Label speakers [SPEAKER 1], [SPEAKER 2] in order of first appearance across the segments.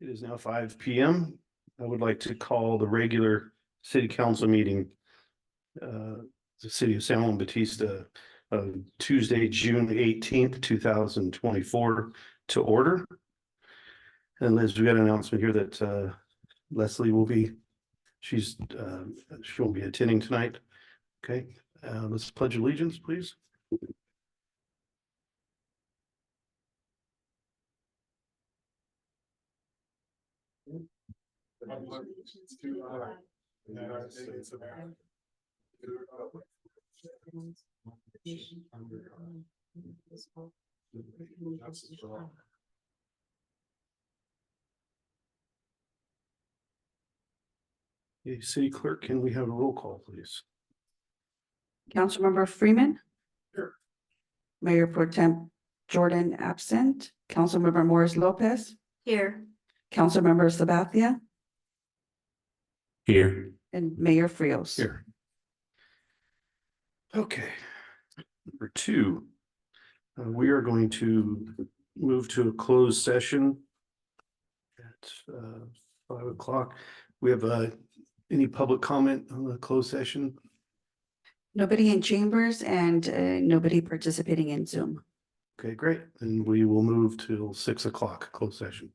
[SPEAKER 1] It is now 5 p.m. I would like to call the regular city council meeting, the city of San Juan Bautista, Tuesday, June 18th, 2024 to order. And Liz, we got an announcement here that Leslie will be, she won't be attending tonight. Okay, let's pledge allegiance, please.
[SPEAKER 2] Allegiance to the United States of America, to the republic for nation under God, indivisible, with liberty and justice for all.
[SPEAKER 1] Okay, City Clerk, can we have a roll call, please?
[SPEAKER 3] Councilmember Freeman.
[SPEAKER 1] Here.
[SPEAKER 3] Mayor Pro Tem Jordan absent. Councilmember Morris Lopez.
[SPEAKER 4] Here.
[SPEAKER 3] Councilmember Sabathia
[SPEAKER 5] Here.
[SPEAKER 3] and Mayor Frios.
[SPEAKER 1] Here. Okay. Number two, we are going to move to a closed session at 5 o'clock. We have any public comment on the closed session?
[SPEAKER 3] Nobody in chambers and nobody participating in Zoom.
[SPEAKER 1] Okay, great. Then we will move till 6 o'clock closed session.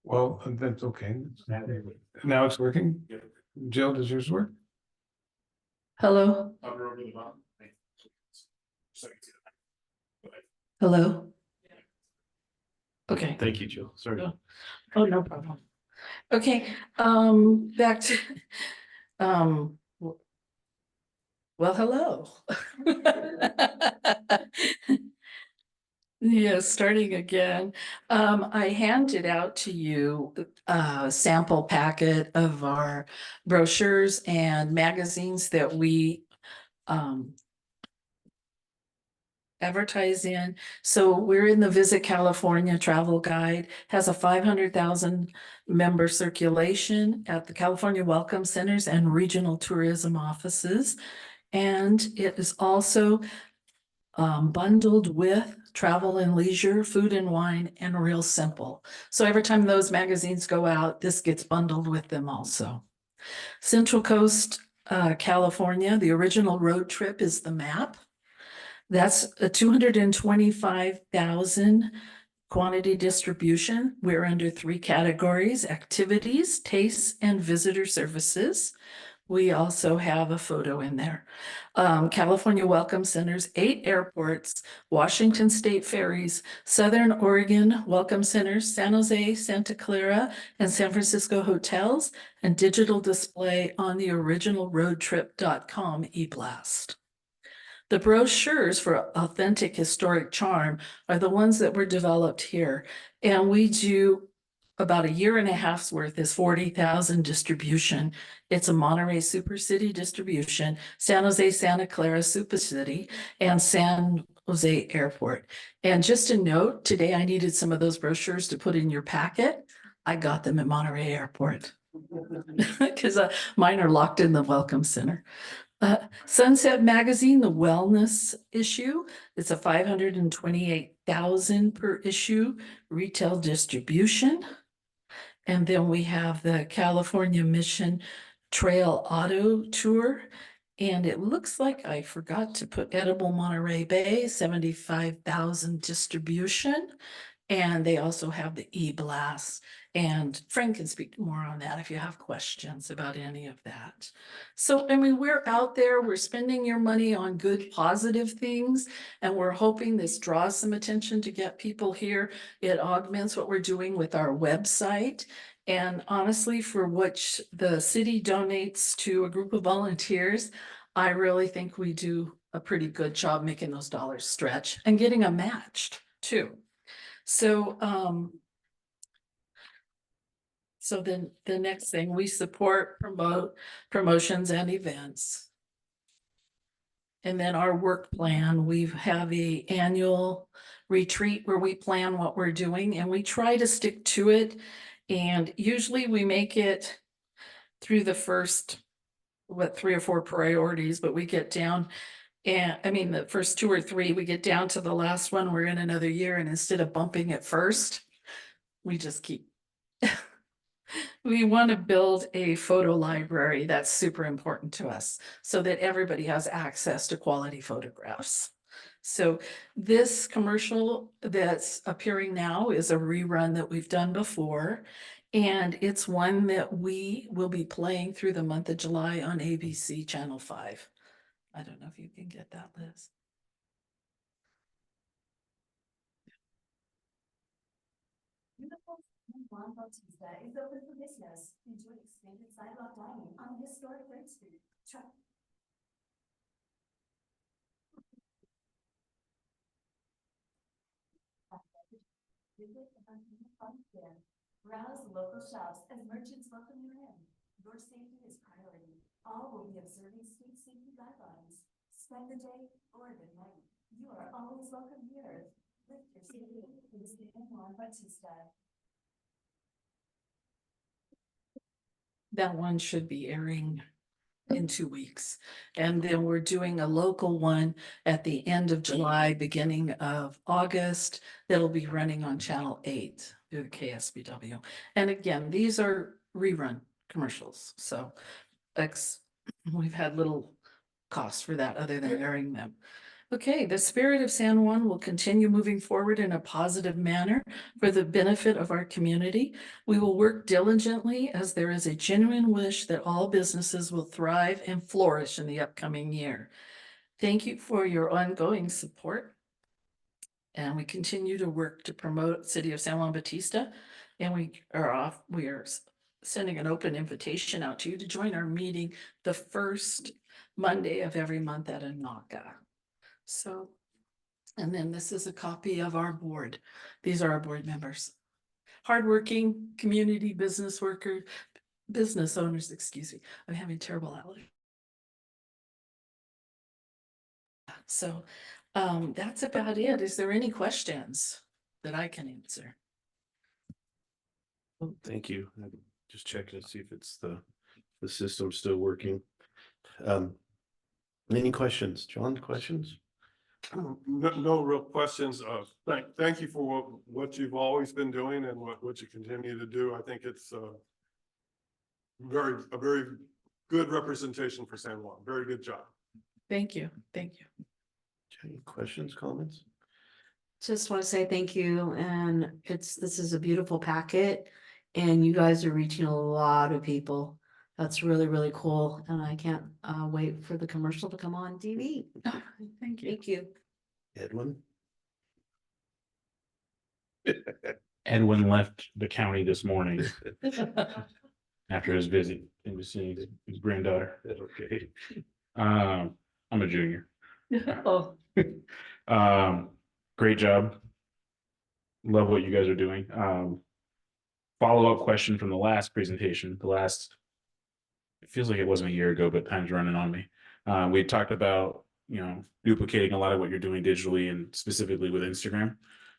[SPEAKER 4] Well, that's okay. Now it's working? Jill, does yours work?
[SPEAKER 2] Hello, hello. Okay.
[SPEAKER 1] Thank you, Jill. Sorry.
[SPEAKER 2] Oh, no problem. Okay, back to, um. Well, hello. Yeah, starting again. I handed out to you a sample packet of our brochures and magazines that we advertise in. So we're in the Visit California Travel Guide, has a 500,000 member circulation at the California Welcome Centers and regional tourism offices. And it is also bundled with travel and leisure, food and wine, and real simple. So every time those magazines go out, this gets bundled with them also. Central Coast, California, the original road trip is the map. That's a 225,000 quantity distribution. We're under 3 categories: activities, tastes, and visitor services. We also have a photo in there. California Welcome Centers, 8 airports, Washington State Ferries, Southern Oregon Welcome Centers, San Jose, Santa Clara, and San Francisco hotels, and digital display on the originalroadtrip.com e-blast. The brochures for authentic historic charm are the ones that were developed here. And we do about 1.5 years worth is 40,000 distribution. It's a Monterey Super City distribution, San Jose, Santa Clara Super City, and San Jose Airport. And just a note, today I needed some of those brochures to put in your packet. I got them at Monterey Airport because mine are locked in the Welcome Center. Sunset Magazine, the wellness issue, it's a 528,000 per issue retail distribution. And then we have the California Mission Trail Auto Tour. And it looks like I forgot to put Edible Monterey Bay, 75,000 distribution. And they also have the e-blast. And Frank can speak more on that if you have questions about any of that. So, I mean, we're out there, we're spending your money on good, positive things, and we're hoping this draws some attention to get people here. It augments what we're doing with our website. And honestly, for which the city donates to a group of volunteers, I really think we do a pretty good job making those dollars stretch and getting them matched too. So, so then the next thing, we support, promote promotions and events. And then our work plan, we have a annual retreat where we plan what we're doing and we try to stick to it. And usually we make it through the first, 3 or 4 priorities, but we get down. And I mean, the first 2 or 3, we get down to the last one, we're in another year. And instead of bumping it first, we just keep. We want to build a photo library. That's super important to us so that everybody has access to quality photographs. So this commercial that's appearing now is a rerun that we've done before. And it's one that we will be playing through the month of July on ABC Channel 5. I don't know if you can get that, Liz.
[SPEAKER 5] Juan Bautista is open for business. Enjoy expanded sidewalk dining on historic Third Street. Visit the fun fair. Browse local shops as merchants welcome you in. Your safety is priority. All will be observing state safety guidelines. Spend the day or the night. You are always welcome here. Lift your safety in Juan Bautista.
[SPEAKER 2] That one should be airing in 2 weeks. And then we're doing a local one at the end of July, beginning of August. That'll be running on Channel 8 through the KSBW. And again, these are rerun commercials. So we've had little cost for that other than airing them. Okay, the spirit of San Juan will continue moving forward in a positive manner for the benefit of our community. We will work diligently as there is a genuine wish that all businesses will thrive and flourish in the upcoming year. Thank you for your ongoing support. And we continue to work to promote City of San Juan Bautista. And we are sending an open invitation out to you to join our meeting the first Monday of every month at Anaka. So, and then this is a copy of our board. These are our board members. Hardworking community business owners, excuse me. I'm having terrible allergy. So, that's about it. Is there any questions that I can answer?
[SPEAKER 1] Thank you. I'm just checking to see if it's the system's still working. Any questions? John, questions?
[SPEAKER 6] No real questions. Thank you for what you've always been doing and what you continue to do. I think it's a very good representation for San Juan. Very good job.
[SPEAKER 2] Thank you. Thank you.
[SPEAKER 1] Any questions, comments?
[SPEAKER 7] Just want to say thank you, and this is a beautiful packet, and you guys are reaching a lot of people. That's really, really cool, and I can't wait for the commercial to come on TV.
[SPEAKER 2] Thank you.
[SPEAKER 7] Thank you.
[SPEAKER 1] Edwin?
[SPEAKER 8] Edwin left the county this morning after his visit and was seeing his granddaughter.
[SPEAKER 1] Okay.
[SPEAKER 8] I'm a junior.
[SPEAKER 2] Oh,
[SPEAKER 8] Great job. Love what you guys are doing. Follow-up question from the last presentation, it feels like it wasn't a year ago, but time's running on me. We had talked about, duplicating a lot of what you're doing digitally and specifically with Instagram.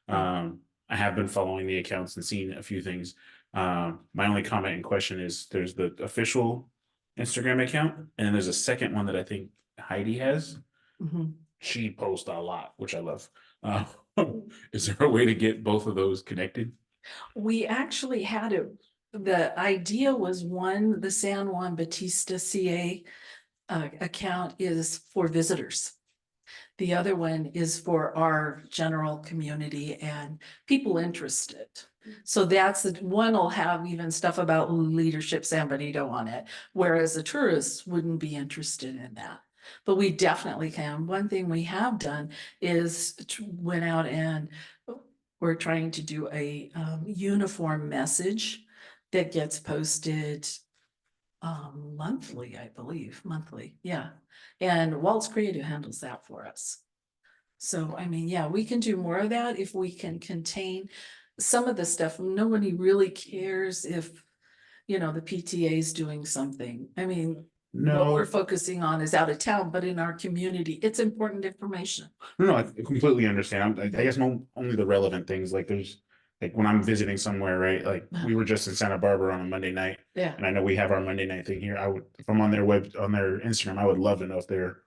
[SPEAKER 8] I have been following the accounts and seeing a few things. My only comment and question is there's the official Instagram account, and then there's a second one that I think Heidi has.
[SPEAKER 2] mhm.
[SPEAKER 8] She posts a lot, which I love. Is there a way to get both of those connected?
[SPEAKER 2] We actually had it. The idea was the San Juan Bautista CA account is for visitors. The other one is for our general community and people interested. So that's the one will have even stuff about leadership San Benito on it, whereas the tourists wouldn't be interested in that. But we definitely can. One thing we have done is went out and we're trying to do a uniform message that gets posted monthly, I believe, monthly. Yeah. And Walt's Creative handles that for us. So, I mean, yeah, we can do more of that if we can contain some of the stuff. Nobody really cares if, the PTA is doing something. I mean, what we're focusing on is out of town, but in our community, it's important information.
[SPEAKER 8] No, I completely understand. I guess only the relevant things, like there's, like when I'm visiting somewhere, right? Like we were just in Santa Barbara on a Monday night.
[SPEAKER 2] Yeah.
[SPEAKER 8] And I know we have our Monday night thing here. If I'm on their Instagram, I would love to know if they're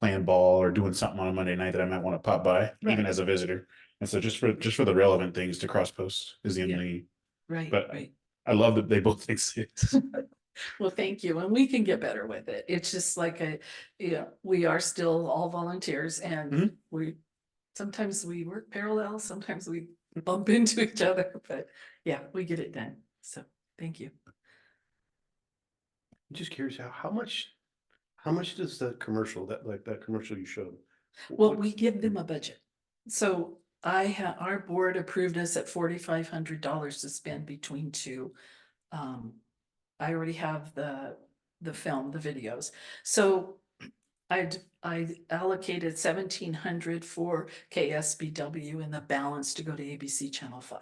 [SPEAKER 8] playing ball or doing something on a Monday night that I might want to pop by, even as a visitor. And so just for the relevant things to cross post is the only,
[SPEAKER 2] Right.
[SPEAKER 8] but
[SPEAKER 2] right.
[SPEAKER 8] I love that they both exist.
[SPEAKER 2] Well, thank you. And we can get better with it. It's just like we are still all volunteers and sometimes we work parallel, sometimes we bump into each other, but yeah, we get it done. So thank you.
[SPEAKER 1] I'm just curious, how much does that commercial, that commercial you showed?
[SPEAKER 2] Well, we give them a budget. So our board approved us at $4,500 to spend between two. I already have the film, the videos. So I allocated 1,700 for KSBW and the balance to go to ABC Channel 5.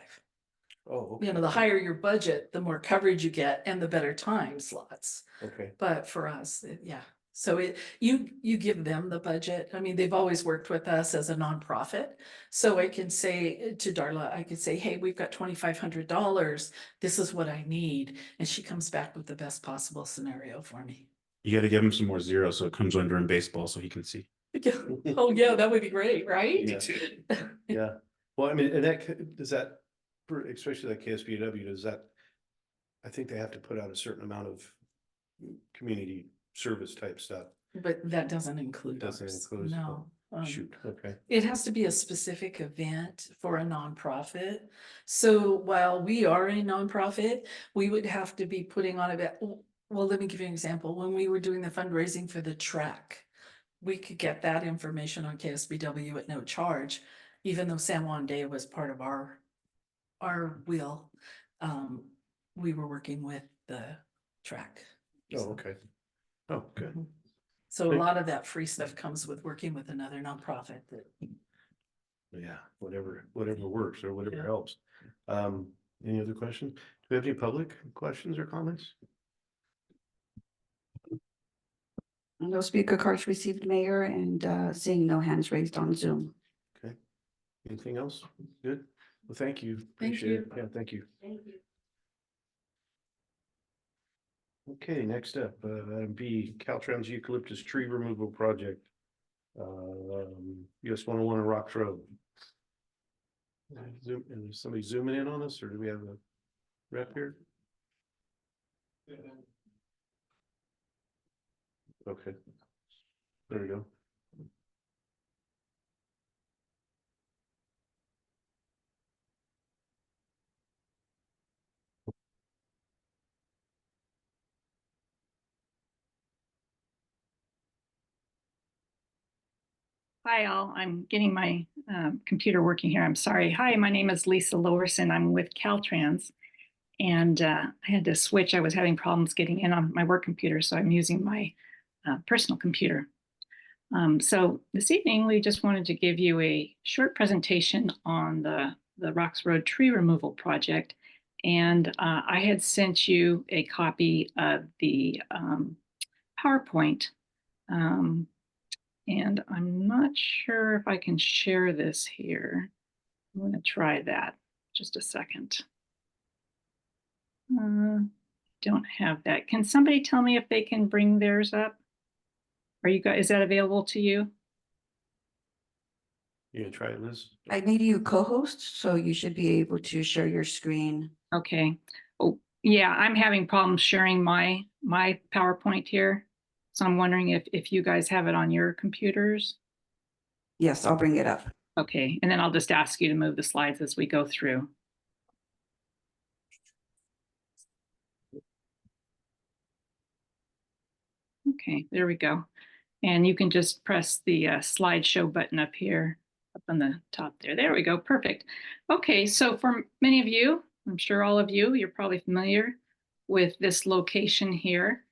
[SPEAKER 1] Oh, okay.
[SPEAKER 2] The higher your budget, the more coverage you get and the better time slots.
[SPEAKER 1] Okay.
[SPEAKER 2] But for us, yeah. So you give them the budget. I mean, they've always worked with us as a nonprofit. So I can say to Darla, I could say, hey, we've got $2,500. This is what I need. And she comes back with the best possible scenario for me.
[SPEAKER 8] You got to give him some more zeros so it comes on during baseball so he can see.
[SPEAKER 2] Oh yeah, that would be great, right?
[SPEAKER 1] Yeah. Yeah. Well, I mean, and especially that KSBW, I think they have to put out a certain amount of community service type stuff.
[SPEAKER 2] But that doesn't include
[SPEAKER 1] Doesn't
[SPEAKER 2] ours.
[SPEAKER 1] include,
[SPEAKER 2] No.
[SPEAKER 1] Shoot, okay.
[SPEAKER 2] It has to be a specific event for a nonprofit. So while we are a nonprofit, we would have to be putting on a, well, let me give you an example. When we were doing the fundraising for the track, we could get that information on KSBW at no charge, even though San Juan Day was part of our wheel. We were working with the track.
[SPEAKER 1] Oh, okay. Oh, good.
[SPEAKER 2] So a
[SPEAKER 1] Thank-
[SPEAKER 2] lot of that free stuff comes with working with another nonprofit that.
[SPEAKER 1] Yeah, whatever works or whatever
[SPEAKER 2] Yeah.
[SPEAKER 1] helps. Any other questions? Do we have any public questions or comments?
[SPEAKER 3] No speaker cards received, Mayor, and seeing no hands raised on Zoom.
[SPEAKER 1] Okay. Anything else? Good. Well, thank you.
[SPEAKER 2] Thank
[SPEAKER 1] Appreciate it.
[SPEAKER 2] you.
[SPEAKER 1] Yeah, thank you.
[SPEAKER 5] Thank you.
[SPEAKER 1] Okay, next up, item B, Caltrans eucalyptus tree removal project. US 101 and Rocks Road. Zoom, is somebody zooming in on us, or do we have a rep here? Okay. There we go.
[SPEAKER 9] Hi, all. I'm getting my computer working here. I'm sorry. Hi, my name is Lisa Lowerson. I'm with Caltrans, and I had to switch. I was having problems getting in on my work computer, so I'm using my personal computer. So this evening, we just wanted to give you a short presentation on the Rocks Road tree removal project. And I had sent you a copy of the PowerPoint. And I'm not sure if I can share this here. I'm going to try that. Just a second. Don't have that. Can somebody tell me if they can bring theirs up? Are you guys, is that available to you?
[SPEAKER 1] You gonna try it, Liz?
[SPEAKER 3] I made you co-host, so you should be able to share your screen.
[SPEAKER 9] Okay. Oh, yeah, I'm having problems sharing my PowerPoint here. So I'm wondering if you guys have it on your computers.
[SPEAKER 3] Yes, I'll bring it up.
[SPEAKER 9] Okay, and then I'll just ask you to move the slides as we go through. Okay, there we go. And you can just press the slideshow button up here, up on the top there. There we go, perfect. Okay, so for many of you, I'm sure all of you, you're probably familiar with this location here.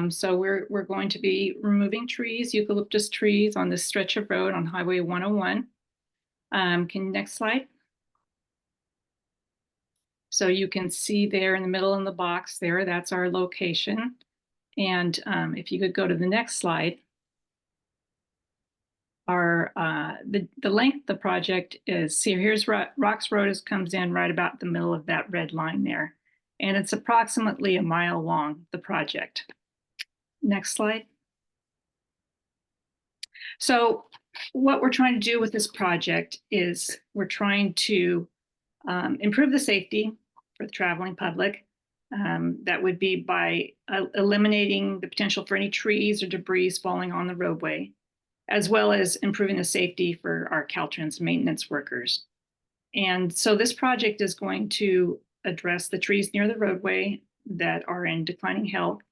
[SPEAKER 9] So we're going to be removing trees, eucalyptus trees on this stretch of road on Highway 101. Next slide. So you can see there in the middle in the box there, that's our location. And if you could go to the next slide. Our the length of the project is, see, here's Rocks Road comes in right about the middle of that red line there. And it's approximately a mile long, the project. Next slide. So what we're trying to do with this project is we're trying to improve the safety for the traveling public. That would be by eliminating the potential for any trees or debris falling on the roadway, as well as improving the safety for our Caltrans maintenance workers. And so this project is going to address the trees near the roadway that are in declining health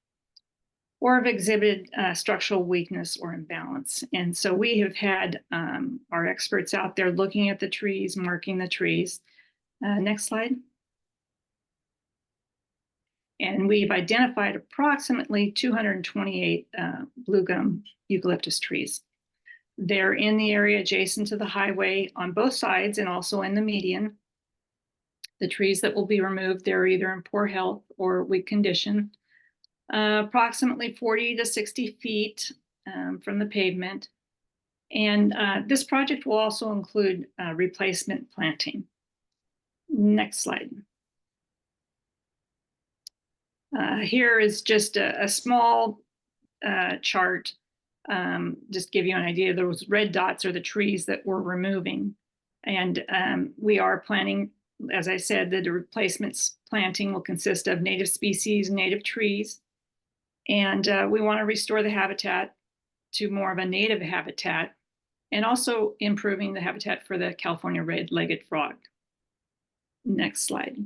[SPEAKER 9] or have exhibited structural weakness or imbalance. And so we have had our experts out there looking at the trees, marking the trees. Next slide. And we've identified approximately 228 blue gum eucalyptus trees. They're in the area adjacent to the highway on both sides and also in the median. The trees that will be removed, they're either in poor health or weak condition. Approximately 40 to 60 feet from the pavement. And this project will also include replacement planting. Next slide. Here is just a small chart, just give you an idea. Those red dots are the trees that we're removing. And we are planning, as I said, that the replacements planting will consist of native species, native trees. And we want to restore the habitat to more of a native habitat and also improving the habitat for the California red-legged frog. Next slide.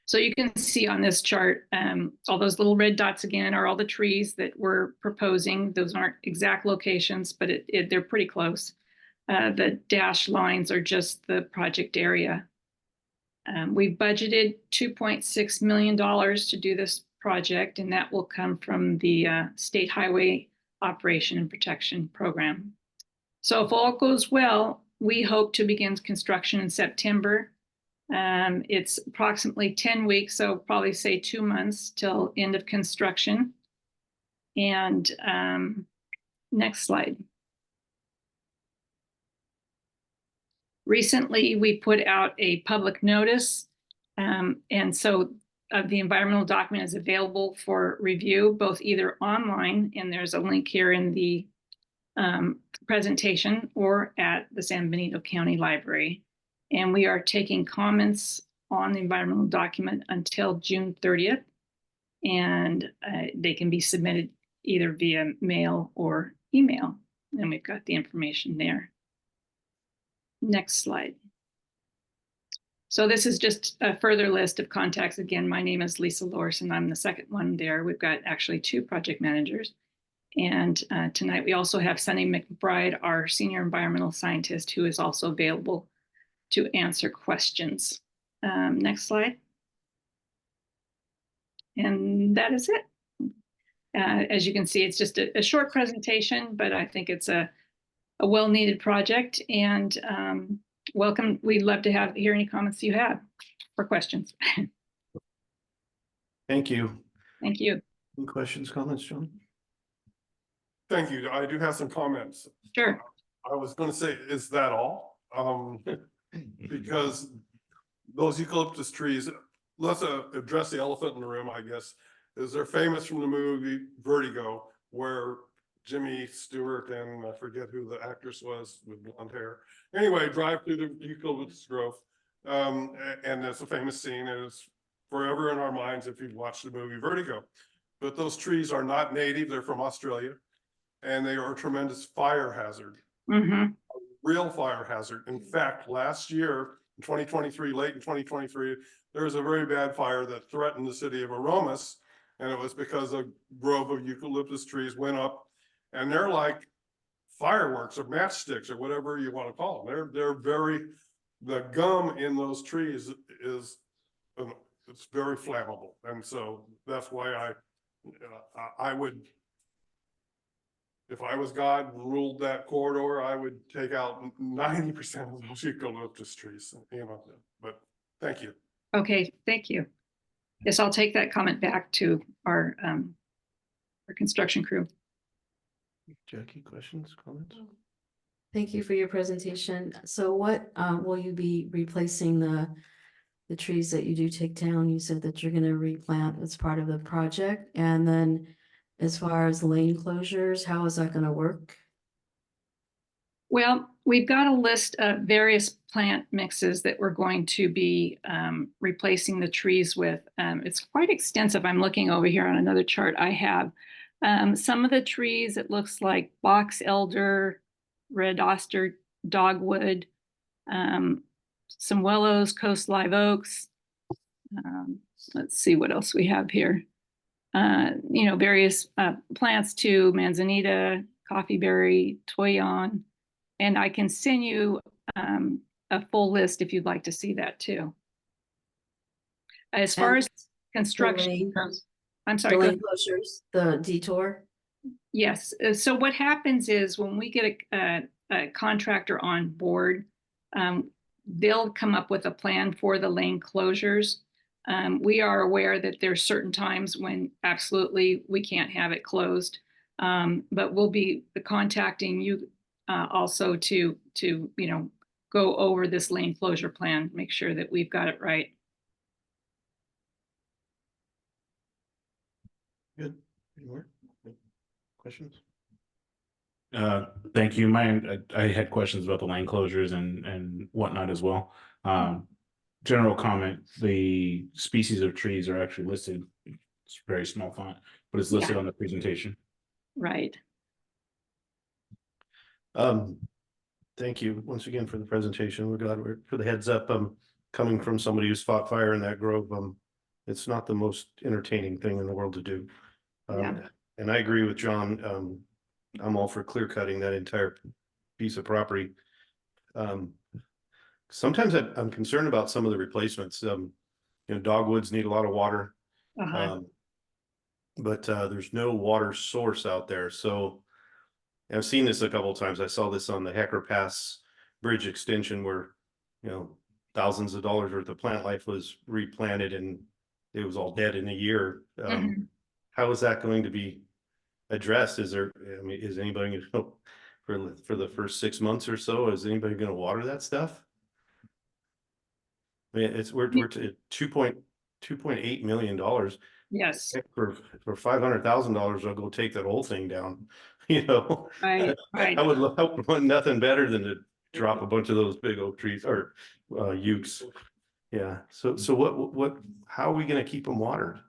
[SPEAKER 9] So you can see on this chart, all those little red dots again are all the trees that we're proposing. Those aren't exact locations, but they're pretty close. The dashed lines are just the project area. We budgeted $2.6 million to do this project, and that will come from the State Highway Operation and Protection Program. So if all goes well, we hope to begin construction in September. It's approximately 10 weeks, so probably say 2 months till end of construction. And next slide. Recently, we put out a public notice, and so the environmental document is available for review, both either online, and there's a link here in the presentation, or at the San Benito County Library. And we are taking comments on the environmental document until June 30th, and they can be submitted either via mail or email, and we've got the information there. Next slide. So this is just a further list of contacts. Again, my name is Lisa Lorson. I'm the second one there. We've got actually 2 project managers. And tonight we also have Sunny McBride, our senior environmental scientist, who is also available to answer questions. Next slide. And that is it. As you can see, it's just a short presentation, but I think it's a well-needed project, and welcome. We'd love to hear any comments you have or questions.
[SPEAKER 1] Thank you.
[SPEAKER 9] Thank you.
[SPEAKER 1] Any questions, comments, John?
[SPEAKER 6] Thank you. I do have some comments.
[SPEAKER 9] Sure.
[SPEAKER 6] I was going to say, is that all? Because those eucalyptus trees, let's address the elephant in the room, I guess, is they're famous from the movie Vertigo, where Jimmy Stewart and I forget who the actress was with blonde hair. Anyway, drive through the eucalyptus grove. And it's a famous scene, and it's forever in our minds if you've watched the movie Vertigo. But those trees are not native, they're from Australia, and they are a tremendous fire hazard.
[SPEAKER 9] Mm-hmm.
[SPEAKER 6] Real fire hazard. In fact, last year, in 2023, late in 2023, there was a very bad fire that threatened the city of Aromas, and it was because a grove of eucalyptus trees went up, and they're like fireworks or matchsticks or whatever you want to call them. They're very, the gum in those trees is, it's very flammable, and so that's why I would, if I was God and ruled that corridor, I would take out 90% of those eucalyptus trees, you know, but thank you.
[SPEAKER 9] Okay, thank you. Yes, I'll take that comment back to our construction crew.
[SPEAKER 1] Jackie, questions, comments?
[SPEAKER 7] Thank you for your presentation. So what will you be replacing the trees that you do take down? You said that you're gonna replant as part of the project, and then as far as lane closures, how is that gonna work?
[SPEAKER 9] Well, we've got a list of various plant mixes that we're going to be replacing the trees with. It's quite extensive. I'm looking over here on another chart I have. Some of the trees, it looks like box elder, red oster, dogwood, some willows, coast live oaks. Let's see what else we have here. You know, various plants too, manzanita, coffeeberry, toyon, and I can send you a full list if you'd like to see that too. As far as construction goes, I'm sorry.
[SPEAKER 7] The lane closures, the detour?
[SPEAKER 9] Yes. So what happens is when we get a contractor on board, they'll come up with a plan for the lane closures. We are aware that there's certain times when absolutely we can't have it closed, but we'll be contacting you also to you know, go over this lane closure plan, make sure that we've got it right.
[SPEAKER 1] Good. Any more questions?
[SPEAKER 8] Thank you. I had questions about the lane closures and whatnot as well. General comment, the species of trees are actually listed. It's very small font, but it's listed on the presentation.
[SPEAKER 9] Right.
[SPEAKER 1] Thank you once again for the presentation. We're glad for the heads up. Coming from somebody who's fought fire in that grove, it's not the most entertaining thing in the world to do.
[SPEAKER 9] Yeah.
[SPEAKER 1] And I agree with John. I'm all for clear cutting that entire piece of property. Sometimes I'm concerned about some of the replacements. Dogwoods need a lot of water.
[SPEAKER 9] Uh-huh.
[SPEAKER 1] But there's no water source out there. So I've seen this a couple of times. I saw this on the Hacker Pass Bridge extension where, thousands of dollars worth of plant life was replanted and it was all dead in a year.
[SPEAKER 9] Mhm.
[SPEAKER 1] How is that going to be addressed? Is anybody going to, for the first 6 months or so, is anybody going to water that stuff? I mean, we're to $2.8 million.
[SPEAKER 9] Yes,
[SPEAKER 1] For $500,000, I'll go take that whole thing down,
[SPEAKER 9] right, right.
[SPEAKER 1] I would want nothing better than to drop a bunch of those big oak trees or ukes. Yeah, so how are we gonna keep them watered?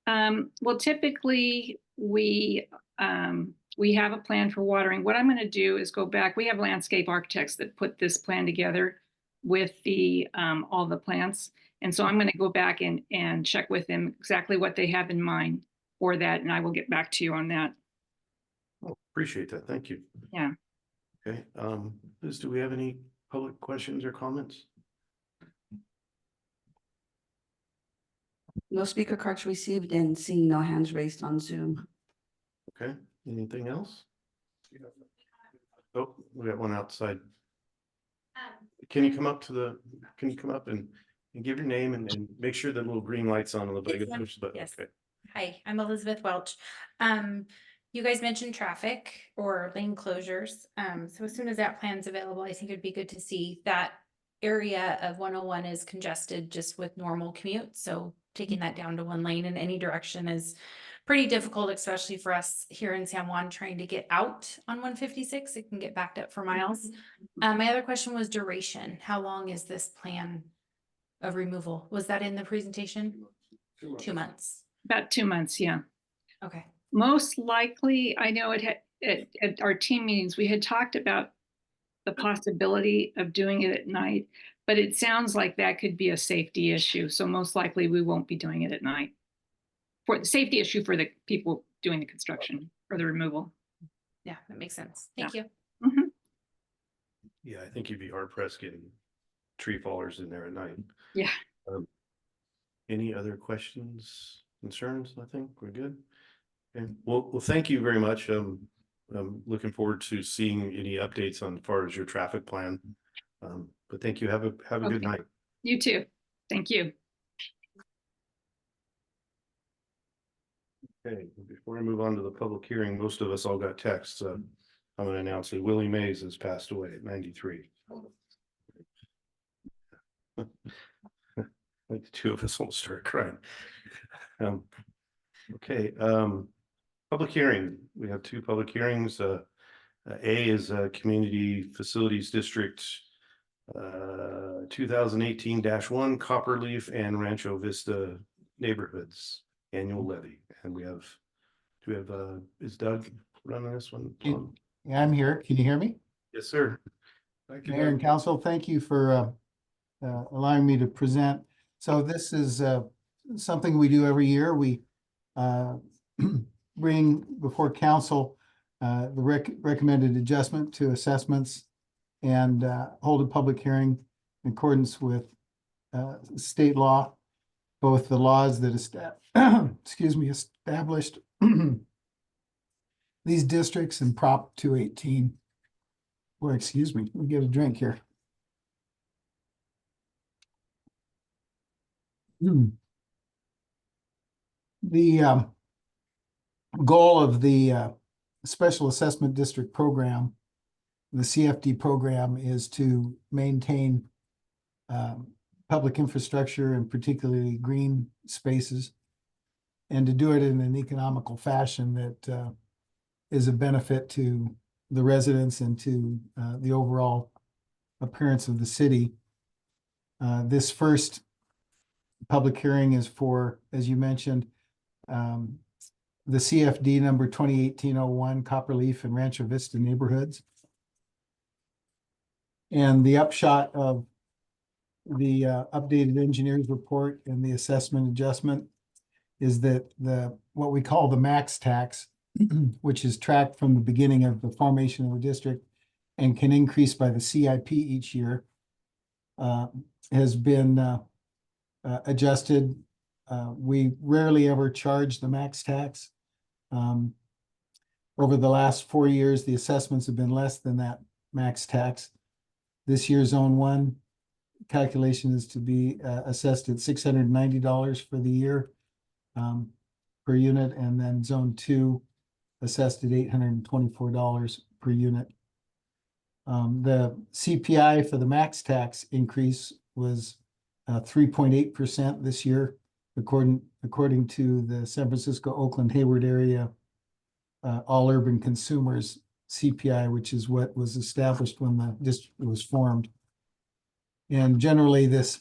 [SPEAKER 9] Well, typically we have a plan for watering. What I'm going to do is go back. We have landscape architects that put this plan together with the all the plants. And so I'm going to go back and check with them exactly what they have in mind for that. And I will get back to you on that.
[SPEAKER 1] Oh, appreciate that. Thank you.
[SPEAKER 9] Yeah.
[SPEAKER 1] Okay, Liz, do we have any public questions or comments?
[SPEAKER 3] No speaker cards received and seeing no hands raised on Zoom.
[SPEAKER 1] Okay, anything else? Oh, we got one outside. Can you come up and give your name and make sure the little green light's on the big push button?
[SPEAKER 2] Yes.
[SPEAKER 1] Okay.
[SPEAKER 2] Hi, I'm Elizabeth Welch. You guys mentioned traffic or lane closures. So as soon as that plan's available, I think it'd be good to see that area of 101 is congested just with normal commute. So taking that down to one lane in any direction is pretty difficult, especially for us here in San Juan trying to get out on 156. It can get backed up for miles. My other question was duration. How long is this plan of removal? Was that in the presentation? 2 months.
[SPEAKER 9] About 2 months. Yeah.
[SPEAKER 2] Okay.
[SPEAKER 9] Most likely, I know at our team meetings, we had talked about the possibility of doing it at night, but it sounds like that could be a safety issue. So most likely we won't be doing it at night. For the safety issue for the people doing the construction or the removal.
[SPEAKER 2] Yeah, that makes sense. Thank you.
[SPEAKER 9] Mhm.
[SPEAKER 1] Yeah, I think you'd be hard pressed getting tree fallers in there at night.
[SPEAKER 9] Yeah.
[SPEAKER 1] Any other questions, concerns? I think we're good. Okay, well, thank you very much. I'm looking forward to seeing any updates on as far as your traffic plan. But thank you. Have a good
[SPEAKER 9] Okay.
[SPEAKER 1] night.
[SPEAKER 9] You too. Thank you.
[SPEAKER 1] Okay, before we move on to the public hearing, most of us all got texts. I'm going to announce that Willie Mays has passed away at 93. Like the two of us almost started crying. Okay, public hearing. We have two public hearings. A is Community Facilities District 2018-1 Copperleaf and Rancho Vista neighborhoods annual levy. And is Doug running this one?
[SPEAKER 10] Yeah, I'm here. Can you hear me?
[SPEAKER 1] Yes, sir. Thank you,
[SPEAKER 10] Mayor and council, thank you for allowing me to present. So this is something we do every year. We bring before council the recommended adjustment to assessments and hold a public hearing in accordance with state law, both the laws that established these districts and Prop 218. Or excuse me, let me get a drink here. The goal of the Special Assessment District program, the CFD program, is to maintain public infrastructure and particularly green spaces, and to do it in an economical fashion that is a benefit to the residents and to the overall appearance of the city. This first public hearing is for, as you mentioned, the CFD number 2018-01 Copperleaf and Rancho Vista neighborhoods. And the upshot of the updated engineer's report and the assessment adjustment is that what we call the max tax, which is tracked from the beginning of the formation of the district and can increase by the CIP each year, has been adjusted. We rarely ever charge the max tax. Over the last 4 years, the assessments have been less than that max tax. This year's Zone 1 calculation is to be assessed at $690 for the year per unit, and then Zone 2 assessed at $824 per unit. The CPI for the max tax increase was 3.8% this year, according to the San Francisco, Oakland, Hayward area all urban consumers CPI, which is what was established when the district was formed. And generally, this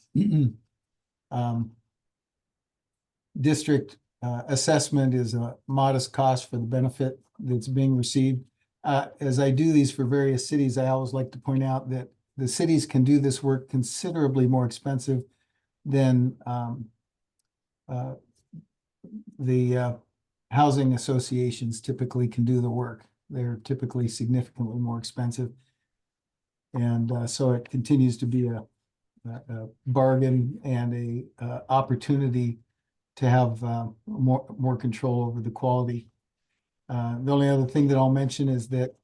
[SPEAKER 10] district assessment is a modest cost for the benefit that's being received. As I do these for various cities, I always like to point out that the cities can do this work considerably more expensive than the housing associations typically can do the work. They're typically significantly more expensive. And so it continues to be a bargain and a opportunity to have more control over the quality. The only other thing that I'll mention is that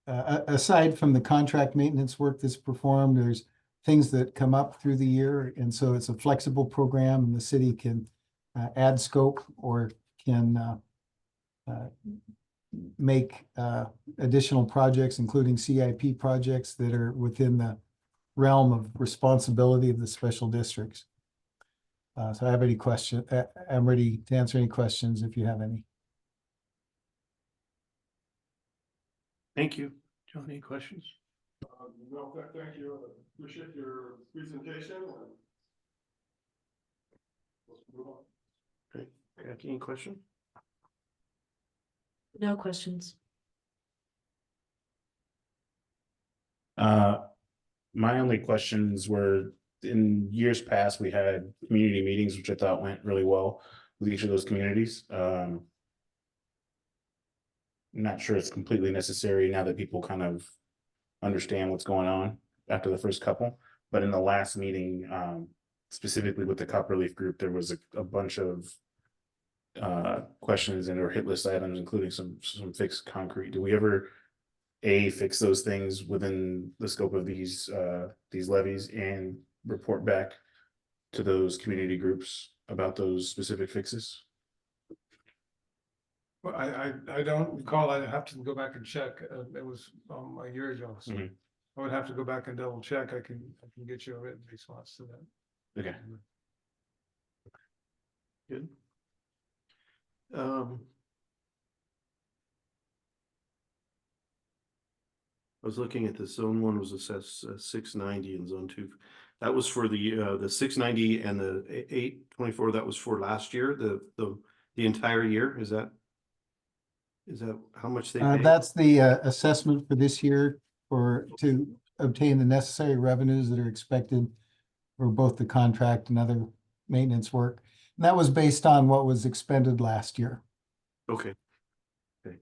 [SPEAKER 10] aside from the contract maintenance work that's performed, there's things that come up through the year. And so it's a flexible program, and the city can add scope or can make additional projects, including CIP projects that are within the realm of responsibility of the special districts. So I have any question, I'm ready to answer any questions if you have any.
[SPEAKER 1] Thank you. John, any questions?
[SPEAKER 6] No, thank you. Appreciate your presentation. Let's move on.
[SPEAKER 1] Okay, Jackie, any question?
[SPEAKER 7] No questions.
[SPEAKER 8] My only questions were, in years past, we had community meetings, which I thought went really well with each of those communities. Not sure it's completely necessary now that people kind of understand what's going on after the first couple, but in the last meeting, specifically with the Copper Leaf group, there was a bunch of questions and or hit list items, including some fixed concrete. Do we ever fix those things within the scope of these levies and report back to those community groups about those specific fixes?
[SPEAKER 4] Well, I don't recall. I have to go back and check. It was a year ago, so I would have to go back and double check. I can get you a written response to that.
[SPEAKER 8] Okay.
[SPEAKER 1] Good. I was looking at the Zone 1 was assessed 690 and Zone 2. That was for the 690 and the 824. That was for last year, the entire year. Is that how much they paid?
[SPEAKER 10] That's the assessment for this year to obtain the necessary revenues that are expected for both the contract and other maintenance work. And that was based on what was expended last year.
[SPEAKER 1] Okay.
[SPEAKER 8] That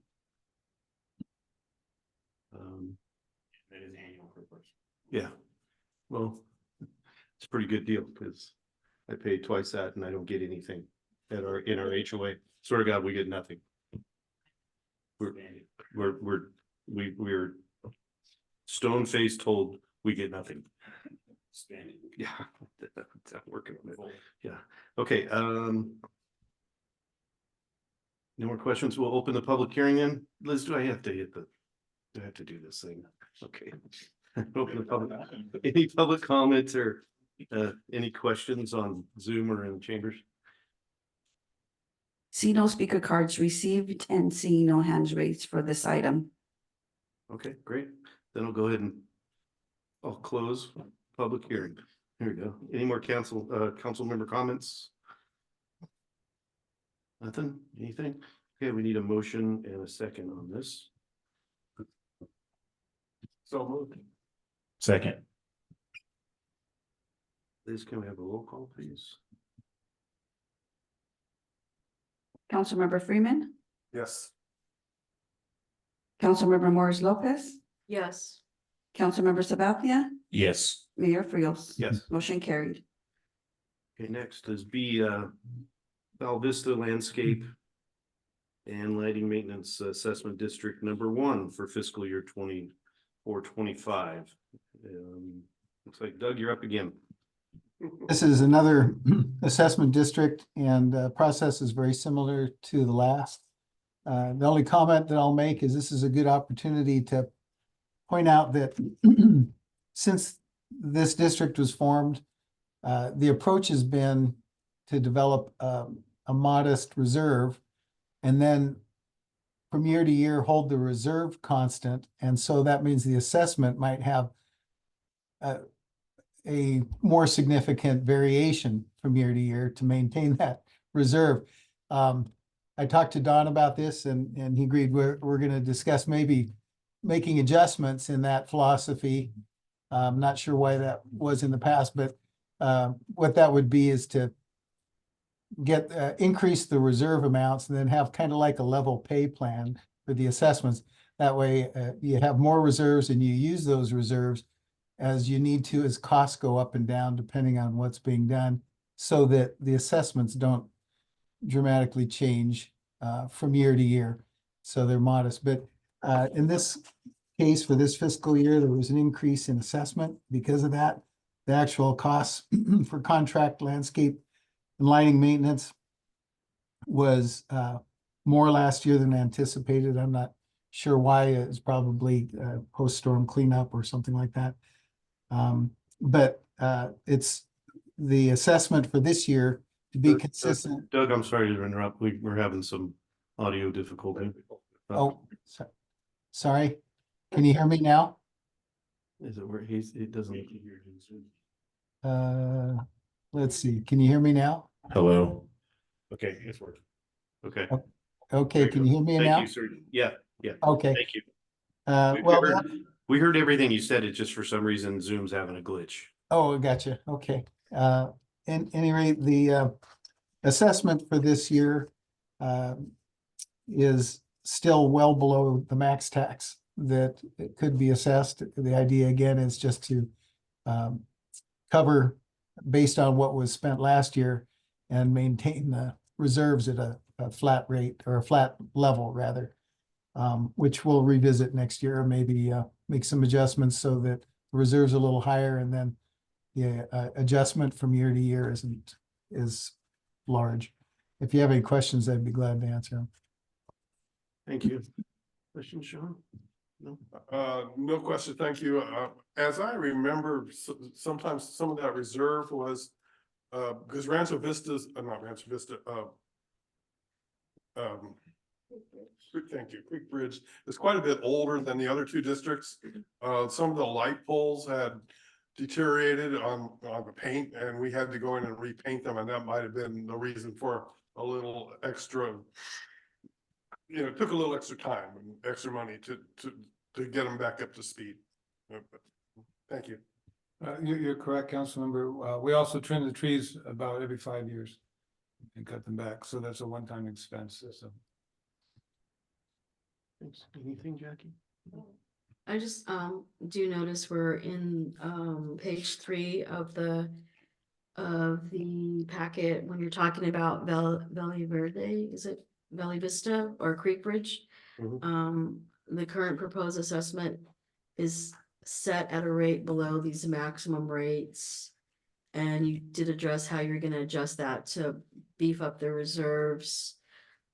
[SPEAKER 8] is annual per person.
[SPEAKER 1] Yeah. Well, it's a pretty good deal because I paid twice that and I don't get anything in our HOA. Swear to God, we get nothing. We're stone faced told we get nothing. Yeah, I'm working on it. Yeah. Okay. No more questions. We'll open the public hearing in. Liz, do I have to do this thing? Okay. Open the public. Any public comments or any questions on Zoom or in chambers?
[SPEAKER 3] See no speaker cards received and see no hands raised for this item.
[SPEAKER 1] Okay, great. Then I'll go ahead and I'll close public hearing. Here we go. Any more council member comments? Nothing? Anything? Okay, we need a motion and a second on this.
[SPEAKER 6] So moved.
[SPEAKER 8] Second.
[SPEAKER 1] Liz, can we have a roll call, please?
[SPEAKER 3] Councilmember Freeman,
[SPEAKER 6] Yes.
[SPEAKER 3] Councilmember Morris Lopez,
[SPEAKER 7] Yes.
[SPEAKER 3] Councilmember Sabathia,
[SPEAKER 8] Yes.
[SPEAKER 3] Mayor Frios.
[SPEAKER 1] Yes.
[SPEAKER 3] Motion carried.
[SPEAKER 1] Okay, next is B, Val Vista Landscape and Lighting Maintenance Assessment District number 1 for fiscal year 24-25. Looks like Doug, you're up again.
[SPEAKER 10] This is another assessment district, and process is very similar to the last. The only comment that I'll make is this is a good opportunity to point out that since this district was formed, the approach has been to develop a modest reserve, and then from year to year hold the reserve constant. And so that means the assessment might have a more significant variation from year to year to maintain that reserve. I talked to Don about this, and he agreed we're going to discuss maybe making adjustments in that philosophy. I'm not sure why that was in the past, but what that would be is to get increase the reserve amounts and then have kind of like a level pay plan for the assessments. That way you have more reserves and you use those reserves as you need to as costs go up and down depending on what's being done, so that the assessments don't dramatically change from year to year. So they're modest. But in this case, for this fiscal year, there was an increase in assessment because of that. The actual costs for contract landscape and lighting maintenance was more last year than anticipated. I'm not sure why. It's probably post-storm cleanup or something like that. But it's the assessment for this year to be consistent.
[SPEAKER 1] Doug, I'm sorry to interrupt. We're having some audio difficulty.
[SPEAKER 10] Oh, sorry. Can you hear me now?
[SPEAKER 1] Is it where it doesn't.
[SPEAKER 10] Let's see. Can you hear me now?
[SPEAKER 8] Hello.
[SPEAKER 1] Okay, it's working. Okay.
[SPEAKER 10] Okay,
[SPEAKER 1] Very
[SPEAKER 10] can
[SPEAKER 1] good.
[SPEAKER 10] you hear me
[SPEAKER 1] Thank
[SPEAKER 10] now?
[SPEAKER 1] you, sir. Yeah,
[SPEAKER 10] Okay.
[SPEAKER 1] thank you.
[SPEAKER 10] Well,
[SPEAKER 1] We heard everything you said. It's just for some reason Zoom's having a glitch.
[SPEAKER 10] oh, gotcha. Okay. In any rate, the assessment for this year is still well below the max tax that it could be assessed. The idea again is just to cover based on what was spent last year and maintain the reserves at a flat rate, or a flat level rather, which we'll revisit next year, or maybe make some adjustments so that the reserve's a little higher, and then the adjustment from year to year isn't as large. If you have any questions, I'd be glad to answer them.
[SPEAKER 1] Thank you. Questions, Sean? No?
[SPEAKER 6] No question, thank you. As I remember, sometimes some of that reserve was, because Rancho Vista's, not Rancho Vista, thank you, Creek Bridge is quite a bit older than the other two districts. Some of the light poles had deteriorated on the paint, and we had to go in and repaint them, and that might have been the reason for a little extra, it took a little extra time and extra money to get them back up to speed. Thank you.
[SPEAKER 4] You're correct, Councilmember. We also trim the trees about every 5 years and cut them back. So that's a one-time expense. So.
[SPEAKER 1] Thanks. Anything, Jackie?
[SPEAKER 7] I just do notice we're in page 3 of the packet when you're talking about Valley Verde, is it Valley Vista or Creek Bridge?
[SPEAKER 1] Mhm.
[SPEAKER 7] The current proposed assessment is set at a rate below these maximum rates. And you did address how you're gonna adjust that to beef up the reserves.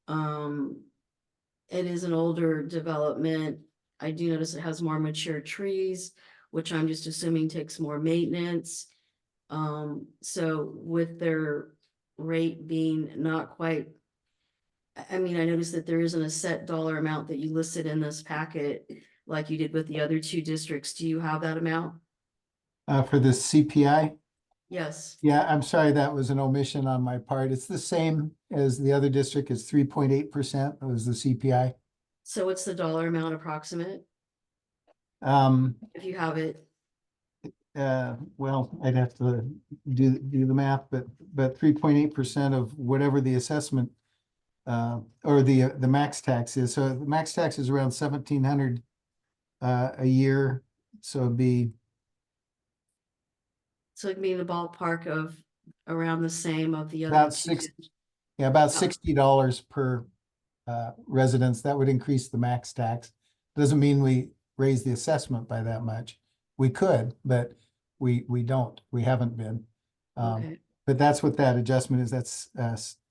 [SPEAKER 7] It is an older development. I do notice it has more mature trees, which I'm just assuming takes more maintenance. So with their rate being not quite, I mean, I noticed that there isn't a set dollar amount that you listed in this packet like you did with the other two districts. Do you have that amount?
[SPEAKER 10] For the CPI?
[SPEAKER 7] Yes.
[SPEAKER 10] Yeah, I'm sorry, that was an omission on my part. It's the same as the other district. It's 3.8% was the CPI.
[SPEAKER 7] So what's the dollar amount approximate,
[SPEAKER 10] Um,
[SPEAKER 7] if you have it?
[SPEAKER 10] well, I'd have to do the math, but 3.8% of whatever the assessment or the max tax is. So the max tax is around 1,700 a year. So it'd be,
[SPEAKER 7] So it'd be in the ballpark of around the same of the other
[SPEAKER 10] About
[SPEAKER 7] two.
[SPEAKER 10] yeah, about $60 per residence. That would increase the max tax. Doesn't mean we raise the assessment by that much. We could, but we don't. We haven't been.
[SPEAKER 7] Okay,
[SPEAKER 10] But that's what that adjustment is. That's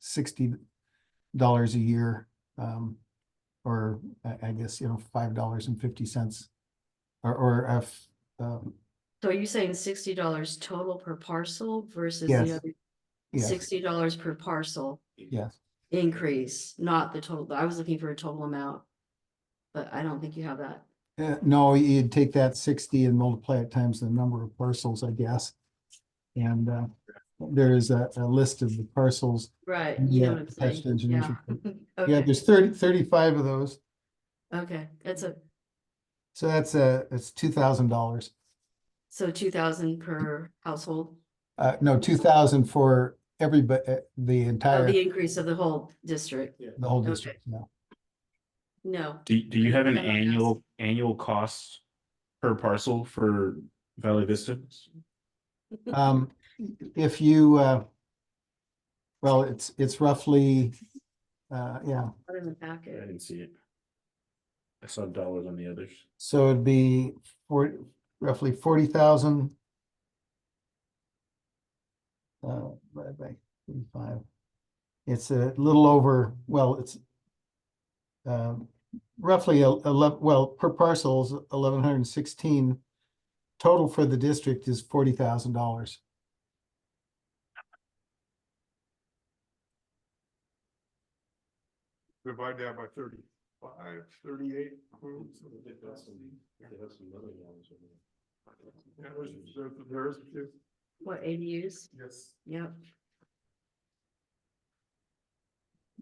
[SPEAKER 10] $60 a year. Or I guess, $5.50 or
[SPEAKER 7] so are you saying $60 total per parcel versus
[SPEAKER 10] Yes.
[SPEAKER 7] the other
[SPEAKER 10] yes,
[SPEAKER 7] $60 per parcel
[SPEAKER 10] yes.
[SPEAKER 7] increase, not the total? I was looking for a total amount. But I don't think you have that.
[SPEAKER 10] No, you'd take that 60 and multiply it times the number of parcels, I guess. And there is a list of the parcels.
[SPEAKER 7] Right, you know what I'm
[SPEAKER 10] attached to
[SPEAKER 7] saying,
[SPEAKER 10] engineer's
[SPEAKER 7] yeah.
[SPEAKER 10] report. Yeah,
[SPEAKER 7] Okay,
[SPEAKER 10] there's 35 of those.
[SPEAKER 7] okay,
[SPEAKER 10] So that's $2,000.
[SPEAKER 7] so 2,000 per household,
[SPEAKER 10] No, 2,000 for everybody, the
[SPEAKER 7] oh,
[SPEAKER 10] entire,
[SPEAKER 7] the increase of the whole district,
[SPEAKER 10] the whole
[SPEAKER 7] okay.
[SPEAKER 10] district, yeah.
[SPEAKER 7] No.
[SPEAKER 8] Do you have an
[SPEAKER 7] I'm not
[SPEAKER 8] annual cost per parcel for Valley Vista?
[SPEAKER 10] If you, well, it's roughly, yeah,
[SPEAKER 7] Not in the
[SPEAKER 8] I
[SPEAKER 7] packet,
[SPEAKER 8] didn't see it. I saw dollars on the others.
[SPEAKER 10] so it'd be roughly 40,000. Divided by 35. It's a little over, well, it's roughly 11, well, per parcel is 1,116. Total for the district is $40,000.
[SPEAKER 6] Divide that by 35, 38. Yeah, there's a few.
[SPEAKER 7] what, ADUs?
[SPEAKER 6] Yes.
[SPEAKER 7] Yep,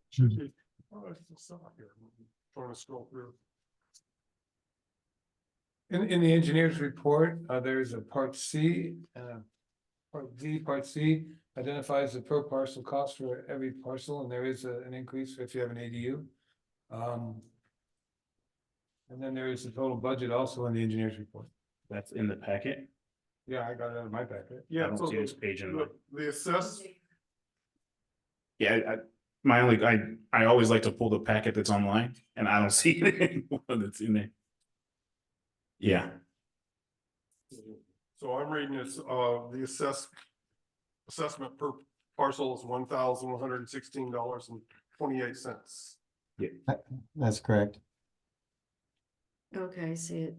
[SPEAKER 6] Should be. Oh, it's still up here. Trying to scroll through.
[SPEAKER 4] In the engineer's report, there is a part C, part C identifies the per parcel cost for every parcel, and there is an increase if you have an ADU. And then there is the total budget also in the engineer's report.
[SPEAKER 8] That's in the packet.
[SPEAKER 4] Yeah, I got it out of my packet.
[SPEAKER 8] I
[SPEAKER 6] Yeah,
[SPEAKER 8] don't
[SPEAKER 6] so
[SPEAKER 8] see this page in
[SPEAKER 6] the assess,
[SPEAKER 8] Yeah, I always like to pull the packet that's online and I don't see it anymore that's in there. Yeah,
[SPEAKER 6] so I'm reading this, the assessment per parcel is $1,116.28.
[SPEAKER 10] That's correct.
[SPEAKER 7] okay, I see it.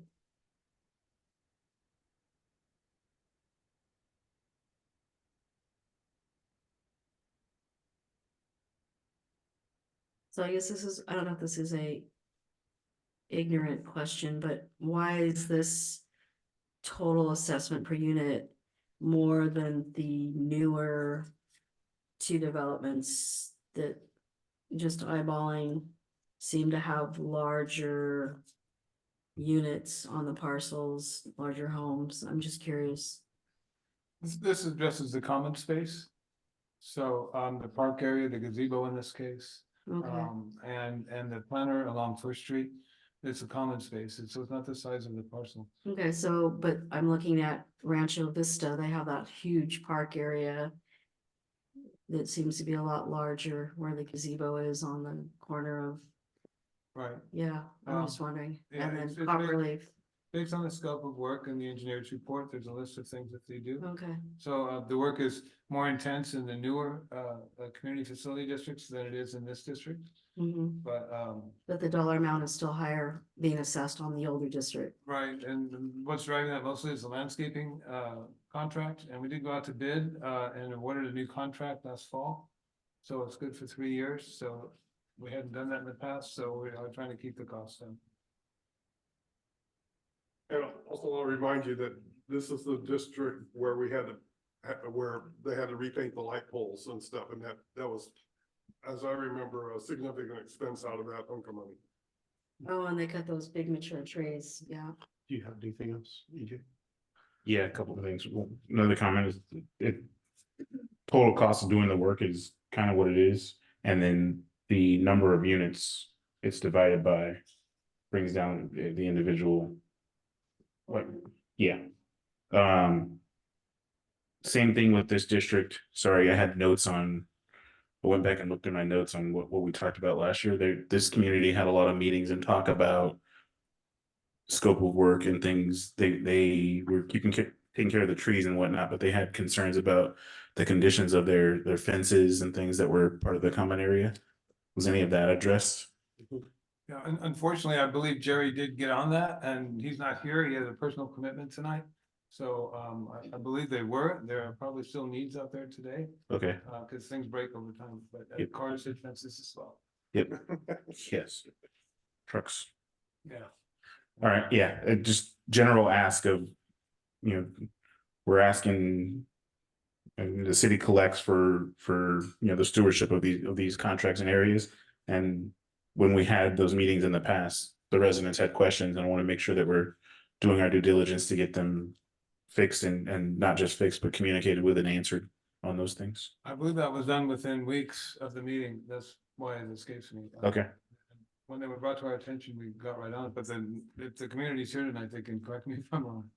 [SPEAKER 7] So I guess this is, I don't know if this is a ignorant question, but why is this total assessment per unit more than the newer two developments that just eyeballing seem to have larger units on the parcels, larger homes? I'm just curious.
[SPEAKER 4] This addresses the common space. So, the park area, the gazebo in this case.
[SPEAKER 7] Okay,
[SPEAKER 4] And the planter along First Street, it's a common space, so it's not the size of the parcel.
[SPEAKER 7] okay, so, but I'm looking at Rancho Vista, they have that huge park area that seems to be a lot larger where the gazebo is on the corner of,
[SPEAKER 4] Right,
[SPEAKER 7] yeah, I'm just wondering.
[SPEAKER 4] yeah,
[SPEAKER 7] And
[SPEAKER 4] it's
[SPEAKER 7] then Copperleaf,
[SPEAKER 4] based on the scope of work in the engineer's report, there's a list of things that they do.
[SPEAKER 7] okay,
[SPEAKER 4] So, the work is more intense in the newer, community facility districts than it is in this district,
[SPEAKER 7] mm-hmm.
[SPEAKER 4] but,
[SPEAKER 7] But the dollar amount is still higher being assessed on the older district.
[SPEAKER 4] right, and what's driving that mostly is the landscaping, contract, and we did go out to bid, and awarded a new contract last fall. So it's good for 3 years, so we hadn't done that in the past, so we are trying to keep the costs down.
[SPEAKER 6] And also I'll remind you that this is the district where we had to, where they had to repaint the light poles and stuff, and that was, as I remember, a significant expense out of that Unca money.
[SPEAKER 7] Oh, and they cut those big mature trees, yeah.
[SPEAKER 1] Do you have anything else, EJ?
[SPEAKER 8] Yeah, a couple of things. Well, another comment is it total cost of doing the work is kind of what it is. And then the number of units it's divided by brings down the individual. What, yeah. Same thing with this district. Sorry, I had notes on. I went back and looked at my notes on what we talked about last year. This community had a lot of meetings and talk about scope of work and things. They were taking care of the trees and whatnot, but they had concerns about the conditions of their fences and things that were part of the common area. Was any of that addressed?
[SPEAKER 4] Yeah, unfortunately, I believe Jerry did get on that and he's not here. He has a personal commitment tonight. So I believe there are probably still needs out there today,
[SPEAKER 8] Okay.
[SPEAKER 4] because things break over time, but
[SPEAKER 8] Yep.
[SPEAKER 4] cars hit fences as well.
[SPEAKER 8] Yep. Yes. Trucks.
[SPEAKER 4] Yeah.
[SPEAKER 8] All right. Yeah. Just general ask of, we're asking, and the city collects for the stewardship of these contracts and areas. And when we had those meetings in the past, the residents had questions, and I want to make sure that we're doing our due diligence to get them fixed and not just fixed, but communicated with and answered on those things.
[SPEAKER 4] I believe that was done within weeks of the meeting. That's why it escapes me.
[SPEAKER 8] Okay.
[SPEAKER 4] When they were brought to our attention, we got right on it, but then if the community's here tonight, they can correct me if I'm wrong.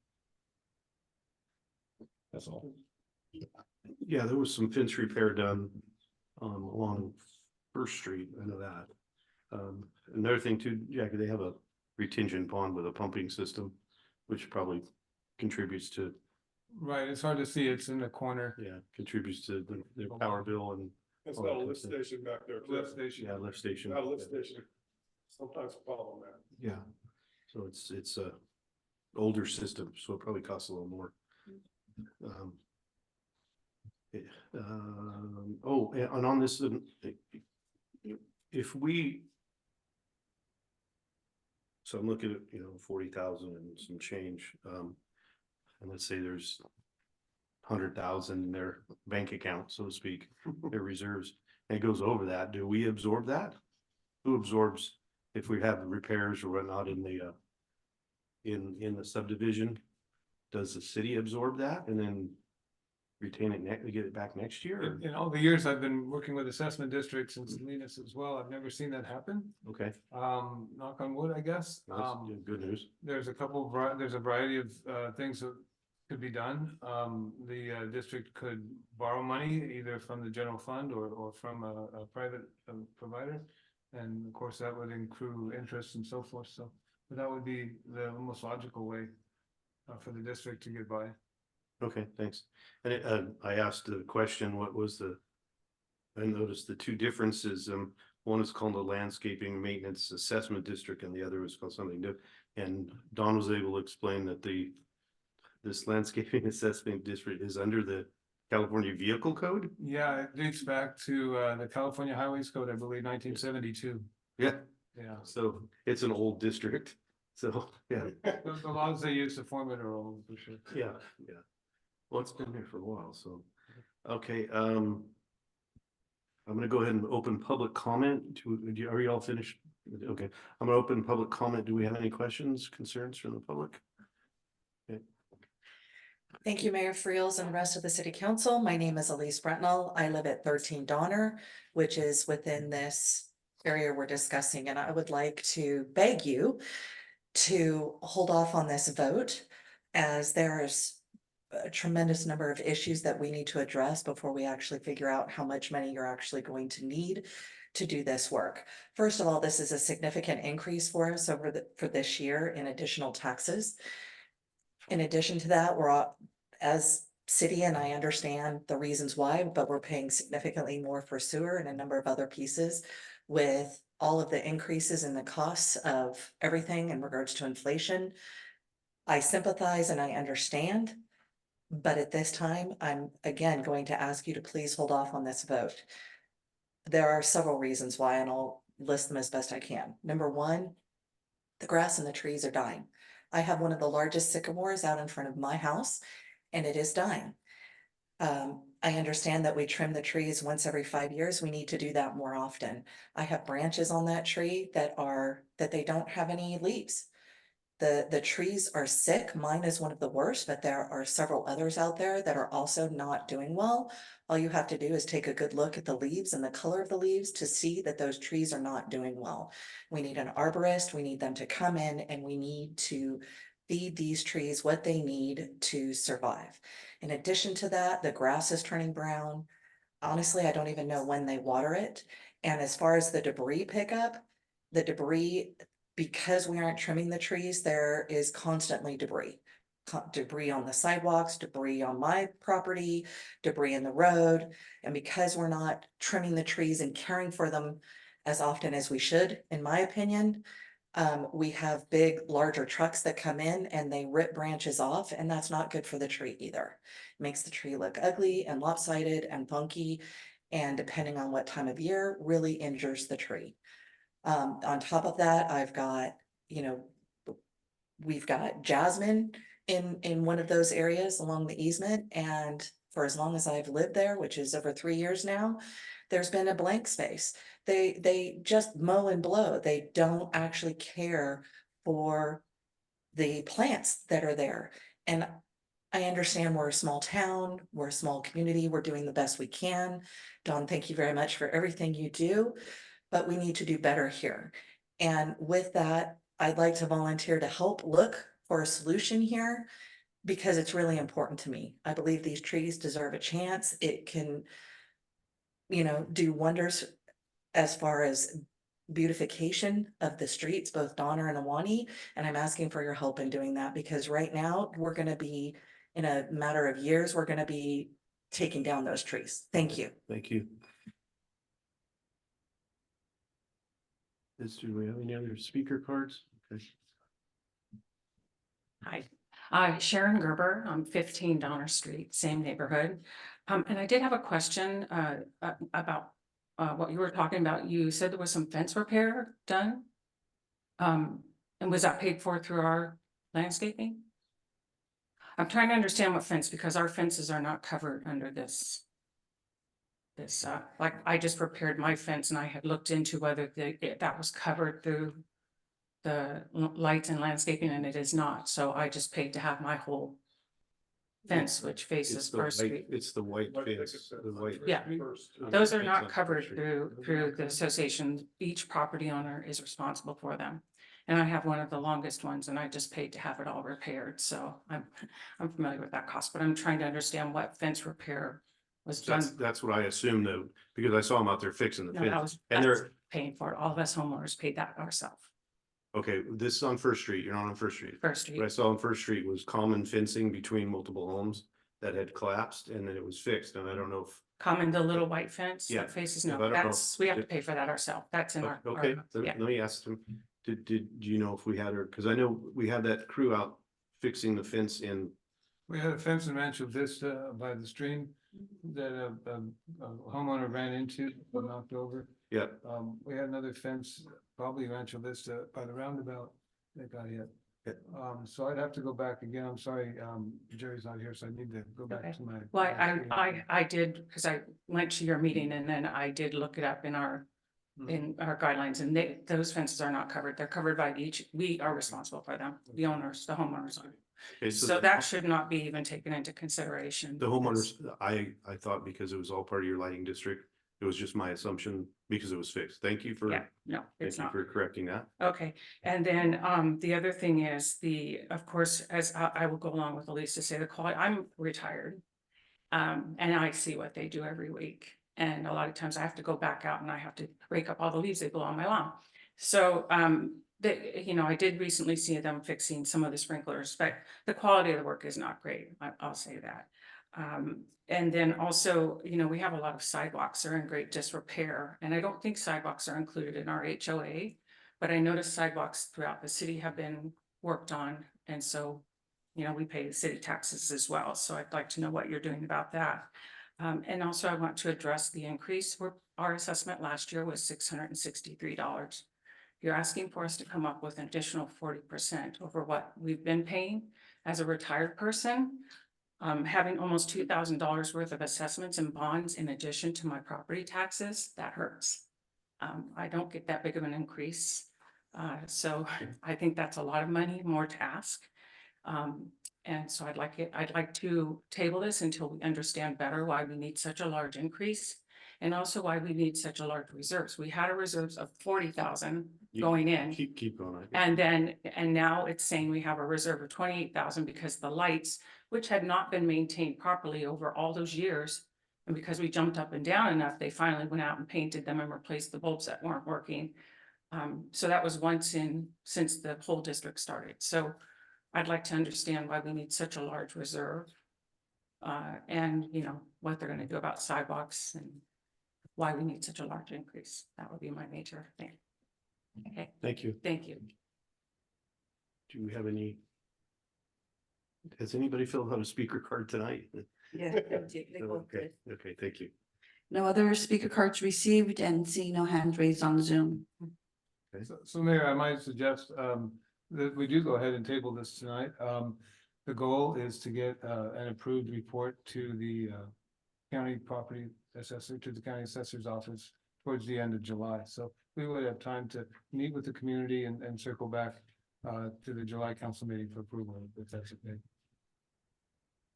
[SPEAKER 8] That's all.
[SPEAKER 1] Yeah, there was some fence repair done along First Street. I know that. Another thing too, Jackie, they have a retention pond with a pumping system, which probably contributes to,
[SPEAKER 4] Right, it's hard to see. It's in the corner.
[SPEAKER 1] contributes to the power bill and.
[SPEAKER 6] It's got a lift station back there. too.
[SPEAKER 4] Lift station.
[SPEAKER 1] Yeah, lift station.
[SPEAKER 6] Not a lift station. Sometimes a problem, man.
[SPEAKER 1] Yeah, so it's a older system, so it probably costs a little more. And on this, if we. So I'm looking at, 40,000 and some change, and let's say there's 100,000 in their bank account, so to speak, their reserves, and it goes over that, do we absorb that? Who absorbs if we have repairs or whatnot in the in the subdivision? Does the city absorb that and then retain it get it back next year? Or?
[SPEAKER 4] In all the years I've been working with assessment districts and Salinas as well, I've never seen that happen.
[SPEAKER 1] Okay,
[SPEAKER 4] Knock on wood, I guess.
[SPEAKER 1] that's good news.
[SPEAKER 4] There's a variety of things that could be done. The district could borrow money either from the general fund or from a private provider. And of course, that would accrue interest and so forth. So, but that would be the most logical way for the district to get by.
[SPEAKER 1] Okay, thanks. And I asked the question, what was I noticed the two differences. One is called the landscaping maintenance assessment district and the other was called something new. And Don was able to explain that this landscaping assessment district is under the California Vehicle Code.
[SPEAKER 4] Yeah, it dates back to the California Highways Code, I believe, 1972.
[SPEAKER 1] Yeah,
[SPEAKER 4] Yeah.
[SPEAKER 1] so it's an old district. So, yeah.
[SPEAKER 4] The laws they use to form it are old for sure.
[SPEAKER 1] Yeah. Well, it's been there for a while, so, okay, I'm gonna go ahead and open public comment. Are you all finished? Okay, I'm gonna open public comment. Do we have any questions, concerns from the public? Okay.
[SPEAKER 11] Thank you, Mayor Friels and the rest of the city council. My name is Elise Brentnell. I live at 13 Donner, which is within this area we're discussing, and I would like to beg you to hold off on this vote, as there is a tremendous number of issues that we need to address before we actually figure out how much money you're actually going to need to do this work. First of all, this is a significant increase for us for this year in additional taxes. In addition to that, we're as city, and I understand the reasons why, but we're paying significantly more for sewer and a number of other pieces with all of the increases in the costs of everything in regards to inflation. I sympathize and I understand, but at this time, I'm again going to ask you to please hold off on this vote. There are several reasons why, and I'll list them as best I can. Number one, the grass and the trees are dying. I have one of the largest sycamores out in front of my house, and it is dying. I understand that we trim the trees once every 5 years. We need to do that more often. I have branches on that tree that they don't have any leaves. The trees are sick. Mine is one of the worst, but there are several others out there that are also not doing well. All you have to do is take a good look at the leaves and the color of the leaves to see that those trees are not doing well. We need an arborist, we need them to come in, and we need to feed these trees what they need to survive. In addition to that, the grass is turning brown. Honestly, I don't even know when they water it. And as far as the debris pickup, the debris, because we aren't trimming the trees, there is constantly debris. Debris on the sidewalks, debris on my property, debris in the road. And because we're not trimming the trees and caring for them as often as we should, in my opinion, we have big, larger trucks that come in and they rip branches off, and that's not good for the tree either. Makes the tree look ugly and lopsided and funky, and depending on what time of year, really injures the tree. On top of that, I've got, we've got jasmine in one of those areas along the easement, and for as long as I've lived there, which is over 3 years now, there's been a blank space. They just mow and blow. They don't actually care for the plants that are there. And I understand we're a small town, we're a small community, we're doing the best we can. Dawn, thank you very much for everything you do, but we need to do better here. And with that, I'd like to volunteer to help look for a solution here, because it's really important to me. I believe these trees deserve a chance. It can, do wonders as far as beautification of the streets, both Donner and Awani. And I'm asking for your help in doing that, because right now we're going to be, in a matter of years, we're going to be taking down those trees. Thank you.
[SPEAKER 1] Thank you. Do we have any other speaker cards? Okay.
[SPEAKER 2] Hi, Sharon Gerber. I'm 15 Donner Street, same neighborhood. And I did have a question about what you were talking about. You said there was some fence repair done. And was that paid for through our landscaping? I'm trying to understand what fence, because our fences are not covered under this. Like, I just repaired my fence and I had looked into whether that was covered through the lights and landscaping, and it is not. So I just paid to have my whole fence, which faces First Street.
[SPEAKER 1] It's the white fence, the white.
[SPEAKER 2] Yeah. Those are not covered through the association. Each property owner is responsible for them. And I have one of the longest ones, and I just paid to have it all repaired. So I'm familiar with that cost, but I'm trying to understand what fence repair was done.
[SPEAKER 1] That's what I assumed though, because I saw them out there fixing the
[SPEAKER 2] No, that
[SPEAKER 1] fence.
[SPEAKER 2] was
[SPEAKER 1] And they're,
[SPEAKER 2] paying for it. All of us homeowners paid that ourselves.
[SPEAKER 1] okay, this is on First Street. You're not on First Street.
[SPEAKER 2] First
[SPEAKER 1] What I
[SPEAKER 2] Street.
[SPEAKER 1] saw on First Street was common fencing between multiple homes that had collapsed, and then it was fixed. And I don't know if.
[SPEAKER 2] Common, the little white fence
[SPEAKER 1] Yeah.
[SPEAKER 2] that faces,
[SPEAKER 1] If I
[SPEAKER 2] no,
[SPEAKER 1] don't know.
[SPEAKER 2] that's, we have to pay for that ourselves. That's in our.
[SPEAKER 1] Okay,
[SPEAKER 2] yeah.
[SPEAKER 1] let me ask them, do you know if we had her, because I know we had that crew out fixing the fence in.
[SPEAKER 4] We had a fence in Rancho Vista by the stream that a homeowner ran into, knocked over.
[SPEAKER 1] Yeah,
[SPEAKER 4] We had another fence, probably Rancho Vista by the roundabout that got hit.
[SPEAKER 1] Yeah.
[SPEAKER 4] So I'd have to go back again. I'm sorry, Jerry's not here, so I need to go back
[SPEAKER 2] Okay.
[SPEAKER 4] to my.
[SPEAKER 2] Well, I did, because I went to your meeting and then I did look it up in our guidelines, and those fences are not covered. They're covered by we are responsible for them, the owners, the homeowners are.
[SPEAKER 1] okay,
[SPEAKER 2] So that should not be even taken into consideration.
[SPEAKER 1] the homeowners, I thought because it was all part of your lighting district, it was just my assumption because it was fixed. Thank you for,
[SPEAKER 2] Yeah, no, it's
[SPEAKER 1] thank you
[SPEAKER 2] not.
[SPEAKER 1] for correcting that.
[SPEAKER 2] Okay, and then the other thing is of course, as I will go along with Elise to say the quality, I'm retired. And I see what they do every week. And a lot of times I have to go back out and I have to rake up all the leaves that blow on my lawn. So I did recently see them fixing some of the sprinklers, but the quality of the work is not great. I'll say that. And then also, we have a lot of sidewalks that are in great disrepair, and I don't think sidewalks are included in our HOA, but I noticed sidewalks throughout the city have been worked on. And so, we pay the city taxes as well. So I'd like to know what you're doing about that. And also I want to address the increase where our assessment last year was $663. You're asking for us to come up with an additional 40% over what we've been paying as a retired person. Having almost $2,000 worth of assessments and bonds in addition to my property taxes, that hurts. I don't get that big of an increase. So I think that's a lot of money, more to ask. And so I'd like to table this until we understand better why we need such a large increase. And also why we need such a large reserves. We had a reserves of 40,000 going in.
[SPEAKER 1] Keep going.
[SPEAKER 2] And now it's saying we have a reserve of 28,000 because the lights, which had not been maintained properly over all those years. And because we jumped up and down enough, they finally went out and painted them and replaced the bulbs that weren't working. So that was once since the whole district started. So I'd like to understand why we need such a large reserve. And what they're gonna do about sidewalks and why we need such a large increase. That would be my major thing. Okay,
[SPEAKER 1] Thank you.
[SPEAKER 2] thank you.
[SPEAKER 1] Do we have any? Has anybody filled out a speaker card tonight?
[SPEAKER 3] Yeah.
[SPEAKER 1] Okay, okay, thank you.
[SPEAKER 3] No other speaker cards received and see no hands raised on Zoom.
[SPEAKER 4] So Mayor, I might suggest that we do go ahead and table this tonight. The goal is to get an approved report to the county property assessor, to the county assessor's office towards the end of July. So we would have time to meet with the community and circle back to the July council meeting for approval, if that's okay.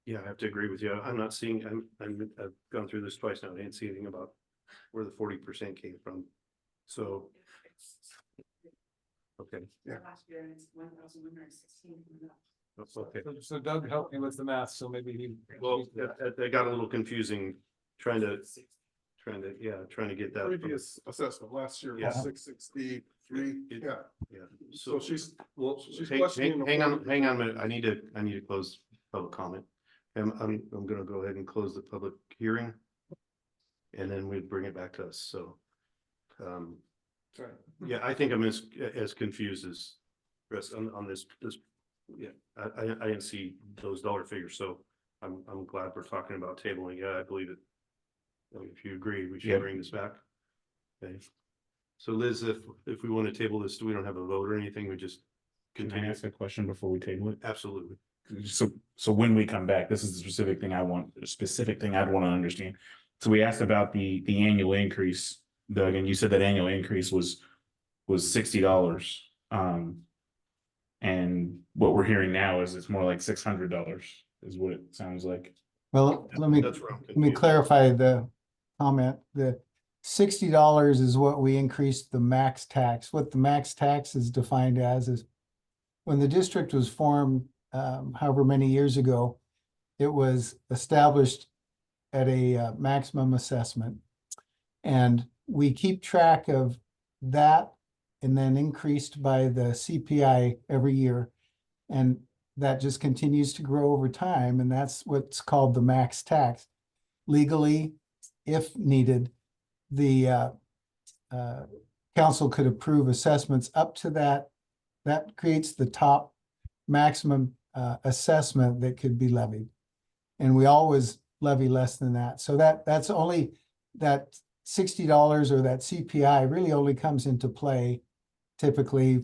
[SPEAKER 1] Yeah, I have to agree with you. I'm not seeing, I've gone through this twice now. I didn't see anything about where the 40% came from. So, okay.
[SPEAKER 2] Yeah. Last year it's 1,116.
[SPEAKER 1] Okay.
[SPEAKER 4] So Doug helped me with the math, so maybe he.
[SPEAKER 1] Well, that got a little confusing trying to get that.
[SPEAKER 6] Previous assessment last year
[SPEAKER 1] Yeah.
[SPEAKER 6] was 663. Yeah.
[SPEAKER 1] Yeah.
[SPEAKER 6] So she's
[SPEAKER 1] Hey,
[SPEAKER 6] questioning.
[SPEAKER 1] hang on a minute. I need to close public comment. I'm gonna go ahead and close the public hearing. And then we bring it back to us. So,
[SPEAKER 6] Sorry.
[SPEAKER 1] yeah, I think I'm as confused as Chris on this. Yeah, I didn't see those dollar figures, so I'm glad we're talking about tabling. Yeah, I believe it. If you agree, we should
[SPEAKER 8] Yep.
[SPEAKER 1] bring this back. Okay. So Liz, if we want to table this, we don't have a vote or anything, we just
[SPEAKER 8] Can I
[SPEAKER 1] continue.
[SPEAKER 8] ask a question before we table it?
[SPEAKER 1] Absolutely.
[SPEAKER 8] So when we come back, this is the specific thing I'd want to understand. So we asked about the annual increase, Doug, and you said that annual increase was $60. And what we're hearing now is it's more like $600 is what it sounds like.
[SPEAKER 10] Well, let me
[SPEAKER 1] That's where I'm
[SPEAKER 10] let me
[SPEAKER 1] confused.
[SPEAKER 10] clarify the comment. The $60 is what we increased the max tax. What the max tax is defined as is when the district was formed, however many years ago, it was established at a maximum assessment. And we keep track of that and then increased by the CPI every year. And that just continues to grow over time. And that's what's called the max tax. Legally, if needed, the council could approve assessments up to that. That creates the top maximum assessment that could be levied. And we always levy less than that. So that's only that $60 or that CPI really only comes into play typically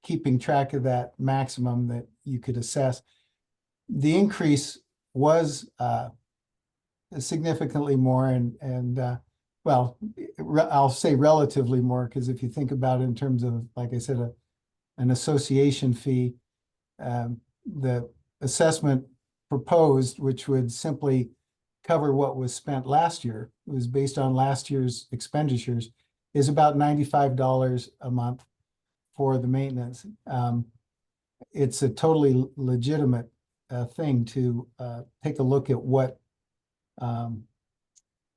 [SPEAKER 10] keeping track of that maximum that you could assess. The increase was significantly more and well, I'll say relatively more, because if you think about it in terms of, like I said, an association fee, the assessment proposed, which would simply cover what was spent last year, it was based on last year's expenditures, is about $95 a month for the maintenance. It's a totally legitimate thing to take a look at what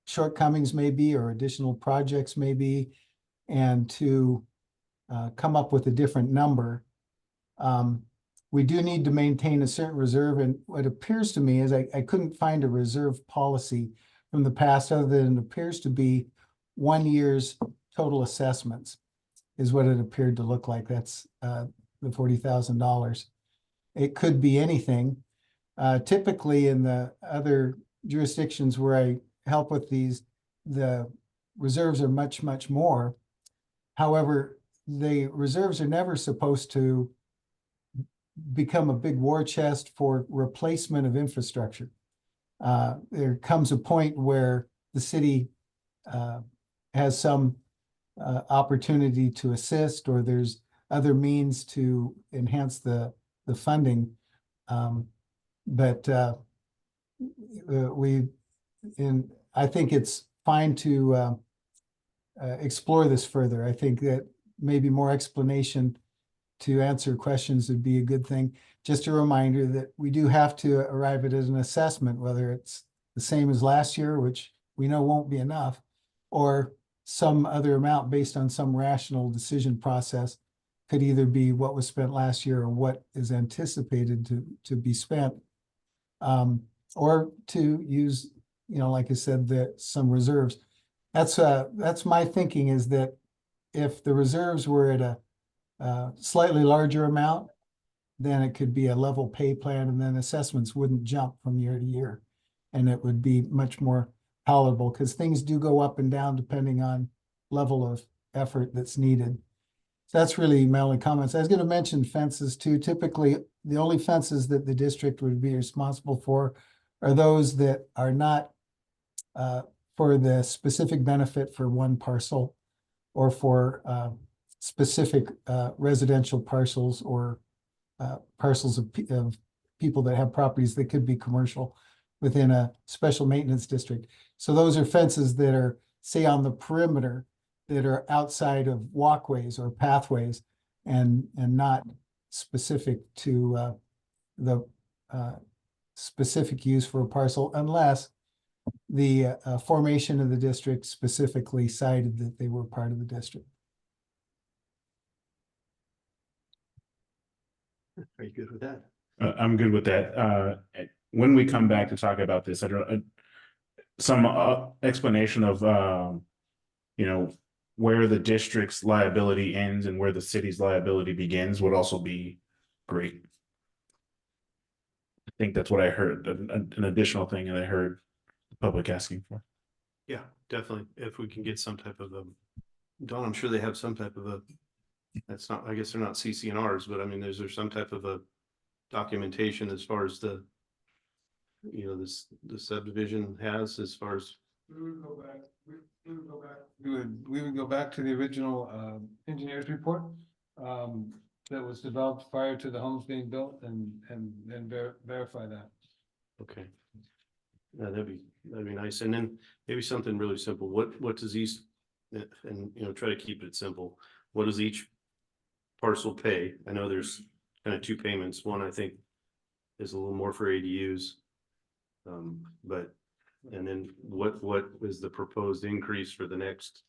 [SPEAKER 10] shortcomings may be or additional projects may be, and to come up with a different number. We do need to maintain a certain reserve, and what appears to me is I couldn't find a reserve policy from the past other than it appears to be 1 year's total assessments is what it appeared to look like. That's the $40,000. It could be anything. Typically in the other jurisdictions where I help with these, the reserves are much, much more. However, the reserves are never supposed to become a big war chest for replacement of infrastructure. There comes a point where the city has some opportunity to assist, or there's other means to enhance the funding. But I think it's fine to explore this further. I think that maybe more explanation to answer questions would be a good thing. Just a reminder that we do have to arrive at an assessment, whether it's the same as last year, which we know won't be enough, or some other amount based on some rational decision process. Could either be what was spent last year or what is anticipated to be spent. Or to use, like I said, some reserves. That's my thinking, is that if the reserves were at a slightly larger amount, then it could be a level pay plan, and then assessments wouldn't jump from year to year. And it would be much more palatable, because things do go up and down depending on level of effort that's needed. So that's really my only comments. I was going to mention fences too. Typically, the only fences that the district would be responsible for are those that are not for the specific benefit for one parcel, or for specific residential parcels, or parcels of people that have properties that could be commercial within a special maintenance district. So those are fences that are, say, on the perimeter, that are outside of walkways or pathways, and not specific to the specific use for a parcel, unless the formation of the district specifically cited that they were part of the district.
[SPEAKER 1] Are you good with that?
[SPEAKER 8] I'm good with that. When we come back to talk about this, I don't, some explanation of, where the district's liability ends and where the city's liability begins would also be great. I think that's what I heard, an additional thing that I heard the public asking for.
[SPEAKER 1] Yeah, definitely. If we can get some type of Don, I'm sure they have some type of that's not, I guess they're not CCNRs, but I mean, is there some type of a documentation as far as the subdivision has, as far as?
[SPEAKER 4] We would go back, we would go back to the original engineer's report that was developed prior to the homes being built, and verify that.
[SPEAKER 1] Okay. Yeah, that'd be nice. And then maybe something really simple. What does each, and try to keep it simple. What does each parcel pay? I know there's kind of two payments. One, I think, is a little more for ADUs. And then what is the proposed increase for the next?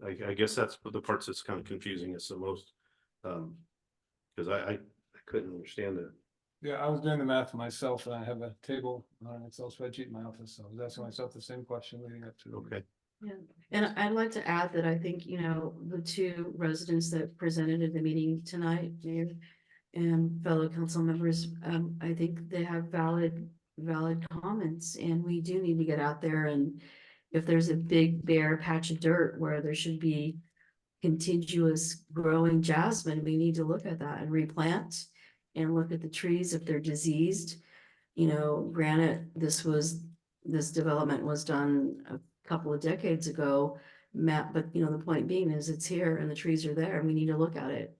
[SPEAKER 1] I guess that's the parts that's kind of confusing us the most. Because I couldn't understand it.
[SPEAKER 4] Yeah, I was doing the math myself, and I have a table on an Excel spreadsheet in my office, so I was asking myself the same question leading up to.
[SPEAKER 1] Okay.
[SPEAKER 7] Yeah, and I'd like to add that I think, the two residents that presented at the meeting tonight, Mayor and fellow council members, I think they have valid comments, and we do need to get out there, and if there's a big bare patch of dirt where there should be contiguous growing jasmine, we need to look at that and replant and look at the trees if they're diseased. Granted, this development was done a couple of decades ago, Matt, but the point being is it's here and the trees are there and we need to look at it.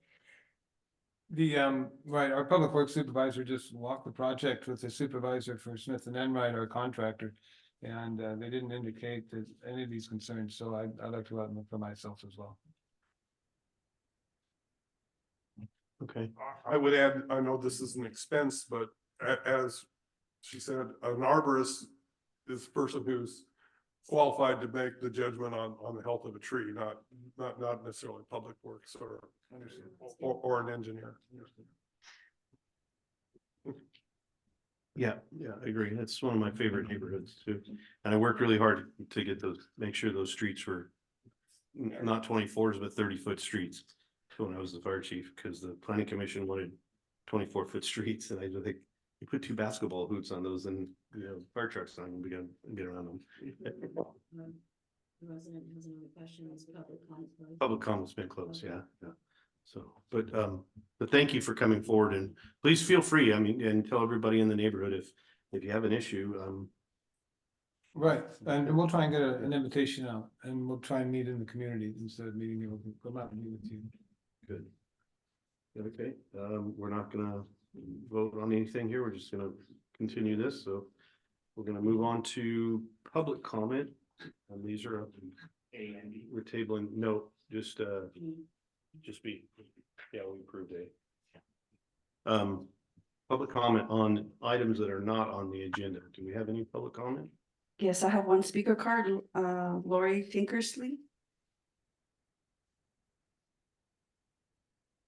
[SPEAKER 4] Right, our public works supervisor just walked the project with the supervisor for Smith and Enright, our contractor, and they didn't indicate that any of these concerns, so I'd like to go out and look for myself as well.
[SPEAKER 1] Okay.
[SPEAKER 6] I would add, I know this is an expense, but as she said, an arborist is the person who's qualified to make the judgment on the health of a tree, not necessarily public works or an engineer.
[SPEAKER 1] Yeah, I agree. That's one of my favorite neighborhoods too. And I worked really hard to get make sure those streets were not 24s, but 30-foot streets when I was the fire chief, because the planning commission wanted 24-foot streets, and I think you put 2 basketball hoops on those, and fire trucks not gonna be able to get around them.
[SPEAKER 7] The resident has another question.
[SPEAKER 1] Public comment's been closed, yeah. So, but thank you for coming forward, and please feel free, and tell everybody in the neighborhood if you have an issue.
[SPEAKER 4] Right, and we'll try and get an invitation out, and we'll try and meet in the community instead of meeting you. We'll come out and meet with you.
[SPEAKER 1] Good. Okay, we're not gonna vote on anything here. We're just gonna continue this, so we're gonna move on to public comment. And these are A and B. We're tabling, no, just B. Yeah, we approved A. Public comment on items that are not on the agenda. Do we have any public comment?
[SPEAKER 3] Yes, I have one speaker card, Lori Tinkersley.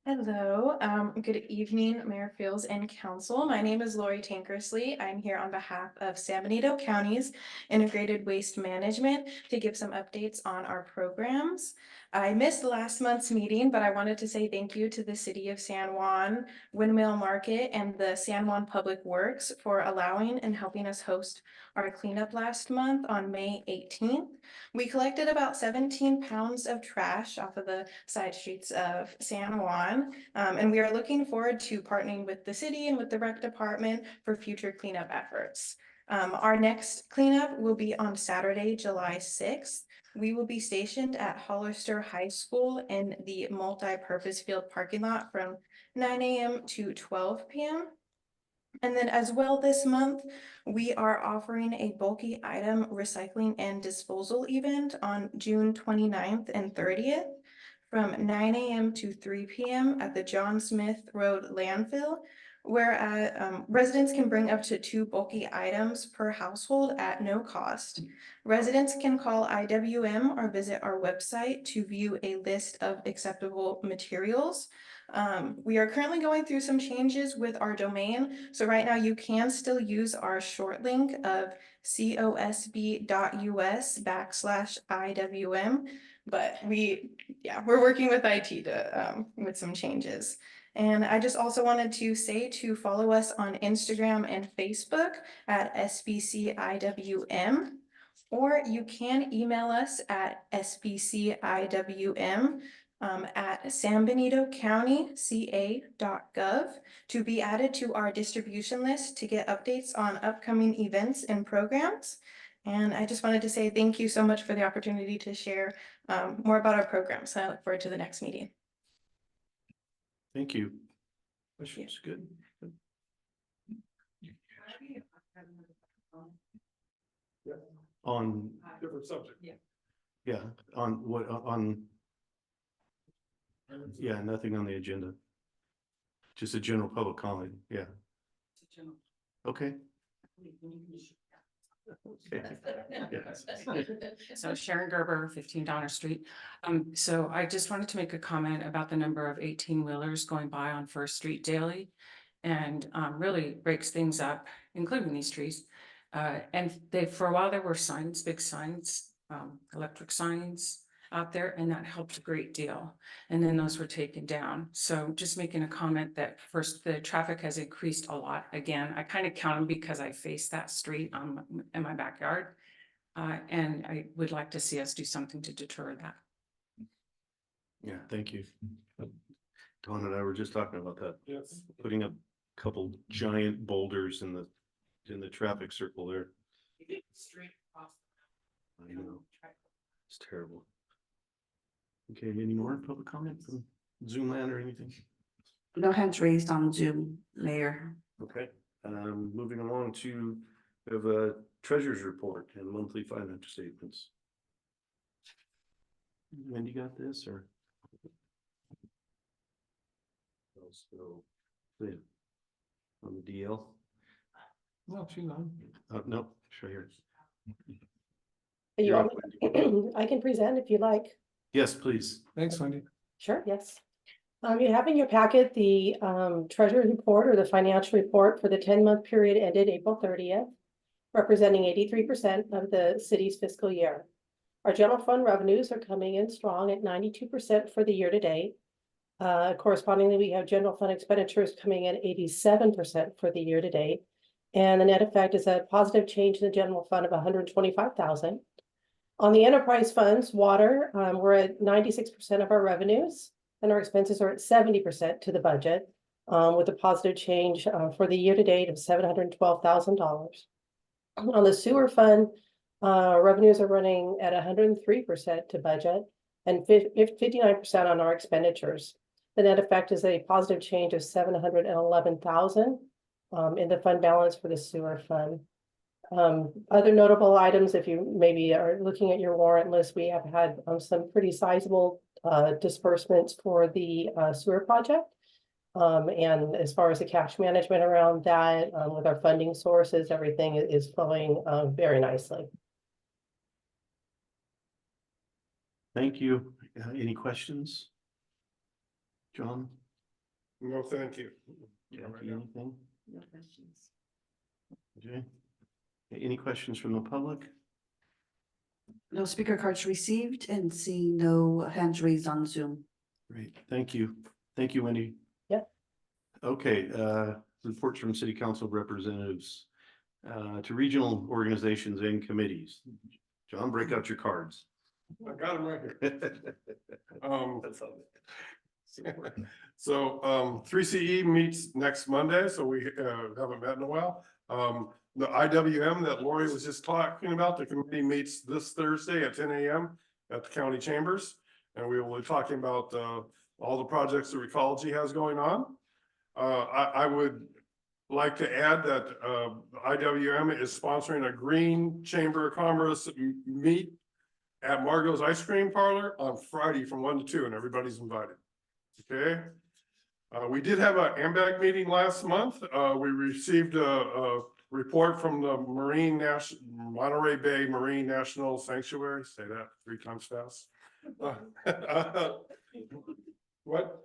[SPEAKER 2] Hello, good evening, Mayor Fields and Council. My name is Lori Tankersley. I'm here on behalf of San Benito County's Integrated Waste Management to give some updates on our programs. I missed last month's meeting, but I wanted to say thank you to the City of San Juan, Windmill Market, and the San Juan Public Works for allowing and helping us host our cleanup last month on May 18th. We collected about 17 pounds of trash off of the side streets of San Juan. And we are looking forward to partnering with the city and with the rec department for future cleanup efforts. Our next cleanup will be on Saturday, July 6th. We will be stationed at Hollister High School in the multi-purpose field parking lot from 9 a.m. to 12 p.m. And then as well this month, we are offering a bulky item recycling and disposal event on June 29th and 30th from 9 a.m. to 3 p.m. at the John Smith Road landfill, where residents can bring up to 2 bulky items per household at no cost. Residents can call IWM or visit our website to view a list of acceptable materials. We are currently going through some changes with our domain. So right now you can still use our short link of cosb.us/IWM, but we're working with IT to with some changes. And I just also wanted to say to follow us on Instagram and Facebook at SBCIWM, or you can email us at SBCIWM at sanbenitocountyca.gov to be added to our distribution list to get updates on upcoming events and programs. And I just wanted to say thank you so much for the opportunity to share more about our programs. I look forward to the next meeting.
[SPEAKER 1] Thank you. Questions, good. On,
[SPEAKER 6] Different subject.
[SPEAKER 1] yeah, on what, yeah, nothing on the agenda. Just a general public comment, yeah. Okay.
[SPEAKER 12] So Sharon Gerber, 15 Donner Street. So I just wanted to make a comment about the number of 18-wheelers going by on First Street daily. And really breaks things up, including these trees. And for a while there were signs, big signs, electric signs out there, and that helped a great deal. And then those were taken down. So just making a comment that first, the traffic has increased a lot. Again, I kind of count them because I face that street in my backyard. And I would like to see us do something to deter that.
[SPEAKER 1] Yeah, thank you. Dawn and I were just talking about that.
[SPEAKER 6] Yes.
[SPEAKER 1] Putting up a couple giant boulders in the traffic circle there. I know. It's terrible. Okay, any more public comment from Zoom land or anything?
[SPEAKER 3] No hands raised on Zoom, Mayor.
[SPEAKER 1] Okay, moving along to, we have a treasurer's report and monthly financial statements. Wendy got this or? So, yeah. On the DL?
[SPEAKER 4] No, she's on.
[SPEAKER 1] No, sure here.
[SPEAKER 13] You want me- I can present if you like.
[SPEAKER 1] Yes, please.
[SPEAKER 4] Thanks, Wendy.
[SPEAKER 13] Sure, yes. You have in your packet the treasurer's report or the financial report for the 10-month period ended April 30th, representing 83% of the city's fiscal year. Our general fund revenues are coming in strong at 92% for the year to date. Correspondingly, we have general fund expenditures coming in 87% for the year to date. And the net effect is a positive change in the general fund of 125,000. On the enterprise funds, water, we're at 96% of our revenues, and our expenses are at 70% to the budget, with a positive change for the year to date of $712,000. On the sewer fund, revenues are running at 103% to budget and 59% on our expenditures. The net effect is a positive change of 711,000 in the fund balance for the sewer fund. Other notable items, if you maybe are looking at your warrant list, we have had some pretty sizable disbursements for the sewer project. And as far as the cash management around that, with our funding sources, everything is flowing very nicely.
[SPEAKER 1] Thank you. Any questions? John?
[SPEAKER 6] No, thank you.
[SPEAKER 1] Jackie, anything?
[SPEAKER 7] No questions.
[SPEAKER 1] Okay. Any questions from the public?
[SPEAKER 3] No speaker cards received and seeing no hands raised on Zoom.
[SPEAKER 1] Great, thank you. Thank you, Wendy.
[SPEAKER 13] Yep.
[SPEAKER 1] Okay, reports from city council representatives to regional organizations and committees. John, break out your cards.
[SPEAKER 6] I got them right here.
[SPEAKER 1] That's all.
[SPEAKER 6] So 3CE meets next Monday, so we haven't met in a while. The IWM that Lori was just talking about, the committee meets this Thursday at 10 a.m. at the county chambers. And we will be talking about all the projects that Recology has going on. I would like to add that IWM is sponsoring a Green Chamber of Commerce meet at Margot's Ice Cream Parlor on Friday from 1 to 2, and everybody's invited. Okay. We did have an AMBAG meeting last month. We received a report from the Monterey Bay Marine National Sanctuary. Say that 3 times fast. What?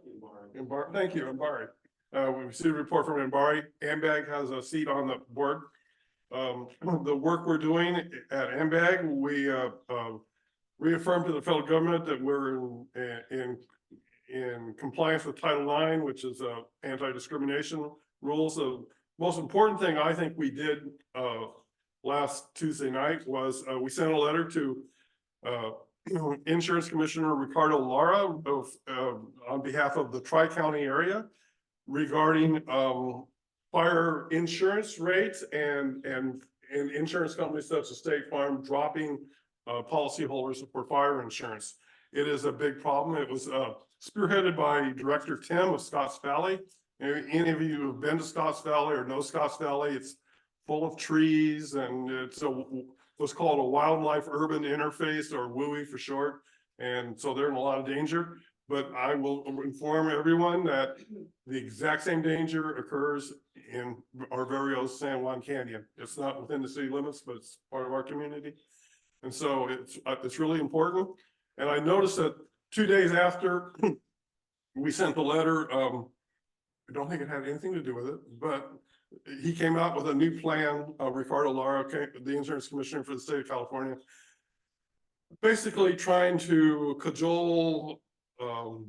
[SPEAKER 6] Embari. Thank you, Embari. We received a report from Embari. AMBAG has a seat on the board. The work we're doing at AMBAG, we reaffirmed to the federal government that we're in compliance with Title IX, which is anti-discrimination rules. The most important thing I think we did last Tuesday night was we sent a letter to Insurance Commissioner Ricardo Lara on behalf of the Tri-County area regarding fire insurance rates and insurance companies such as State Farm dropping policyholders for fire insurance. It is a big problem. It was spearheaded by Director Tim of Scotts Valley. Any of you who've been to Scotts Valley or know Scotts Valley, it's full of trees and it's what's called a wildlife urban interface, or WUI for short. And so they're in a lot of danger. But I will inform everyone that the exact same danger occurs in our very own San Juan Canyon. It's not within the city limits, but it's part of our community. And so it's really important. And I noticed that 2 days after we sent the letter, I don't think it had anything to do with it, but he came out with a new plan, Ricardo Lara, the insurance commissioner for the state of California, basically trying to cajole,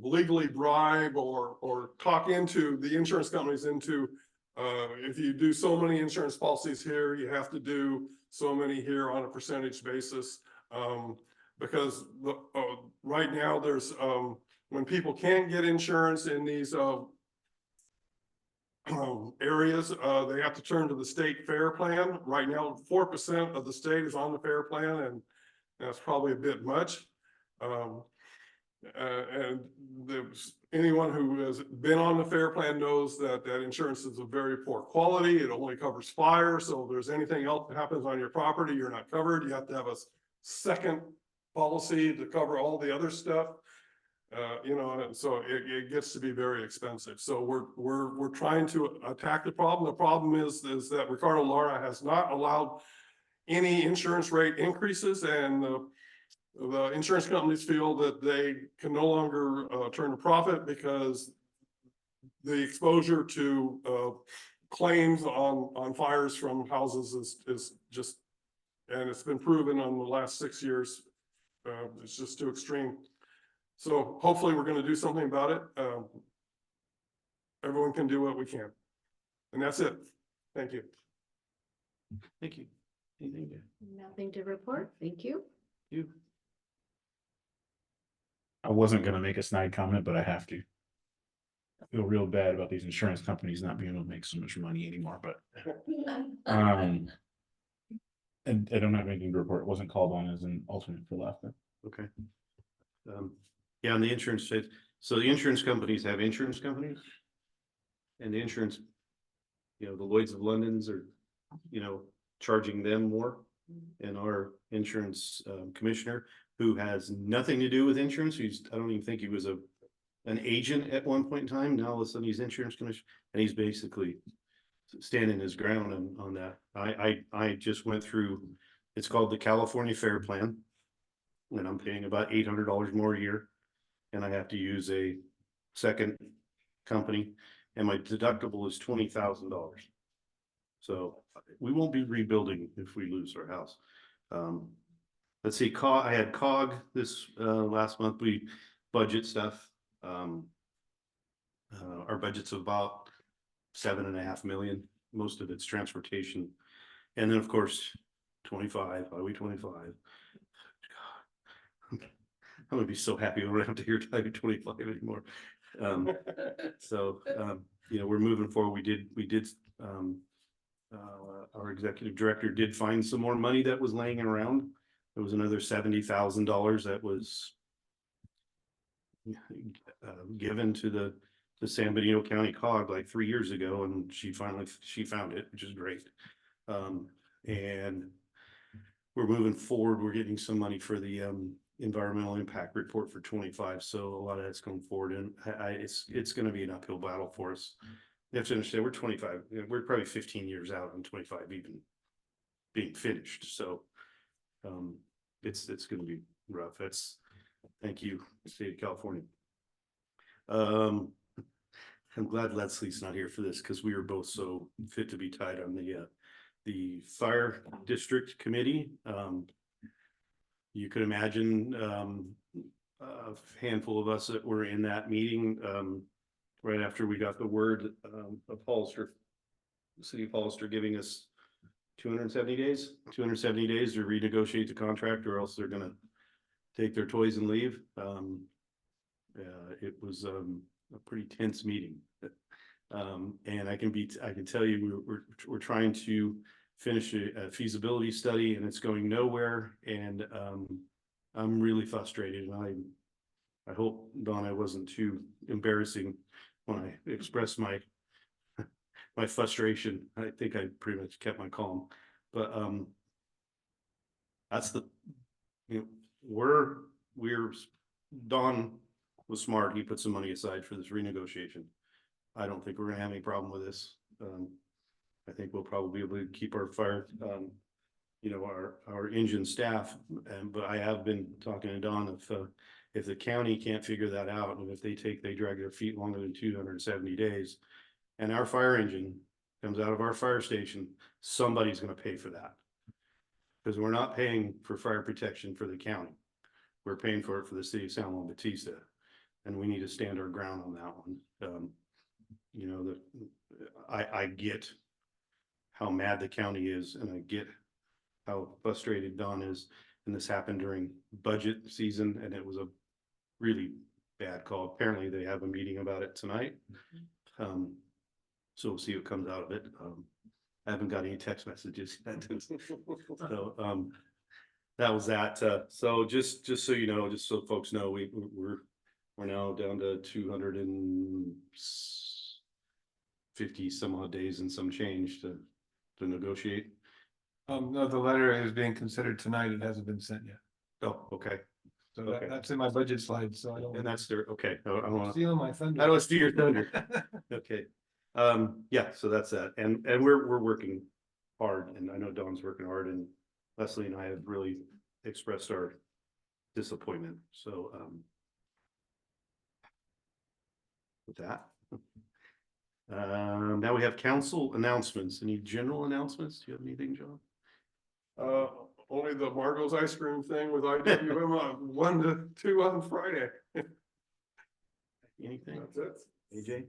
[SPEAKER 6] legally bribe or talk into the insurance companies into, if you do so many insurance policies here, you have to do so many here on a percentage basis. Because right now there's, when people can't get insurance in these areas, they have to turn to the state fair plan. Right now, 4% of the state is on the fair plan, and that's probably a bit much. And anyone who has been on the fair plan knows that insurance is of very poor quality. It only covers fire. So if there's anything else that happens on your property, you're not covered. You have to have a second policy to cover all the other stuff. You know, and so it gets to be very expensive. So we're trying to attack the problem. The problem is that Ricardo Lara has not allowed any insurance rate increases, and the insurance companies feel that they can no longer turn a profit because the exposure to claims on fires from houses is just, and it's been proven on the last 6 years, it's just too extreme. So hopefully we're going to do something about it. Everyone can do what we can. And that's it. Thank you.
[SPEAKER 1] Thank you. Anything to
[SPEAKER 7] Nothing to report. Thank you.
[SPEAKER 1] you?
[SPEAKER 8] I wasn't gonna make a snide comment, but I have to. I feel real bad about these insurance companies not being able to make so much money anymore, but and I don't have anything to report. It wasn't called on as an alternate for laughter.
[SPEAKER 1] Okay. Yeah, on the insurance side, So the insurance companies have insurance companies. And the insurance, the Lloyd's of London's are, charging them more. And our insurance commissioner, who has nothing to do with insurance, I don't even think he was an agent at one point in time. Now all of a sudden he's insurance commissioner, and he's basically standing his ground on that. I just went through, it's called the California Fair Plan. And I'm paying about $800 more a year. And I have to use a second company, and my deductible is $20,000. So we won't be rebuilding if we lose our house. Let's see, I had COG this last month. We budget stuff. Our budget's about 7.5 million. Most of it's transportation, and then of course 25 Highway 25. I'm gonna be so happy when I don't have to hear Highway 25 anymore. We're moving forward. We did. Our executive director did find some more money that was laying around. There was another $70,000 that was given to the San Benito County COG like 3 years ago, and she found it, which is great. And we're moving forward. We're getting some money for the environmental impact report for 25. So a lot of that's going forward, and it's going to be an uphill battle for us. You have to understand, we're 25. We're probably 15 years out on 25 even being finished. So it's going to be rough. Thank you, state of California. I'm glad Leslie's not here for this, because we were both so fit to be tied on the fire district committee. You could imagine a handful of us that were in that meeting right after we got the word of Hollister, the city of Hollister, giving us 270 days to renegotiate the contract, or else they're going to take their toys and leave. It was a pretty tense meeting, and I can tell you we're trying to finish a feasibility study, and it's going nowhere. And I'm really frustrated, and I hope, Don, I wasn't too embarrassing when I expressed my frustration. I think I pretty much kept my calm, but that's Don was smart. He put some money aside for this renegotiation. I don't think we're gonna have any problem with this. I think we'll probably be able to keep our fire, our engine staff. But I have been talking to Don, if the county can't figure that out, and if they drag their feet longer than 270 days, and our fire engine comes out of our fire station, somebody's going to pay for that. Because we're not paying for fire protection for the county. We're paying for it for the city of San Juan Bautista. And we need to stand our ground on that one. I get how mad the county is, and I get how frustrated Don is. And this happened during budget season, and it was a really bad call. Apparently they have a meeting about it tonight. So we'll see what comes out of it. I haven't got any text messages yet. So that was that. So just so you know, just so folks know, we're now down to 250 some odd days and some change to negotiate.
[SPEAKER 4] No, the letter is being considered tonight. It hasn't been sent yet.
[SPEAKER 1] Oh, okay.
[SPEAKER 4] So
[SPEAKER 1] Okay.
[SPEAKER 4] that's in my budget slide, so I don't.
[SPEAKER 1] And that's okay. I don't want to
[SPEAKER 4] Stealing my thunder.
[SPEAKER 1] I don't steal your thunder. Okay. Yeah, so that's that. And we're working hard, and I know Dawn's working hard, and Leslie and I have really expressed our disappointment. So with that. Now we have council announcements. Any general announcements? Do you have anything, John?
[SPEAKER 6] Only the Margot's ice cream thing with IWM on 1 to 2 on Friday.
[SPEAKER 1] Anything?
[SPEAKER 6] That's it.
[SPEAKER 1] AJ?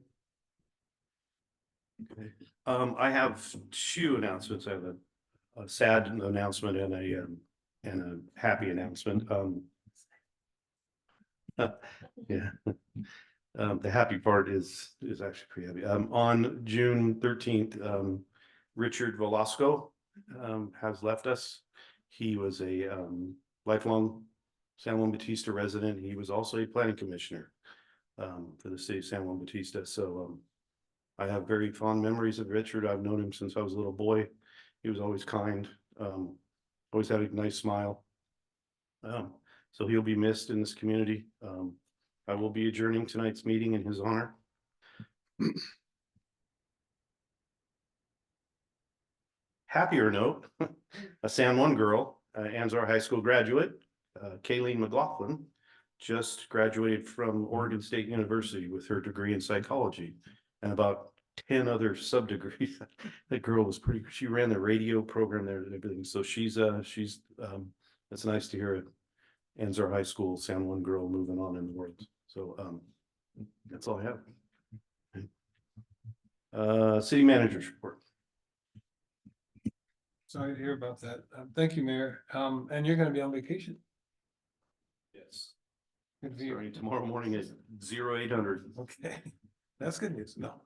[SPEAKER 1] Okay. I have 2 announcements. I have a sad announcement and a happy announcement. Yeah. The happy part is actually pretty happy. On June 13th, Richard Velasco has left us. He was a lifelong San Juan Bautista resident. He was also a planning commissioner. for the city of San Juan Bautista. So, I have very fond memories of Richard. I've known him since I was a little boy. He was always kind, always had a nice smile. So he'll be missed in this community. I will be adjourning tonight's meeting in his honor. Happier note, a San Juan girl, Anzar High School graduate, Kayleen McLaughlin, just graduated from Oregon State University with her degree in psychology and about 10 other sub-degrees. That girl was she ran the radio program there and everything. So she's it's nice to hear it. Anzar High School, San Juan girl moving on in the world. So, that's all I have. City manager's report.
[SPEAKER 4] Sorry to hear about that. Thank you, Mayor. And you're gonna be on vacation.
[SPEAKER 1] Yes.
[SPEAKER 4] Good for you.
[SPEAKER 1] Starting tomorrow morning at 0800.
[SPEAKER 4] Okay, that's good news. No.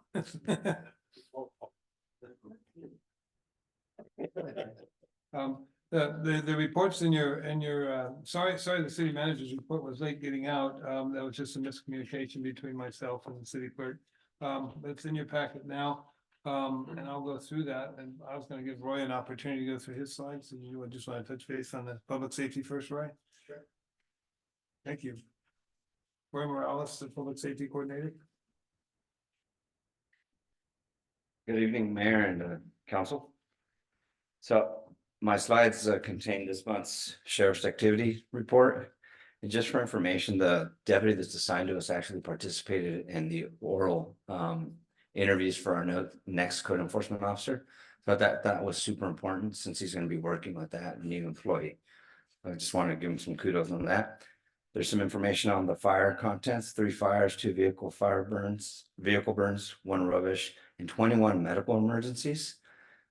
[SPEAKER 4] The reports in your, sorry, the city manager's report was late getting out. That was just a miscommunication between myself and the city clerk. It's in your packet now. And I'll go through that, and I was gonna give Roy an opportunity to go through his slides, and you would just want to touch base on the public safety first, Roy? Sure. Thank you. Roy Morales, the public safety coordinator.
[SPEAKER 14] Good evening, Mayor and Council. So my slides contain this month's Sheriff's Activity Report. And just for information, the deputy that's assigned to us actually participated in the oral interviews for our next code enforcement officer. So that was super important since he's going to be working with that new employee. I just want to give him some kudos on that. There's some information on the fire contents: 3 fires, 2 vehicle burns, 1 rubbish, and 21 medical emergencies.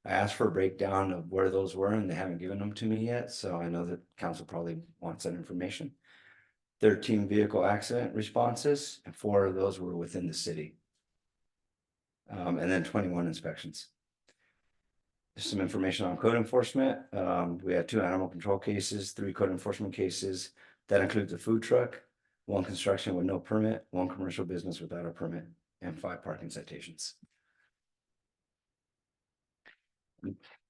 [SPEAKER 14] I asked for a breakdown of where those were, and they haven't given them to me yet. So I know that council probably wants that information. 13 vehicle accident responses, and 4 of those were within the city. And then 21 inspections. There's some information on code enforcement. We had 2 animal control cases, 3 code enforcement cases. That includes a food truck, 1 construction with no permit, 1 commercial business without a permit, and 5 parking citations.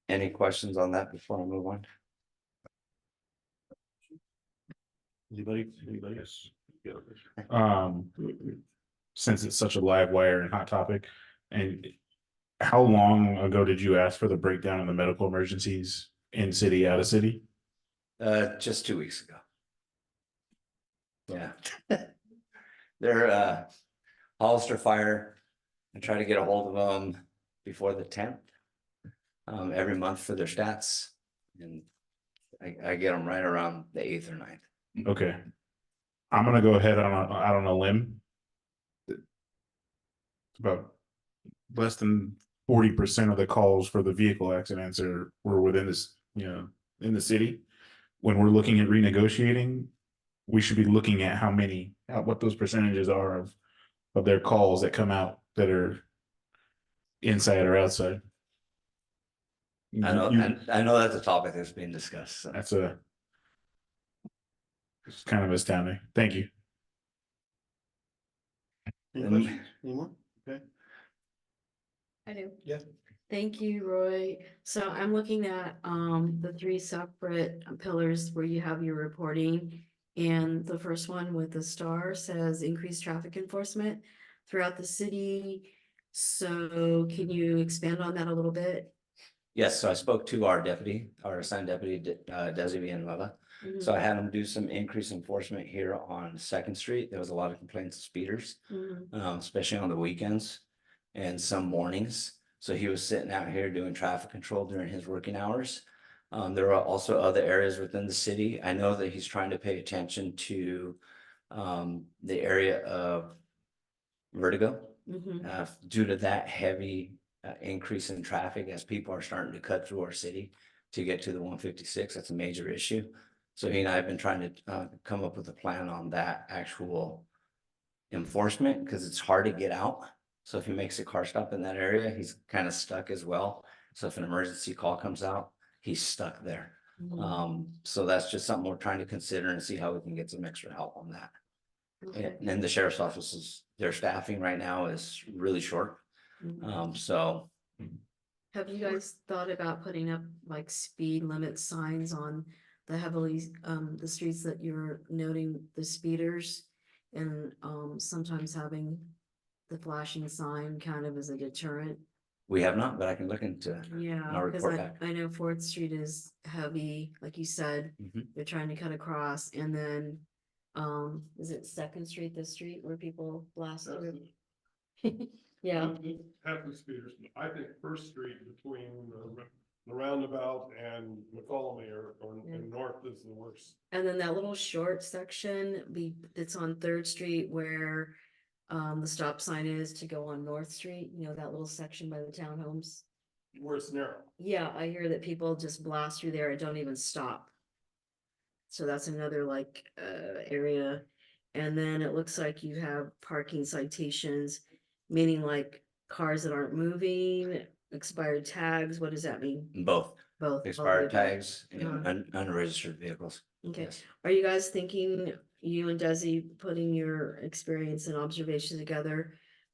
[SPEAKER 14] Any questions on that before I move on?
[SPEAKER 1] Anybody else?
[SPEAKER 8] Since it's such a live wire and hot topic, and how long ago did you ask for the breakdown of the medical emergencies in city, out of city?
[SPEAKER 14] Just 2 weeks ago. Yeah. They're Hollister Fire. I try to get a hold of them before the 10th. Every month for their stats, and I get them right around the 8th or 9th.
[SPEAKER 8] Okay. I'm gonna go ahead out on a limb. It's about less than 40% of the calls for the vehicle accidents were within this, in the city. When we're looking at renegotiating, we should be looking at what those percentages are of their calls that come out that are inside or outside.
[SPEAKER 14] I know that's a topic that's being discussed. So.
[SPEAKER 8] It's kind of astounding. Thank you.
[SPEAKER 1] Any questions? Any more? Okay.
[SPEAKER 7] I do.
[SPEAKER 1] Yeah.
[SPEAKER 7] Thank you, Roy. So I'm looking at the 3 separate pillars where you have your reporting. And the first one with the star says increased traffic enforcement throughout the city. So can you expand on that a little bit?
[SPEAKER 14] Yes, so I spoke to our assigned deputy, Desi Villanueva.
[SPEAKER 7] Mm-hmm.
[SPEAKER 14] So I had him do some increased enforcement here on 2nd Street. There was a lot of complaints of speeders, especially on the weekends and some mornings. So he was sitting out here doing traffic control during his working hours. There are also other areas within the city. I know that he's trying to pay attention to the area of Vertigo due to that heavy increase in traffic as people are starting to cut through our city to get to the 156. That's a major issue. So he and I have been trying to come up with a plan on that actual enforcement, because it's hard to get out. So if he makes a car stop in that area, he's kind of stuck as well. So if an emergency call comes out, he's stuck there. So that's just something we're trying to consider and see how we can get some extra help on that.
[SPEAKER 7] Okay.
[SPEAKER 14] And the sheriff's offices, their staffing right now is really short.
[SPEAKER 7] Mhm.
[SPEAKER 14] So
[SPEAKER 7] Have you guys thought about putting up like speed limit signs on the the streets that you're noting the speeders? And, sometimes having the flashing sign kind of as a deterrent?
[SPEAKER 14] we have not, but I can look into it.
[SPEAKER 7] Yeah,
[SPEAKER 14] I'll
[SPEAKER 7] cause
[SPEAKER 14] report back.
[SPEAKER 7] I know Fourth Street is heavy, like you said,
[SPEAKER 14] Mhm.
[SPEAKER 7] they're trying to cut across and then. Is it Second Street, the street where people blast through? Yeah,
[SPEAKER 6] Half the speeders, I think First Street between the roundabout and McCollum or north is the worst.
[SPEAKER 7] and then that little short section that's on Third Street where. The stop sign is to go on North Street, you know, that little section by the townhomes.
[SPEAKER 6] Where it's narrow.
[SPEAKER 7] Yeah, I hear that people just blast through there and don't even stop. So that's another like area. And then it looks like you have parking citations, meaning like cars that aren't moving, expired tags. What does that mean?
[SPEAKER 14] Both
[SPEAKER 7] Both. all the way
[SPEAKER 14] expired
[SPEAKER 7] back.
[SPEAKER 14] tags and unregistered vehicles.
[SPEAKER 7] Okay,
[SPEAKER 14] Yes.
[SPEAKER 7] are you guys thinking, you and Desi, putting your experience and observation together?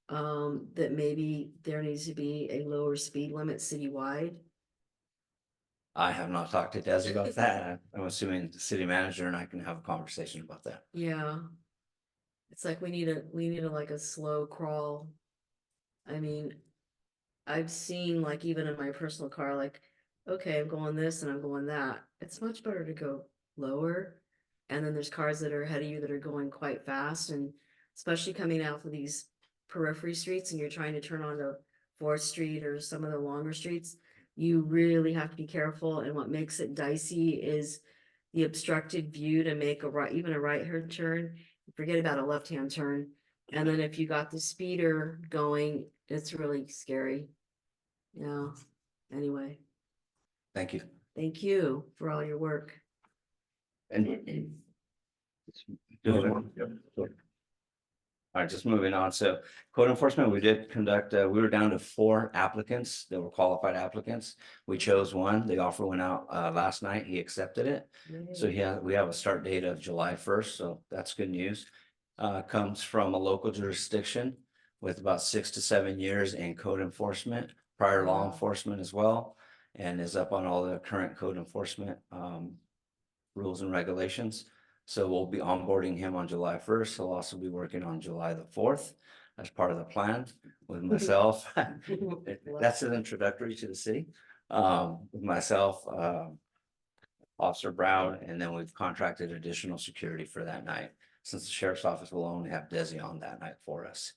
[SPEAKER 7] That maybe there needs to be a lower speed limit citywide?
[SPEAKER 14] I have not talked to Desi about that. I'm assuming the city manager and I can have a conversation about that.
[SPEAKER 7] Yeah. It's like we need a like a slow crawl. I mean, I've seen like even in my personal car, like, okay, I'm going this and I'm going that. It's much better to go lower. And then there's cars that are ahead of you that are going quite fast, and especially coming out of these periphery streets and you're trying to turn onto Fourth Street or some of the longer streets, you really have to be careful. And what makes it dicey is the obstructed view to make a right, even a right-hand turn. Forget about a left-hand turn. And then if you got the speeder going, it's really scary. Yeah, anyway,
[SPEAKER 14] Thank you.
[SPEAKER 7] thank you for all your work.
[SPEAKER 14] And all right, just moving on. So code enforcement, we did conduct, we were down to 4 applicants that were qualified applicants. We chose one. The offer went out last night. He accepted it. So we have a start date of July 1st. So that's good news. Comes from a local jurisdiction with about 6 to 7 years in code enforcement, prior law
[SPEAKER 7] Wow.
[SPEAKER 14] enforcement as well, and is up on all the current code enforcement rules and regulations. So we'll be onboarding him on July 1st. He'll also be working on July the 4th as part of the plan with myself. That's an introductory to the city. With myself, Officer Brown, and then we've contracted additional security for that night, since the sheriff's office will only have Desi on that night for us.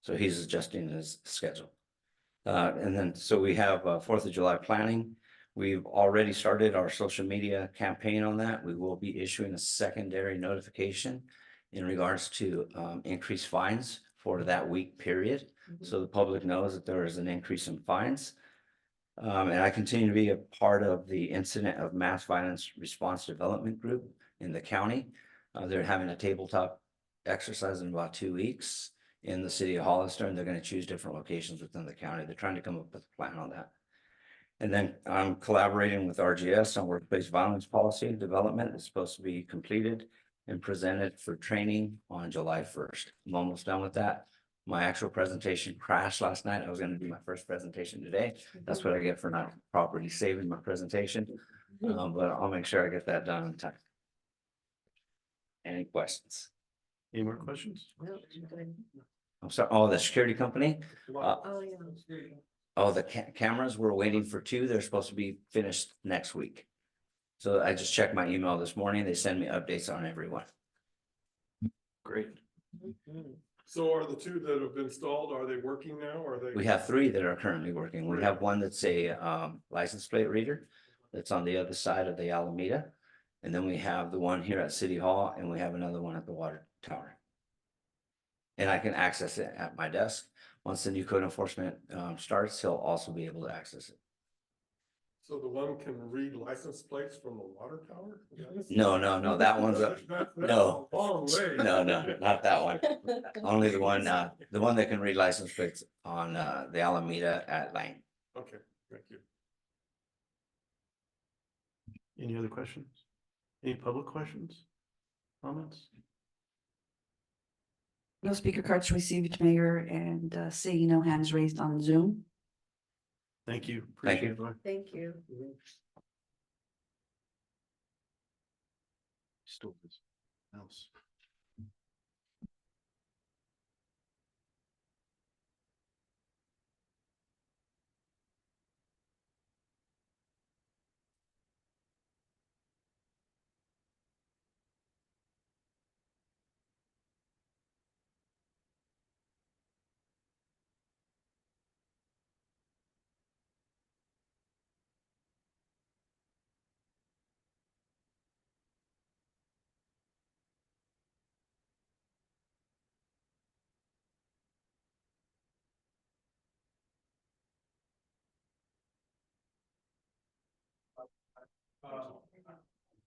[SPEAKER 14] So he's adjusting his schedule. And then, so we have 4th of July planning. We've already started our social media campaign on that. We will be issuing a secondary notification in regards to increased fines for that week period. So the public knows that there is an increase in fines. And I continue to be a part of the Incident of Mass Violence Response Development Group in the county. They're having a tabletop exercise in about 2 weeks in the city of Hollister, and they're going to choose different locations within the county. They're trying to come up with a plan on that. And then I'm collaborating with RGS on workplace violence policy development. It's supposed to be completed and presented for training on July 1st. I'm almost done with that. My actual presentation crashed last night. I was going to do my first presentation today. That's what I get for not properly saving my presentation. But I'll make sure I get that done in time. Any questions?
[SPEAKER 1] Any more questions?
[SPEAKER 7] No, good.
[SPEAKER 14] I'm sorry. Oh, the security company.
[SPEAKER 7] Oh, yeah.
[SPEAKER 14] Oh, the cameras, we're waiting for 2. They're supposed to be finished next week. So I just checked my email this morning. They send me updates on every one.
[SPEAKER 1] Great.
[SPEAKER 6] So are the 2 that have been installed, are they working now? Or are they?
[SPEAKER 14] We have 3 that are currently working. We have one that's a license plate reader that's on the other side of the Alameda. And then we have the one here at City Hall, and we have another one at the water tower. And I can access it at my desk. Once the new code enforcement starts, he'll also be able to access it.
[SPEAKER 6] So the one can read license plates from the water tower?
[SPEAKER 14] No, that one's a, no.
[SPEAKER 6] a long way.
[SPEAKER 14] No, not that one. Only the one that can read license plates on the Alameda at Lane.
[SPEAKER 6] Okay, thank you.
[SPEAKER 1] Any other questions? Any public questions? Comments?
[SPEAKER 3] No speaker cards received, Mayor, and seeing no hands raised on Zoom.
[SPEAKER 1] Thank you.
[SPEAKER 14] Thank you.
[SPEAKER 1] Appreciate it.
[SPEAKER 7] Thank you.
[SPEAKER 1] Stole this mouse.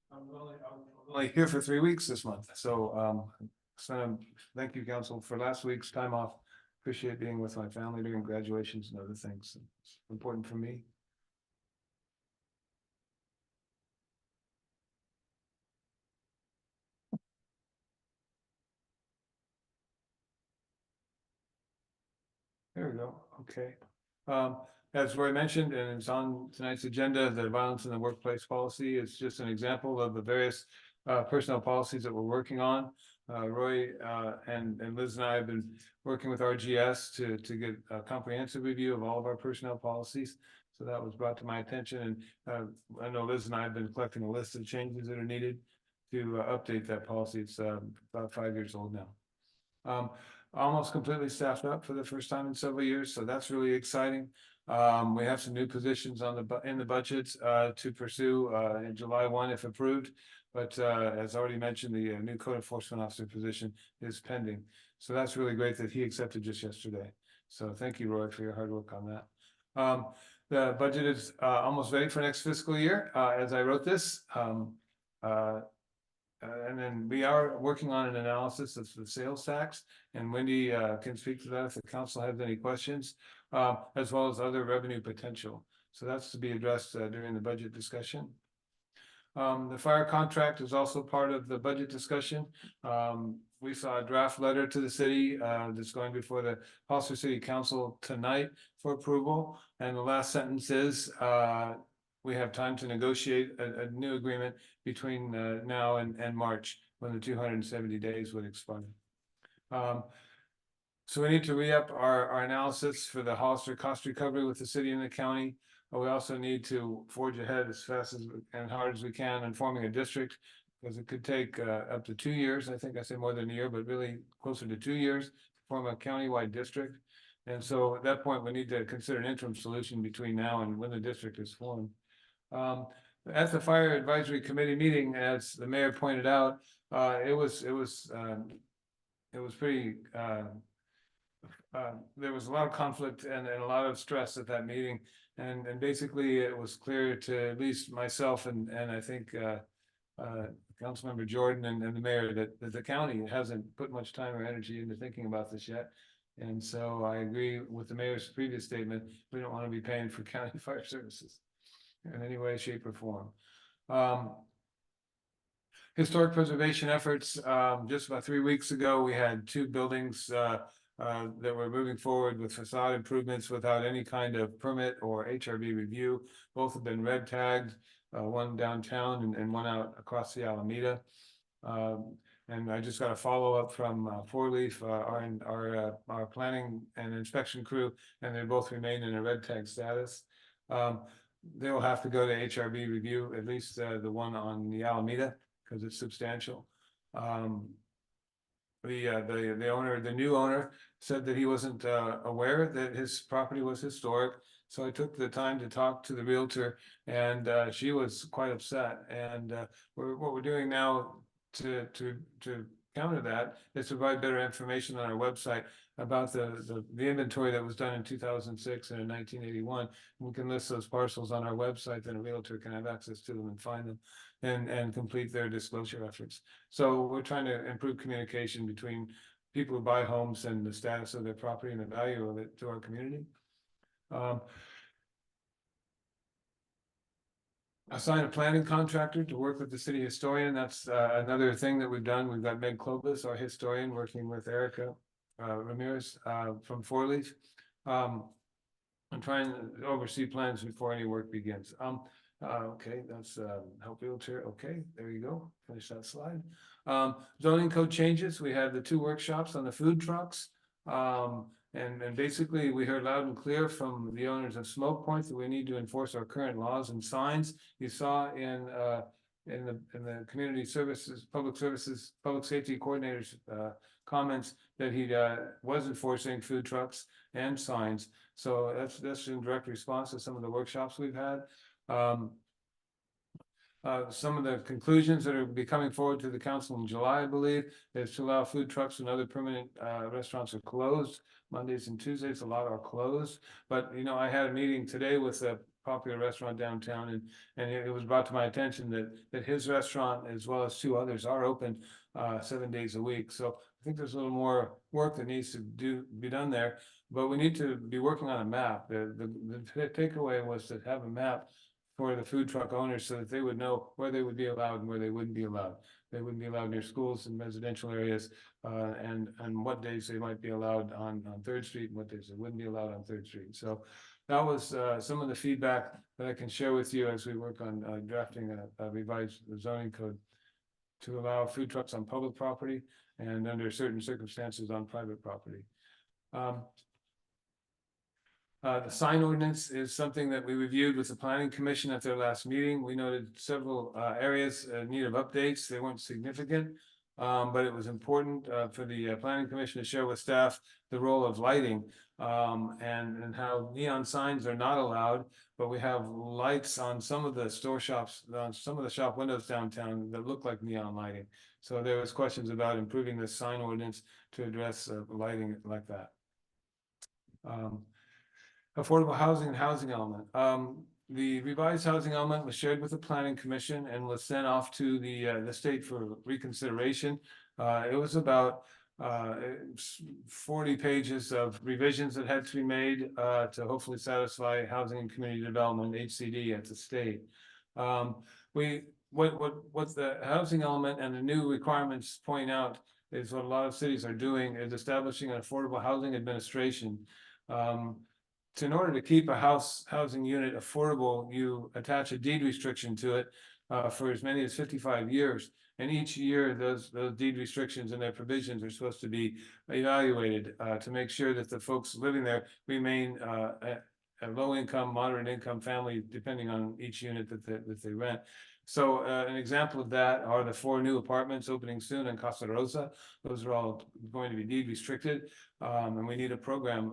[SPEAKER 4] I'm only here for 3 weeks this month, so thank you, council, for last week's time off. Appreciate being with my family during graduations and other things. It's important for me. There we go, okay. As Roy mentioned, and it's on tonight's agenda, the violence in the workplace policy is just an example of the various personnel policies that we're working on. Roy and Liz and I have been working with RGS to get a comprehensive review of all of our personnel policies. So that was brought to my attention, and I know Liz and I have been collecting a list of changes that are needed to update that policy. It's about 5 years old now. Almost completely staffed up for the first time in several years, so that's really exciting. We have some new positions in the budget to pursue in July 1 if approved. But as already mentioned, the new code enforcement officer position is pending. So that's really great that he accepted just yesterday. So thank you, Roy, for your hard work on that. The budget is almost ready for next fiscal year as I wrote this. And then we are working on an analysis of the sales tax, and Wendy can speak to that if the council has any questions, as well as other revenue potential. So that's to be addressed during the budget discussion. The fire contract is also part of the budget discussion. We saw a draft letter to the city that's going before the Hollister City Council tonight for approval. And the last sentence is we have time to negotiate a new agreement between now and March, when the 270 days would expire. So we need to re-up our analysis for the Hollister cost recovery with the city and the county. We also need to forge ahead as fast and hard as we can in forming a district, because it could take up to 2 years. I think I say more than a year, but really closer to 2 years to form a countywide district. And so at that point, we need to consider an interim solution between now and when the district is formed. At the Fire Advisory Committee meeting, as the mayor pointed out, it was pretty. There was a lot of conflict and a lot of stress at that meeting, and basically it was clear to at least myself and I think Councilmember Jordan and the mayor that the county hasn't put much time or energy into thinking about this yet. And so I agree with the mayor's previous statement. We don't want to be paying for county fire services in any way, shape, or form. Historic preservation efforts. Just about 3 weeks ago, we had 2 buildings that were moving forward with facade improvements without any kind of permit or HRB review. Both have been red tagged, one downtown and one out across the Alameda. And I just got a follow up from Four Leaf, our planning and inspection crew, and they both remain in a red tag status. They will have to go to HRB review, at least the one on the Alameda, because it's substantial. The new owner said that he wasn't aware that his property was historic. So I took the time to talk to the realtor, and she was quite upset. And what we're doing now to counter that is to provide better information on our website about the inventory that was done in 2006 and in 1981. We can list those parcels on our website, then a realtor can have access to them and find them and complete their disclosure efforts. So we're trying to improve communication between people who buy homes and the status of their property and the value of it to our community. Assign a planning contractor to work with the city historian. That's another thing that we've done. We've got Meg Clovis, our historian, working with Erica Ramirez, from Four Leaf. I'm trying to oversee plans before any work begins. Okay, that's, help wheelchair, okay, there you go, finish that slide. Zoning code changes, we had the 2 workshops on the food trucks. And basically, we heard loud and clear from the owners of Smoke Point that we need to enforce our current laws and signs. You saw in the community services, public safety coordinators, comments that he, was enforcing food trucks and signs. So that's in direct response to some of the workshops we've had. Some of the conclusions that are be coming forward to the council in July, I believe, is to allow food trucks and other permanent restaurants are closed. Mondays and Tuesdays, a lot are closed. But, you know, I had a meeting today with a popular restaurant downtown, and it was brought to my attention that his restaurant, as well as 2 others, are open 7 days a week. So I think there's a little more work that needs to be done there. But we need to be working on a map. The takeaway was to have a map for the food truck owners so that they would know where they would be allowed and where they wouldn't be allowed. They wouldn't be allowed near schools and residential areas, and what days they might be allowed on 3rd Street and what days they wouldn't be allowed on 3rd Street. So that was some of the feedback that I can share with you as we work on drafting a revised zoning code to allow food trucks on public property and under certain circumstances on private property. The sign ordinance is something that we reviewed with the planning commission at their last meeting. We noted several areas in need of updates. They weren't significant, but it was important for the planning commission to share with staff the role of lighting, and how neon signs are not allowed, but we have lights on some of the store shops, on some of the shop windows downtown that look like neon lighting. So there was questions about improving the sign ordinance to address lighting like that. Affordable housing and housing element. The revised housing element was shared with the planning commission and was sent off to the state for reconsideration. It was about 40 pages of revisions that had to be made to hopefully satisfy housing and community development HCD at the state. What the housing element and the new requirements point out is what a lot of cities are doing is establishing an affordable housing administration. In order to keep a housing unit affordable, you attach a deed restriction to it for as many as 55 years. And each year, those deed restrictions and their provisions are supposed to be evaluated to make sure that the folks living there remain a low income, moderate income family, depending on each unit that they rent. So an example of that are the 4 new apartments opening soon in Casa Rosa. Those are all going to be deed restricted. And we need a program,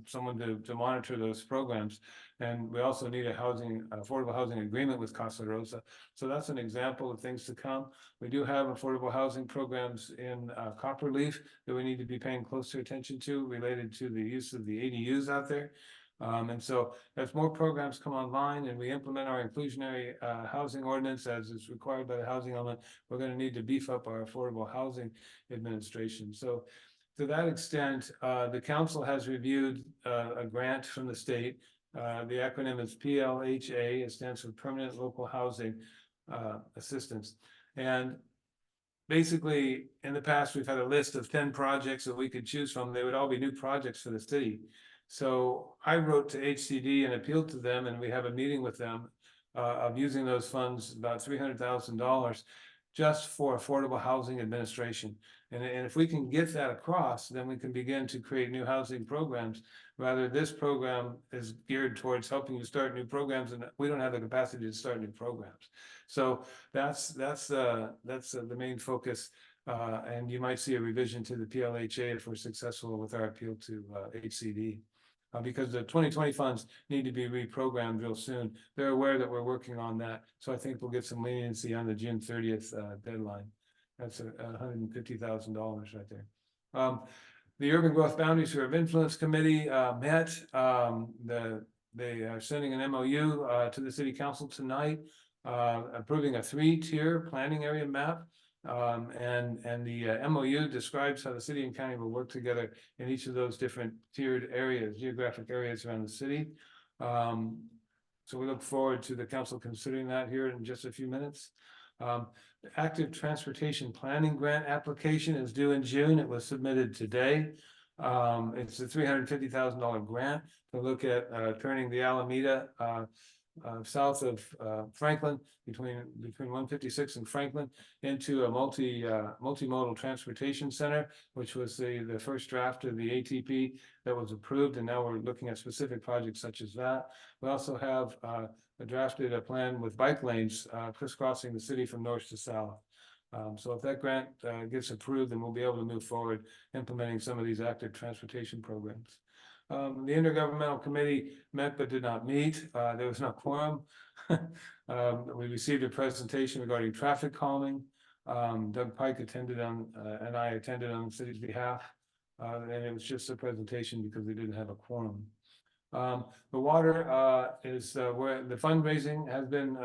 [SPEAKER 4] someone to monitor those programs. And we also need a affordable housing agreement with Casa Rosa. So that's an example of things to come. We do have affordable housing programs in Copperleaf that we need to be paying closer attention to related to the use of the ADUs out there. And so as more programs come online and we implement our inclusionary housing ordinance as is required by the housing element, we're going to need to beef up our affordable housing administration. So to that extent, the council has reviewed a grant from the state. The acronym is PLHA. It stands for Permanent Local Housing Assistance. And basically, in the past, we've had a list of 10 projects that we could choose from. They would all be new projects for the city. So I wrote to HCD and appealed to them, and we have a meeting with them of using those funds, about $300,000, just for affordable housing administration. And if we can get that across, then we can begin to create new housing programs. Rather, this program is geared towards helping you start new programs, and we don't have the capacity to start new programs. So that's the main focus. And you might see a revision to the PLHA if we're successful with our appeal to HCD. Because the 2020 funds need to be reprogrammed real soon. They're aware that we're working on that. So I think we'll get some leniency on the June 30th deadline. That's $150,000 right there. The Urban Growth Boundaries Sphere of Influence Committee met. They are sending an MOU to the City Council tonight, approving a 3-tier planning area map. And the MOU describes how the city and county will work together in each of those different tiered areas, geographic areas around the city. So we look forward to the council considering that here in just a few minutes. The active transportation planning grant application is due in June. It was submitted today. It's a $350,000 grant to look at turning the Alameda south of Franklin, between 156 and Franklin, into a multimodal transportation center, which was the first draft of the ATP that was approved, and now we're looking at specific projects such as that. We also have drafted a plan with bike lanes crisscrossing the city from north to south. So if that grant gets approved, then we'll be able to move forward implementing some of these active transportation programs. The intergovernmental committee met but did not meet. There was no quorum. We received a presentation regarding traffic calming. Doug Pike attended and I attended on the city's behalf. And it was just a presentation because we didn't have a quorum. The water is where the fundraising has been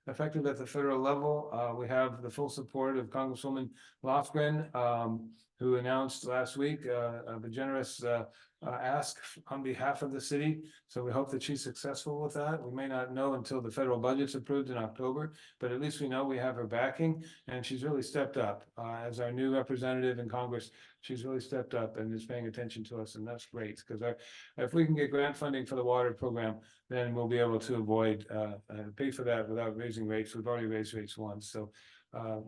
[SPEAKER 4] effective at the federal level. We have the full support of Congresswoman Lofgren, who announced last week a generous ask on behalf of the city. So we hope that she's successful with that. We may not know until the federal budget's approved in October, but at least we know we have her backing, and she's really stepped up as our new representative in Congress. She's really stepped up and is paying attention to us, and that's great, because if we can get grant funding for the water program, then we'll be able to avoid pay for that without raising rates. We've already raised rates once, so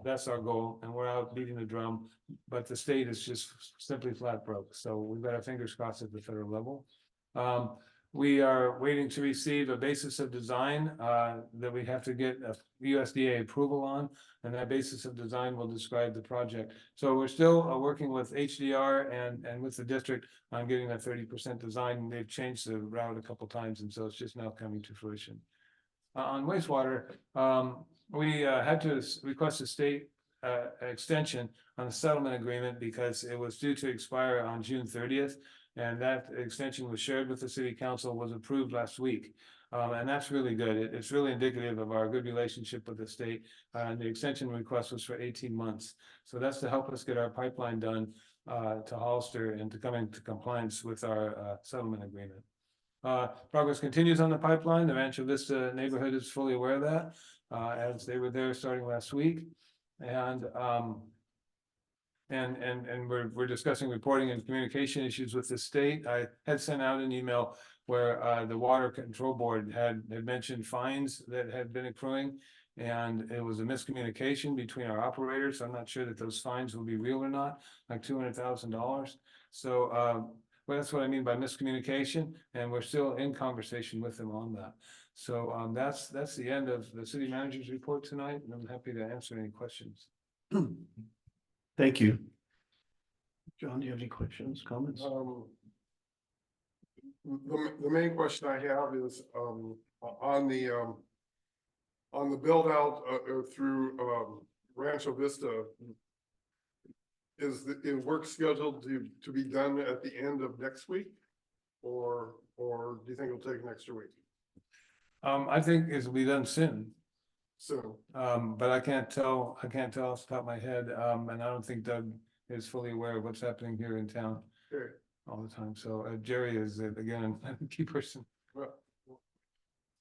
[SPEAKER 4] that's our goal, and we're out beating the drum, but the state is just simply flat broke. So we've got our fingers crossed at the federal level. We are waiting to receive a basis of design that we have to get a USDA approval on, and that basis of design will describe the project. So we're still working with HDR and with the district on getting that 30% design. They've changed the route a couple times, and so it's just now coming to fruition. On wastewater, we had to request a state extension on the settlement agreement because it was due to expire on June 30th. And that extension was shared with the city council, was approved last week. And that's really good. It's really indicative of our good relationship with the state. And the extension request was for 18 months. So that's to help us get our pipeline done to Hollister and to come into compliance with our settlement agreement. Progress continues on the pipeline. The Rancho Vista neighborhood is fully aware of that, as they were there starting last week. And we're discussing reporting and communication issues with the state. I had sent out an email where the Water Control Board had mentioned fines that had been accruing, and it was a miscommunication between our operators. I'm not sure that those fines will be real or not, like $200,000. So well, that's what I mean by miscommunication, and we're still in conversation with them on that. So that's the end of the city manager's report tonight, and I'm happy to answer any questions.
[SPEAKER 1] Thank you. John, do you have any questions, comments?
[SPEAKER 6] The main question I have is on the build out through Rancho Vista. Is the work scheduled to be done at the end of next week, or do you think it'll take an extra week?
[SPEAKER 4] I think it'll be done soon.
[SPEAKER 6] So,
[SPEAKER 4] but I can't tell off the top of my head, and I don't think Doug is fully aware of what's happening here in town
[SPEAKER 6] okay.
[SPEAKER 4] all the time. So Jerry is again a key person.
[SPEAKER 6] Well,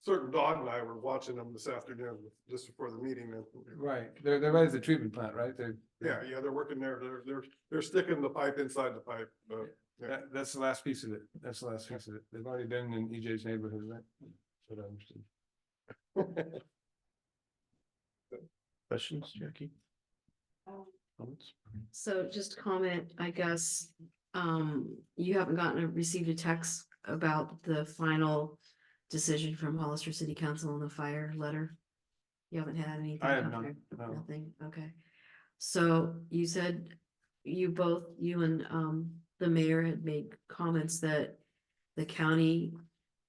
[SPEAKER 6] certain Dog and I were watching them this afternoon, just before the meeting. And,
[SPEAKER 4] right, they're right at the treatment plant, right?
[SPEAKER 6] Yeah, they're working there. They're sticking the pipe inside the pipe. Yeah.
[SPEAKER 4] That's the last piece of it. That's the last piece of it. They've already been in EJ's neighborhood, right? That's what I understood.
[SPEAKER 1] Questions, Jackie? Comments?
[SPEAKER 7] So just comment, I guess, you haven't received a text about the final decision from Hollister City Council on the fire letter? You haven't had anything?
[SPEAKER 4] I have
[SPEAKER 7] come
[SPEAKER 4] not,
[SPEAKER 7] through?
[SPEAKER 4] no.
[SPEAKER 7] Nothing, okay. So you said you and the mayor had made comments that the county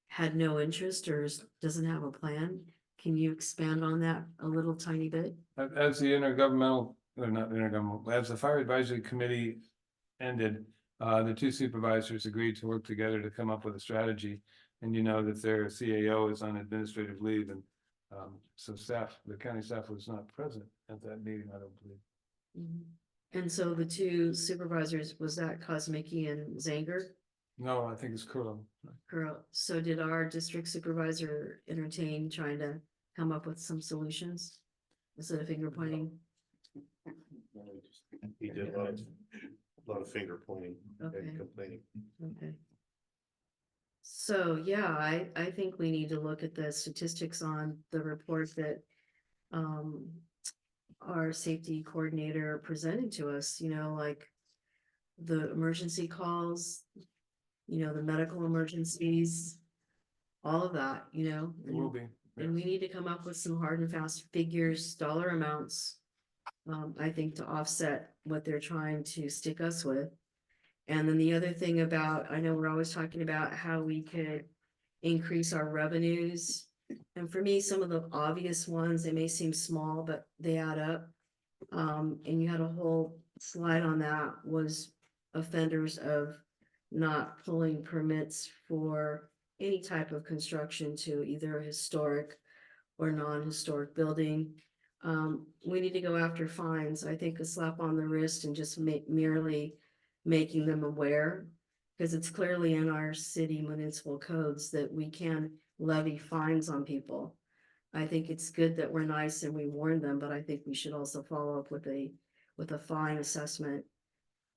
[SPEAKER 7] had no interest or doesn't have a plan. Can you expand on that a little tiny bit?
[SPEAKER 4] As the intergovernmental, or not intergovernmental, as the fire advisory committee ended, the two supervisors agreed to work together to come up with a strategy. And you know that their CAO is on administrative leave, and so the county staff was not present at that meeting, I don't believe.
[SPEAKER 7] Mm-hmm. And so the two supervisors, was that Kosmicki and Zanger?
[SPEAKER 4] No, I think it's Curlo.
[SPEAKER 7] So did our district supervisor entertain trying to come up with some solutions? instead of finger pointing.
[SPEAKER 1] He did a lot of finger pointing
[SPEAKER 7] Okay.
[SPEAKER 1] and complaining.
[SPEAKER 7] Okay. So, yeah, I think we need to look at the statistics on the report that our safety coordinator presented to us, you know, like the emergency calls, you know, the medical emergencies, all of that, you know.
[SPEAKER 4] It will be.
[SPEAKER 7] And we need to come up with some hard and fast figures, dollar amounts, I think, to offset what they're trying to stick us with. And then the other thing about, I know we're always talking about how we could increase our revenues. And for me, some of the obvious ones, they may seem small, but they add up. And you had a whole slide on that, was offenders of not pulling permits for any type of construction to either a historic or non-historic building. We need to go after fines. I think a slap on the wrist and just merely making them aware, because it's clearly in our city municipal codes that we can levy fines on people. I think it's good that we're nice and we warn them, but I think we should also follow up with a fine assessment.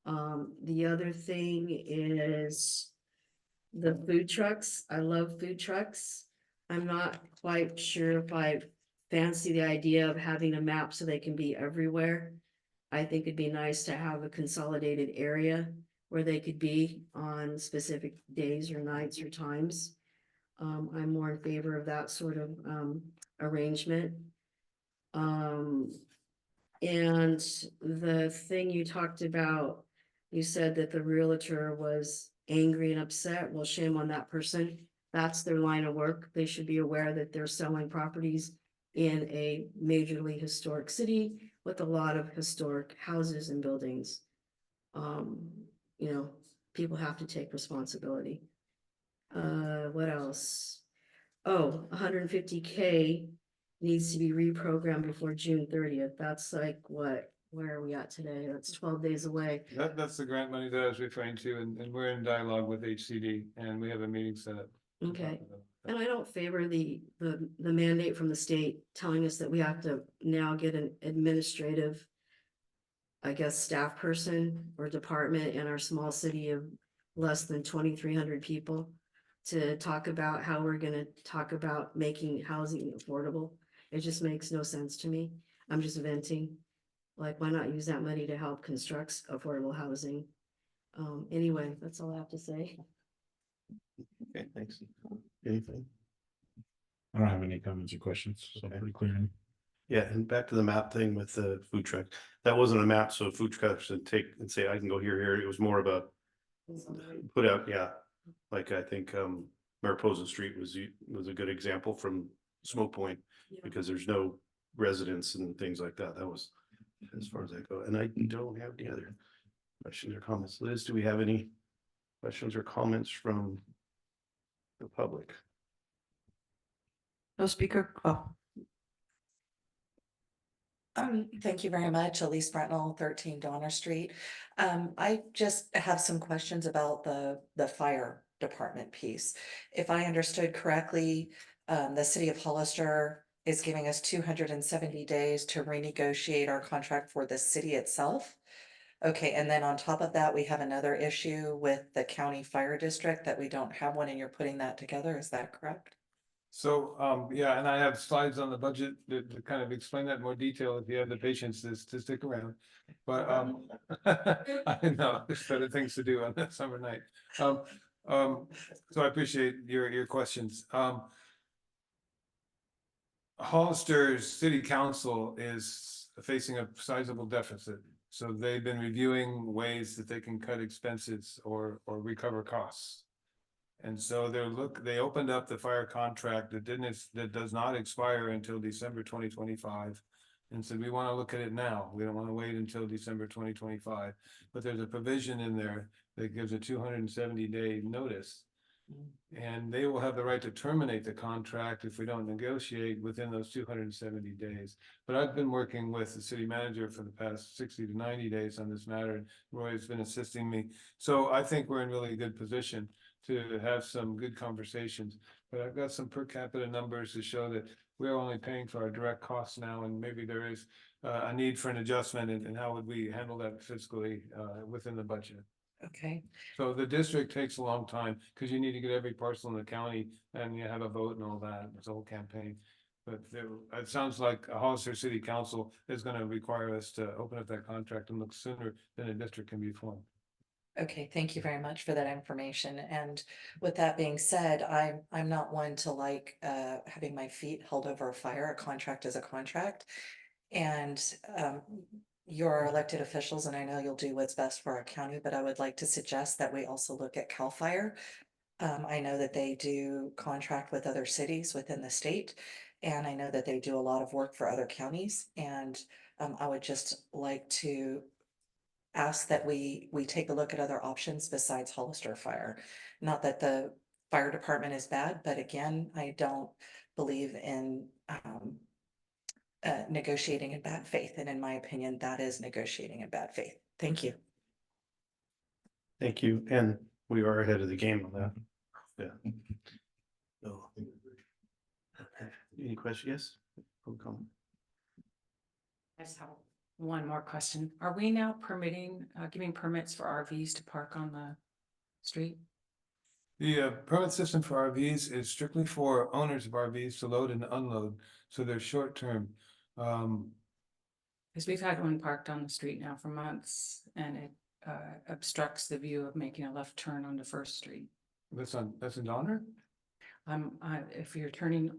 [SPEAKER 7] The other thing is the food trucks. I love food trucks. I'm not quite sure if I fancy the idea of having a map so they can be everywhere. I think it'd be nice to have a consolidated area where they could be on specific days or nights or times. I'm more in favor of that sort of arrangement. And the thing you talked about, you said that the realtor was angry and upset. Well, shame on that person. That's their line of work. They should be aware that they're selling properties in a majorly historic city with a lot of historic houses and buildings. You know, people have to take responsibility. What else? Oh, 150K needs to be reprogrammed before June 30th. That's like what, where are we at today? That's 12 days away.
[SPEAKER 4] That's the grant money that I was referring to, and we're in dialogue with HCD, and we have a meeting set up.
[SPEAKER 7] Okay. And I don't favor the mandate from the state telling us that we have to now get an administrative, I guess, staff person or department in our small city of less than 2,300 people to talk about how we're gonna talk about making housing affordable. It just makes no sense to me. I'm just venting. Like, why not use that money to help construct affordable housing? Anyway, that's all I have to say.
[SPEAKER 1] Okay, thanks. Anything?
[SPEAKER 8] I don't have any comments or questions, so
[SPEAKER 1] Okay.
[SPEAKER 8] pretty clear.
[SPEAKER 1] Yeah, and back to the map thing with the food truck. That wasn't a map, so food trucks should take and say, I can go here. It was more of a put out, yeah. Like I think Mariposa Street was a good example from Smoke Point,
[SPEAKER 7] Yeah.
[SPEAKER 1] because there's no residents and things like that. That was as far as I go. And I don't have any other questions or comments. Liz, do we have any questions or comments from the public?
[SPEAKER 3] No speaker. Oh,
[SPEAKER 11] Thank you very much, Elise Brentnell, 13 Donner Street. I just have some questions about the fire department piece. If I understood correctly, the city of Hollister is giving us 270 days to renegotiate our contract for the city itself. Okay, and then on top of that, we have another issue with the county fire district that we don't have one, and you're putting that together, is that correct?
[SPEAKER 4] So, yeah, and I have slides on the budget that kind of explain that in more detail if you have the patience to stick around. But, I know, there's better things to do on that summer night. So I appreciate your questions. Hollister's city council is facing a sizable deficit. So they've been reviewing ways that they can cut expenses or recover costs. And so they opened up the fire contract that does not expire until December 2025. And so we want to look at it now. We don't want to wait until December 2025. But there's a provision in there that gives a 270-day notice. And they will have the right to terminate the contract if we don't negotiate within those 270 days. But I've been working with the city manager for the past 60 to 90 days on this matter, and Roy has been assisting me. So I think we're in really good position to have some good conversations. but I've got some per capita numbers to show that we're only paying for our direct costs now, and maybe there is a need for an adjustment, and how would we handle that fiscally within the budget?
[SPEAKER 11] Okay,
[SPEAKER 4] So the district takes a long time, because you need to get every parcel in the county, and you have a vote and all that, it's a whole campaign. But it sounds like a Hollister City Council is gonna require us to open up that contract and look sooner than a district can be formed.
[SPEAKER 11] okay, thank you very much for that information. And with that being said, I'm not one to like having my feet held over a fire. A contract is a contract. And your elected officials, and I know you'll do what's best for our county, but I would like to suggest that we also look at CAL FIRE. I know that they do contract with other cities within the state, and I know that they do a lot of work for other counties. And I would just like to ask that we take a look at other options besides Hollister Fire. Not that the fire department is bad, but again, I don't believe in negotiating in bad faith. And in my opinion, that is negotiating in bad faith. Thank you.
[SPEAKER 1] Thank you, and we are ahead of the game on that. Yeah. So. Any questions? Yes? Public comment?
[SPEAKER 12] I just have one more question. Are we now permitting, giving permits for RVs to park on the street?
[SPEAKER 4] The permit system for RVs is strictly for owners of RVs to load and unload, so they're short term.
[SPEAKER 12] Because we've had one parked on the street now for months, and it obstructs the view of making a left turn onto First Street.
[SPEAKER 4] That's in Donner?
[SPEAKER 12] If you're turning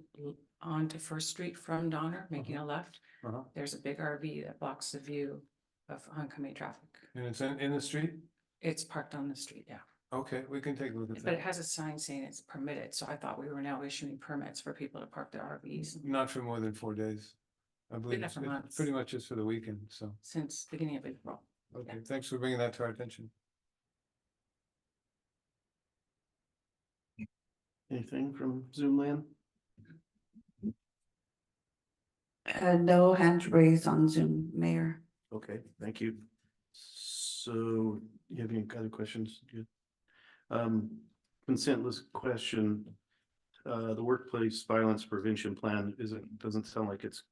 [SPEAKER 12] onto First Street from Donner, making a left,
[SPEAKER 4] Uh-huh.
[SPEAKER 12] there's a big RV that blocks the view of oncoming traffic.
[SPEAKER 4] And it's in the street?
[SPEAKER 12] It's parked on the street, yeah.
[SPEAKER 4] Okay, we can take a look at
[SPEAKER 12] But it
[SPEAKER 4] that.
[SPEAKER 12] has a sign saying it's permitted, so I thought we were now issuing permits for people to park their RVs
[SPEAKER 4] Not for more than 4 days. I believe
[SPEAKER 12] enough
[SPEAKER 4] it's
[SPEAKER 12] for months.
[SPEAKER 4] pretty much just for the weekend, so,
[SPEAKER 12] since beginning of April.
[SPEAKER 4] okay, thanks for bringing that to our attention.
[SPEAKER 1] Anything from Zoom land?
[SPEAKER 3] No hands raised on Zoom, Mayor.
[SPEAKER 1] Okay, thank you. So, you have any other questions? Good. Consent list question. The workplace violence prevention plan doesn't sound like it's.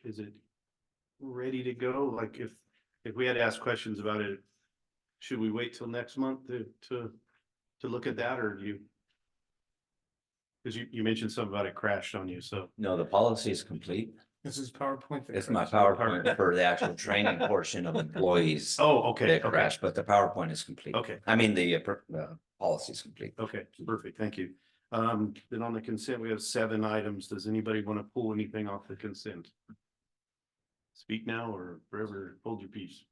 [SPEAKER 1] Is it ready to go? Like if we had to ask questions about it, should we wait till next month to look at that, or do you? Because you mentioned something about it crashed on you, so.
[SPEAKER 14] No, the policy is complete.
[SPEAKER 4] This is PowerPoint. that
[SPEAKER 14] It's my
[SPEAKER 4] crashed.
[SPEAKER 14] PowerPoint for the actual training portion of employees.
[SPEAKER 1] Oh, okay,
[SPEAKER 14] That
[SPEAKER 1] okay,
[SPEAKER 14] crashed, but the PowerPoint is complete.
[SPEAKER 1] okay,
[SPEAKER 14] I mean, the policy is complete.
[SPEAKER 1] okay, perfect, thank you. Then on the consent, we have 7 items. Does anybody want to pull anything off the consent? Speak now or forever hold your peace.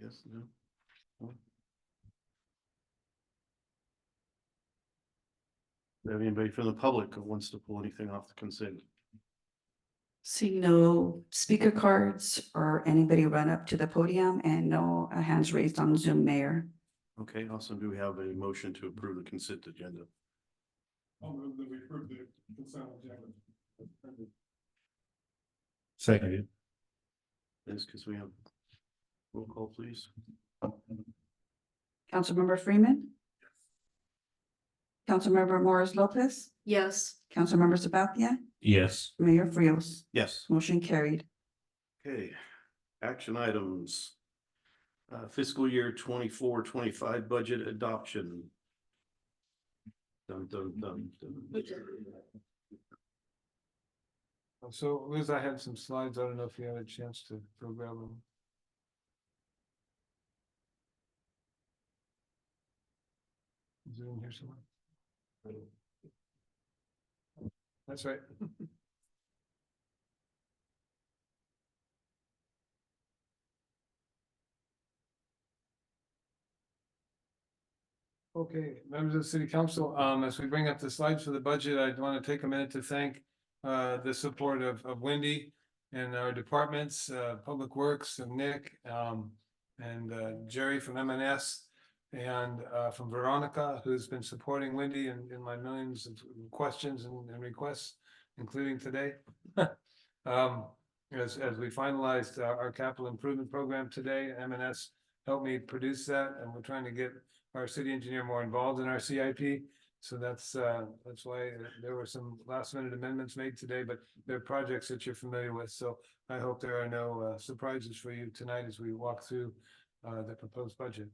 [SPEAKER 1] Yes, no? No? Do we have anybody from the public who wants to pull anything off the consent?
[SPEAKER 3] See no speaker cards or anybody run up to the podium, and no hands raised on Zoom, Mayor.
[SPEAKER 1] Okay, awesome. Do we have a motion to approve the consent agenda?
[SPEAKER 6] I'll move that we approve the consent agenda.
[SPEAKER 8] Seconded.
[SPEAKER 1] Yes, because we have roll call, please.
[SPEAKER 3] Councilmember Freeman. Councilmember Morris Lopez,
[SPEAKER 7] Yes.
[SPEAKER 3] Councilmember Sabathia,
[SPEAKER 8] Yes.
[SPEAKER 3] Mayor Frios,
[SPEAKER 1] Yes.
[SPEAKER 3] motion carried.
[SPEAKER 1] Okay, action items. Fiscal year 24-25 budget adoption. Dun, dun, dun, dun.
[SPEAKER 4] So Liz, I had some slides. I don't know if you had a chance to go grab them. Is it in here somewhere? That's right. Okay, members of the city council, as we bring up the slides for the budget, I'd want to take a minute to thank the support of Wendy and our departments, Public Works and Nick, and Jerry from M&S, and from Veronica, who's been supporting Wendy in my millions of questions and requests, including today. As we finalized our capital improvement program today, M&S helped me produce that, and we're trying to get our city engineer more involved in our CIP. So that's why there were some last minute amendments made today, but they're projects that you're familiar with, so I hope there are no surprises for you tonight as we walk through the proposed budget.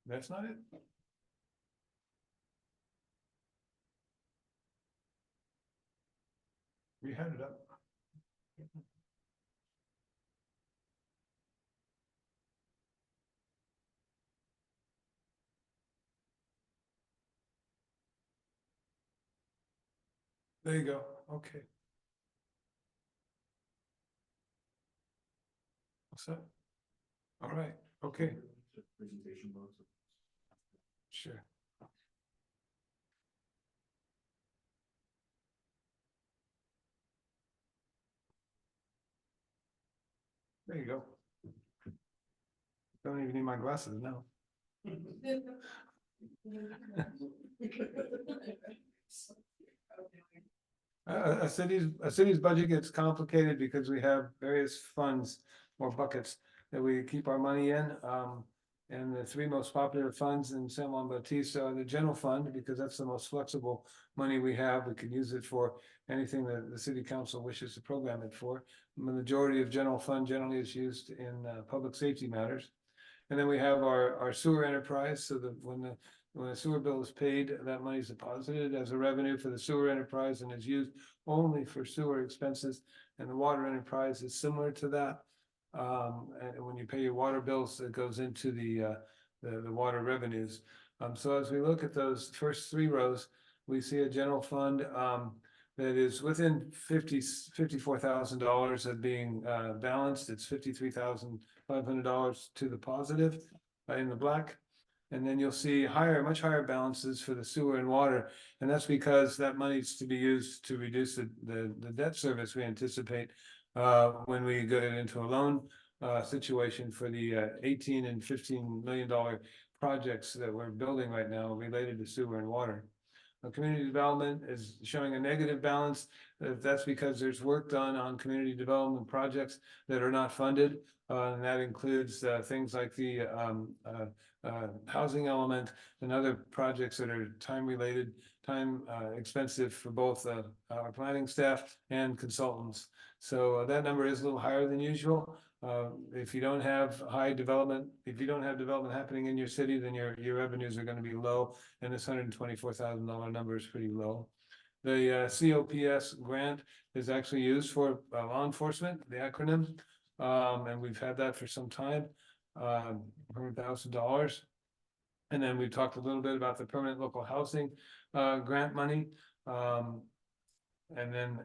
[SPEAKER 4] That's not it. We had it up. There you go. Okay. What's that? All right. Okay. Sure. There you go. Don't even need my glasses now. A city's budget gets complicated because we have various funds or buckets that we keep our money in. And the three most popular funds in San Juan Bautista are the general fund, because that's the most flexible money we have. We can use it for anything that the city council wishes to program it for. The majority of general fund generally is used in public safety matters. And then we have our sewer enterprise, so that when the sewer bill is paid, that money is deposited as a revenue for the sewer enterprise and is used only for sewer expenses. And the water enterprise is similar to that. And when you pay your water bills, it goes into the water revenues. So as we look at those first three rows, we see a general fund that is within $54,000 of being balanced. It's $53,500 to the positive in the black. And then you'll see much higher balances for the sewer and water. And that's because that money is to be used to reduce the debt service we anticipate when we get into a loan situation for the $18 and $15 million projects that we're building right now related to sewer and water. Community development is showing a negative balance. That's because there's work done on community development projects that are not funded. And that includes things like the housing element and other projects that are time expensive for both our planning staff and consultants. So that number is a little higher than usual. If you don't have development happening in your city, then your revenues are going to be low, and this $124,000 number is pretty low. The COPS grant is actually used for law enforcement, the acronym, and we've had that for some time, $100,000. And then we talked a little bit about the permanent local housing grant money. And then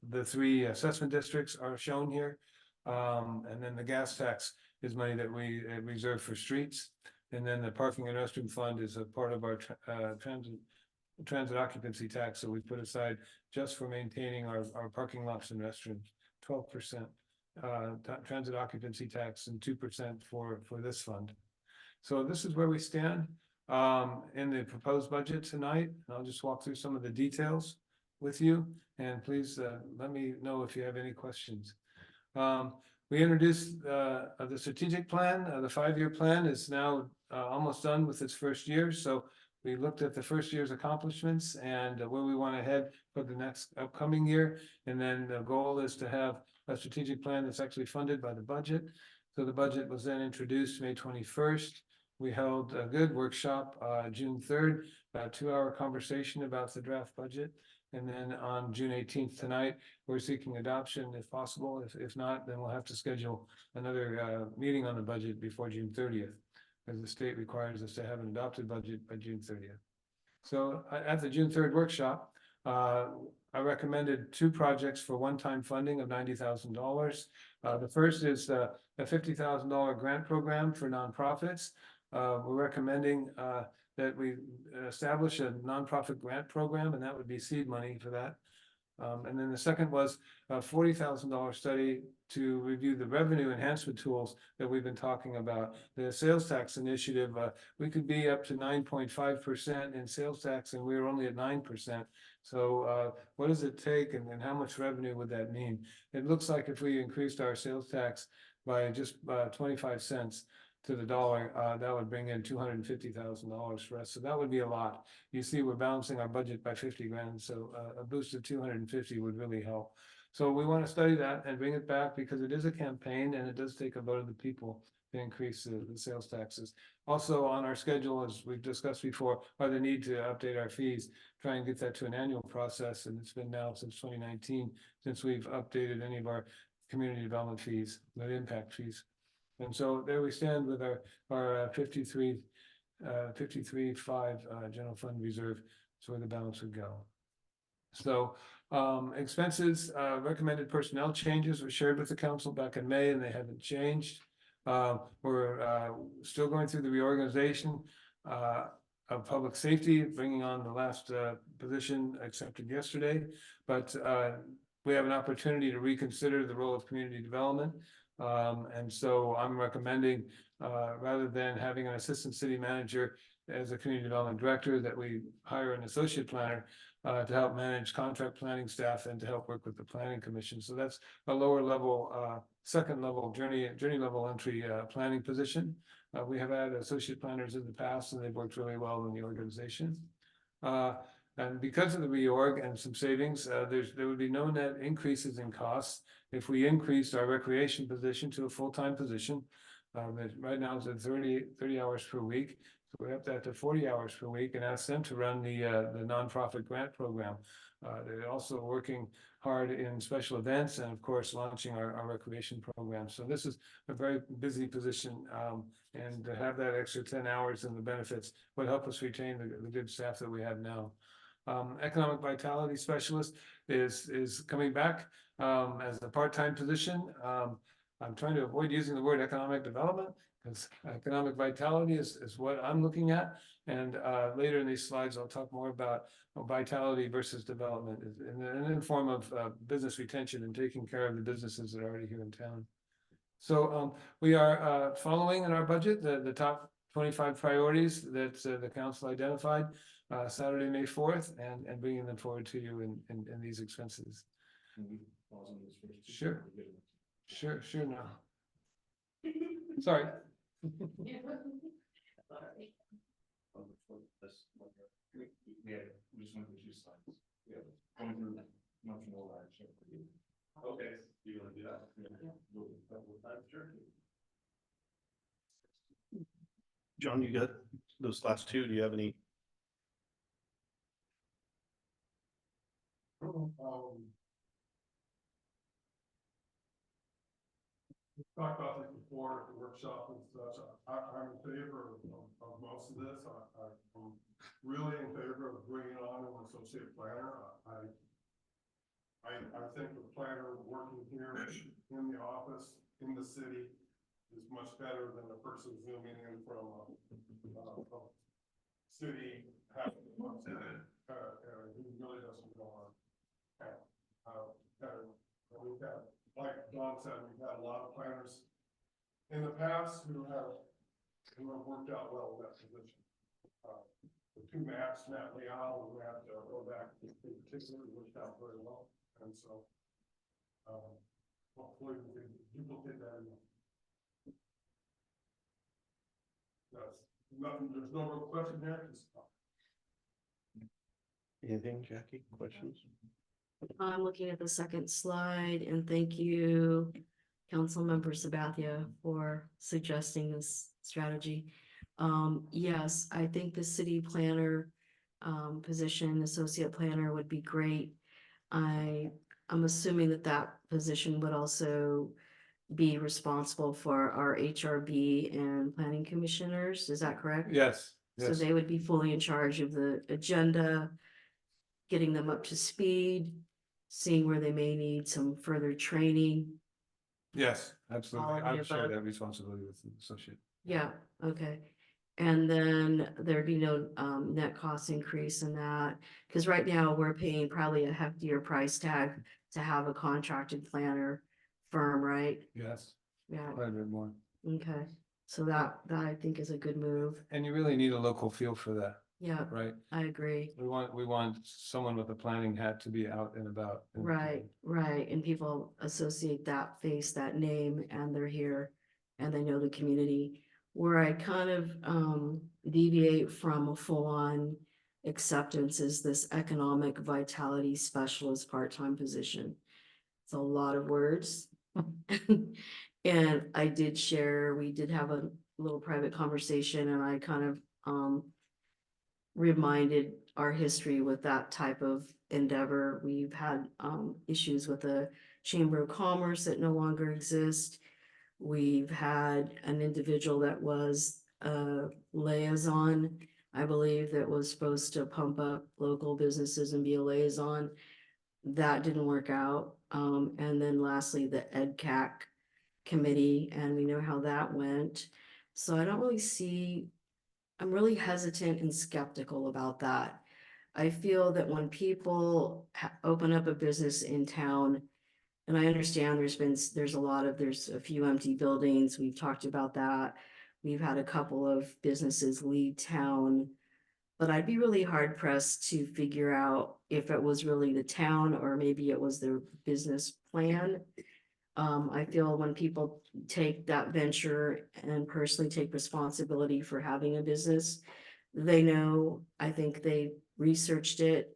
[SPEAKER 4] the three assessment districts are shown here. And then the gas tax is money that we reserve for streets. And then the parking and restroom fund is a part of our transit occupancy tax that we put aside just for maintaining our parking lots and restrooms. 12% transit occupancy tax and 2% for this fund. So this is where we stand in the proposed budget tonight. I'll just walk through some of the details with you, and please let me know if you have any questions. We introduced the strategic plan. The 5-year plan is now almost done with its first year. So we looked at the first year's accomplishments and where we want to head for the next upcoming year. And then the goal is to have a strategic plan that's actually funded by the budget. So the budget was then introduced May 21st. We held a good workshop June 3rd, about a 2-hour conversation about the draft budget. And then on June 18th tonight, we're seeking adoption if possible. If not, then we'll have to schedule another meeting on the budget before June 30th, because the state requires us to have an adopted budget by June 30th. So at the June 3rd workshop, I recommended 2 projects for one-time funding of $90,000. The first is a $50,000 grant program for nonprofits. We're recommending that we establish a nonprofit grant program, and that would be seed money for that. And then the second was a $40,000 study to review the revenue enhancement tools that we've been talking about. The sales tax initiative, we could be up to 9.5% in sales tax, and we're only at 9%. So what does it take, and how much revenue would that mean? It looks like if we increased our sales tax by just 25 cents, to the dollar, that would bring in $250,000 for us. So that would be a lot. You see, we're balancing our budget by 50 grand, so a boost of 250 would really help. So we want to study that and bring it back because it is a campaign and it does take a vote of the people to increase the sales taxes. Also on our schedule, as we've discussed before, are the need to update our fees, try and get that to an annual process. And it's been now since 2019, since we've updated any of our community development fees, the impact fees. And so there we stand with our 53.5 general fund reserve. That's where the balance would go. So expenses, recommended personnel changes were shared with the council back in May and they haven't changed. We're still going through the reorganization of public safety, bringing on the last position accepted yesterday. But we have an opportunity to reconsider the role of community development. And so I'm recommending, rather than having an assistant city manager as a community development director, that we hire an associate planner to help manage contract planning staff and to help work with the planning commission. So that's a lower level, second level journey level entry planning position. We have had associate planners in the past and they've worked really well in the organization. And because of the reorg and some savings, there would be no net increases in costs if we increased our recreation position to a full-time position. Right now it's at 30 hours per week. So we up that to 40 hours per week and ask them to run the nonprofit grant program. They're also working hard in special events and of course launching our recreation program. So this is a very busy position, and to have that extra 10 hours and the benefits would help us retain the good staff that we have now. Economic vitality specialist is coming back as a part-time position. I'm trying to avoid using the word economic development because economic vitality is what I'm looking at. And later in these slides, I'll talk more about vitality versus development in the form of business retention and taking care of the businesses that are already here in town. So we are following in our budget the top 25 priorities that the council identified Saturday, May 4th, and bringing them forward to you in these expenses. Sure. Sure now. Sorry.
[SPEAKER 6] Okay, you want to do that? Sure.
[SPEAKER 1] John, you got those last two. Do you have any?
[SPEAKER 6] We talked about this before at the workshop and such. I'm in favor of most of this. I'm really in favor of bringing on an associate planner. I think the planner working here in the office in the city is much better than a person zooming in from a city having who really doesn't know our we've had, like Don said, we've had a lot of planners in the past who have worked out well in that position. The two Matt Leal and Matt Roback in particular worked out very well, and so hopefully we can duplicate that again. That's nothing. There's no real question there.
[SPEAKER 1] Anything, Jackie? Questions?
[SPEAKER 7] I'm looking at the second slide and thank you, Councilmember Sabathia, for suggesting this strategy. Yes, I think the city planner position, associate planner would be great. I'm assuming that position would also be responsible for our HRB and planning commissioners. Is that correct?
[SPEAKER 4] Yes.
[SPEAKER 7] So they would be fully in charge of the agenda, getting them up to speed, seeing where they may need some further training.
[SPEAKER 4] Yes, absolutely.
[SPEAKER 7] All of the
[SPEAKER 4] I've shared
[SPEAKER 7] above.
[SPEAKER 4] that responsibility with the associate.
[SPEAKER 7] Yeah, okay. And then there'd be no net cost increase in that, because right now we're paying probably a heftier price tag to have a contracted planner firm, right?
[SPEAKER 4] Yes,
[SPEAKER 7] Yeah,
[SPEAKER 4] quite a bit more.
[SPEAKER 7] okay. So that I think is a good move.
[SPEAKER 4] And you really need a local feel for that,
[SPEAKER 7] Yeah,
[SPEAKER 4] right?
[SPEAKER 7] I agree.
[SPEAKER 4] We want someone with a planning hat to be out and about.
[SPEAKER 7] Right, right. And people associate that face, that name, and they're here and they know the community. Where I kind of deviate from a full-on acceptance is this economic vitality specialist part-time position. It's a lot of words. And I did share, we did have a little private conversation, and I kind of reminded our history with that type of endeavor. We've had issues with the Chamber of Commerce that no longer exist. We've had an individual that was a liaison, I believe, that was supposed to pump up local businesses and be a liaison. That didn't work out. And then lastly, the EdCAC committee, and we know how that went. So I don't really see, I'm really hesitant and skeptical about that. I feel that when people open up a business in town, and I understand there's a few empty buildings. We've talked about that. We've had a couple of businesses leave town. But I'd be really hard pressed to figure out if it was really the town or maybe it was their business plan. I feel when people take that venture and personally take responsibility for having a business, they know, I think they researched it.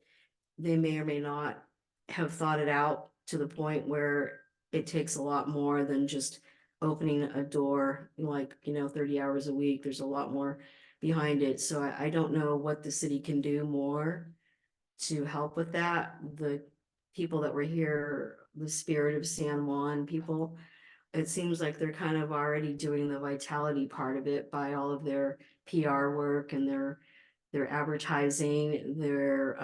[SPEAKER 7] They may or may not have thought it out to the point where it takes a lot more than just opening a door, like, 30 hours a week. There's a lot more behind it. So I don't know what the city can do more to help with that. The people that were here, the Spirit of San Juan people, it seems like they're kind of already doing the vitality part of it by all of their PR work and their advertising. They're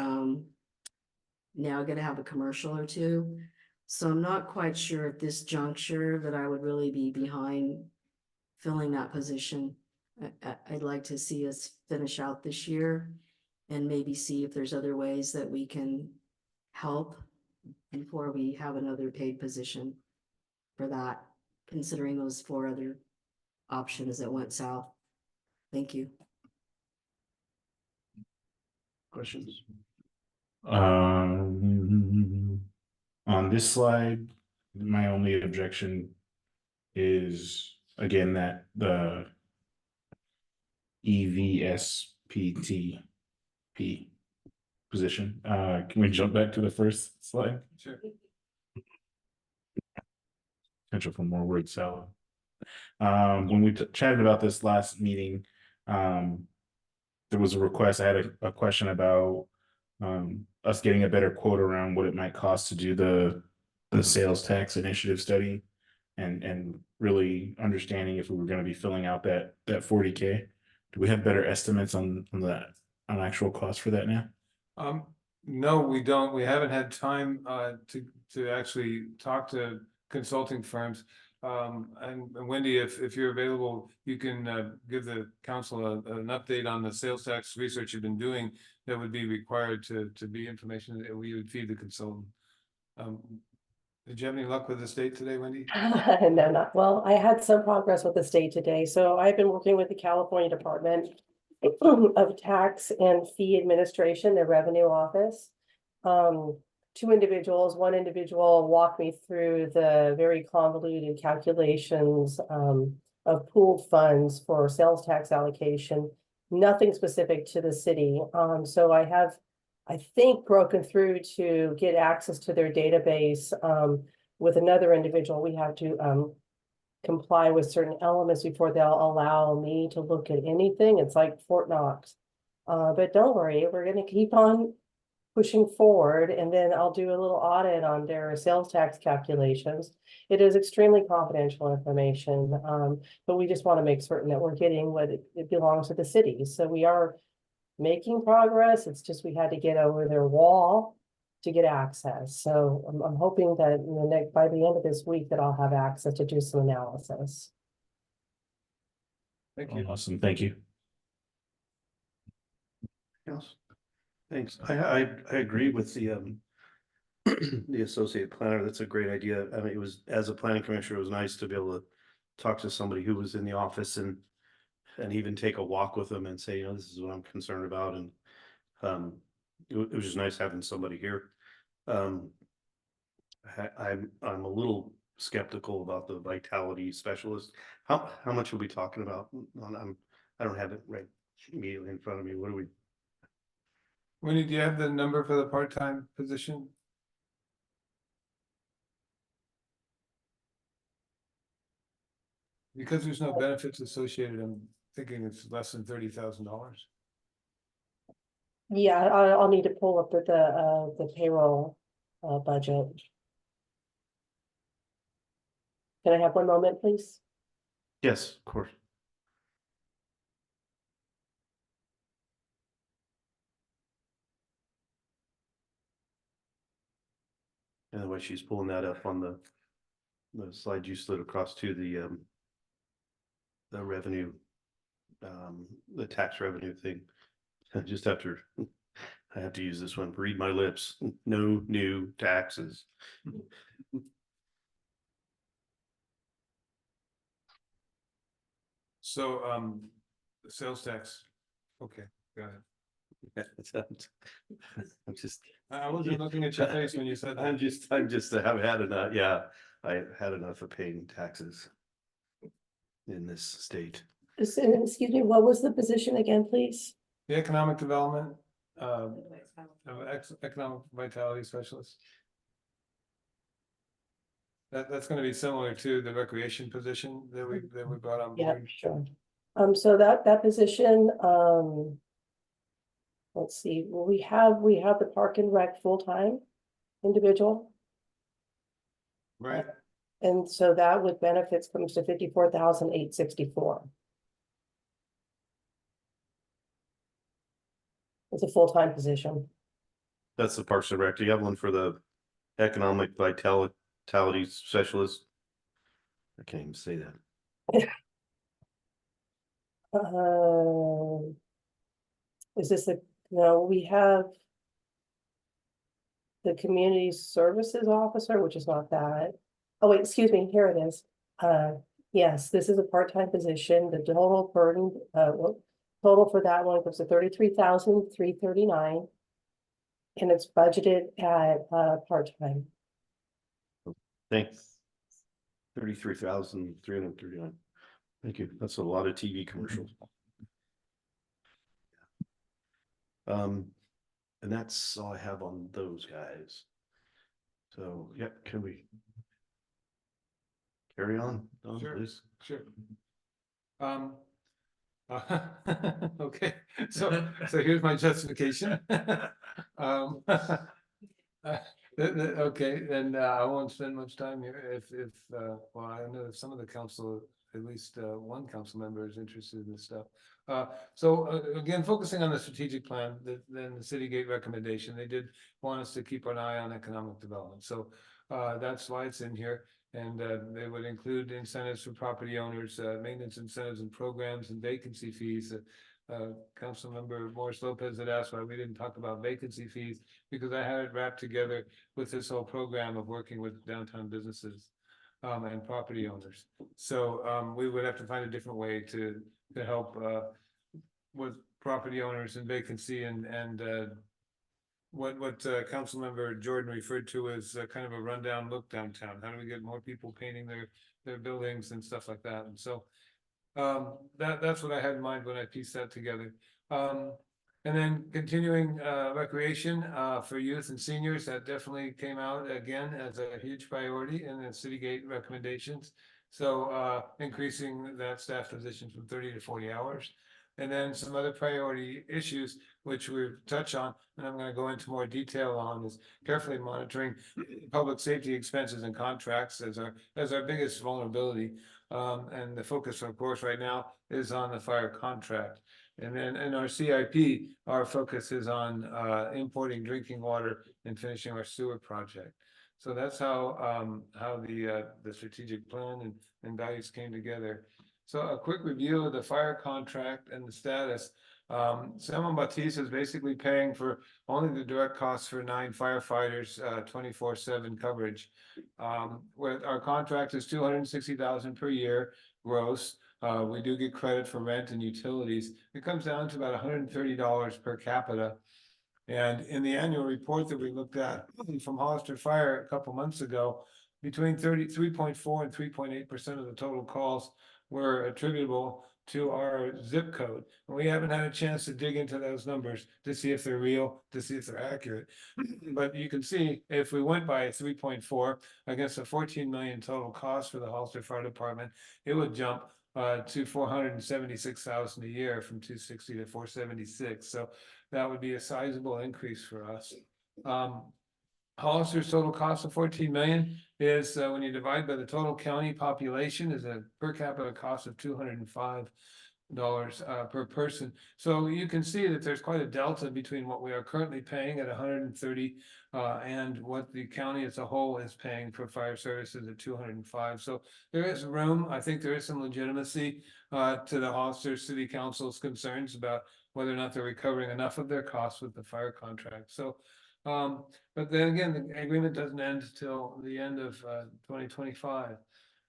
[SPEAKER 7] now gonna have a commercial or two. So I'm not quite sure at this juncture that I would really be behind filling that position. I'd like to see us finish out this year and maybe see if there's other ways that we can help before we have another paid position for that, considering those 4 other options that went south. Thank you.
[SPEAKER 1] Questions?
[SPEAKER 8] On this slide, my only objection is again that the EVSPTP position. Can we jump back to the first slide?
[SPEAKER 4] Sure.
[SPEAKER 8] Potential for more word salad. When we chatted about this last meeting, there was a request. I had a question about us getting a better quote around what it might cost to do the sales tax initiative study, and really understanding if we were going to be filling out that 40K. Do we have better estimates on actual cost for that now?
[SPEAKER 4] No, we don't. We haven't had time to actually talk to consulting firms. And Wendy, if you're available, you can give the council an update on the sales tax research you've been doing that would be required to be information that we would feed the consultant. Did you have any luck with the state today, Wendy?
[SPEAKER 13] No, not, well, I had some progress with the state today, so I've been working with the California Department of Tax and Fee Administration, their revenue office. 2 individuals, one individual walked me through the very convoluted calculations of pooled funds for sales tax allocation, nothing specific to the city. So I have, I think, broken through to get access to their database. With another individual, we have to comply with certain elements before they'll allow me to look at anything. It's like Fort Knox. But don't worry, we're gonna keep on pushing forward, and then I'll do a little audit on their sales tax calculations. It is extremely confidential information, but we just want to make certain that we're getting what it belongs to the city. So we are making progress. It's just we had to get over their wall to get access. So I'm hoping that by the end of this week that I'll have access to do some analysis.
[SPEAKER 4] Thank you.
[SPEAKER 8] Awesome, thank you.
[SPEAKER 1] Yes. Thanks. I agree with the the associate planner. That's a great idea. I mean, it was, as a planning commissioner, it was nice to be able to talk to somebody who was in the office and even take a walk with them and say, this is what I'm concerned about. And it was just nice having somebody here. I'm a little skeptical about the vitality specialist. How much are we talking about on, I don't have it right immediately in front of me. What do we?
[SPEAKER 4] Winnie, do you have the number for the part-time position? Because there's no benefits associated, I'm thinking it's less than $30,000.
[SPEAKER 13] Yeah, I'll need to pull up the payroll budget. Can I have one moment, please?
[SPEAKER 1] Yes, of course. And the way she's pulling that up on the slide you slid across to the revenue, the tax revenue thing. I just have to, I have to use this one, read my lips, no new taxes.
[SPEAKER 4] So, the sales tax, okay, go ahead.
[SPEAKER 1] I'm just.
[SPEAKER 4] I wasn't looking at your face when you said that.
[SPEAKER 1] I'm just, I've had enough, yeah, I had enough of paying taxes in this state.
[SPEAKER 13] Excuse me, what was the position again, please?
[SPEAKER 4] The economic development, economic vitality specialist. That's gonna be similar to the recreation position that we brought on
[SPEAKER 13] Yeah,
[SPEAKER 4] board.
[SPEAKER 13] sure. So that position, let's see, well, we have the Park and Rec full-time individual.
[SPEAKER 4] Right,
[SPEAKER 13] And so that with benefits comes to 54,864. It's a full-time position.
[SPEAKER 1] That's the Parks and Rec. Do you have one for the economic vitality specialist? I can't even say that.
[SPEAKER 13] Is this no, we have the community services officer, which is not that. Oh, wait, excuse me, here it is. Yes, this is a part-time position. The total burden, total for that one goes to 33,339. And it's budgeted at part-time.
[SPEAKER 1] Thanks. 33,339. Thank you. That's a lot of TV commercials. And that's all I have on those guys. So, yeah, can we carry on? Don,
[SPEAKER 4] Sure.
[SPEAKER 1] please?
[SPEAKER 4] sure. Okay, so here's my justification. Okay, and I won't spend much time here if well, I know that some of the council, at least one council member is interested in this stuff. Again, focusing on the strategic plan, then the City Gate recommendation, they did want us to keep an eye on economic development. So that's why it's in here. And they would include incentives for property owners, maintenance incentives and programs and vacancy fees. Councilmember Morris Lopez had asked why we didn't talk about vacancy fees, because I had it wrapped together with this whole program of working with downtown businesses and property owners. So we would have to find a different way to help with property owners and vacancy and what Councilmember Jordan referred to as kind of a rundown look downtown. How do we get more people painting their buildings and stuff like that? And so that's what I had in mind when I pieced that together. And then continuing recreation for youth and seniors, that definitely came out again as a huge priority in the City Gate recommendations. So increasing that staff position from 30 to 40 hours. And then some other priority issues, which we've touched on, and I'm going to go into more detail on, is carefully monitoring public safety expenses and contracts as our biggest vulnerability. And the focus, of course, right now is on the fire contract. And then in our CIP, our focus is on importing drinking water and finishing our sewer project. So that's how the strategic plan and values came together. So a quick review of the fire contract and the status. Juan Bautista is basically paying for only the direct costs for 9 firefighters, 24/7 coverage. With our contract is $260,000 per year gross. We do get credit for rent and utilities. It comes down to about $130 per capita. And in the annual report that we looked at from Hollister Fire a couple months ago, between 3.4 and 3.8% of the total calls were attributable to our zip code. And we haven't had a chance to dig into those numbers to see if they're real, to see if they're accurate. But you can see if we went by 3.4 against a 14 million total cost for the Hollister Fire Department, it would jump to 476,000 a year from 260 to 476. So that would be a sizable increase for us. Hollister's total cost of 14 million is when you divide by the total county population is a per capita cost of $205 per person. So you can see that there's quite a delta between what we are currently paying at 130 and what the county as a whole is paying for fire services at 205. So there is room. I think there is some legitimacy to the Hollister City Council's concerns about whether or not they're recovering enough of their costs with the fire contract. So but then again, the agreement doesn't end till the end of 2025.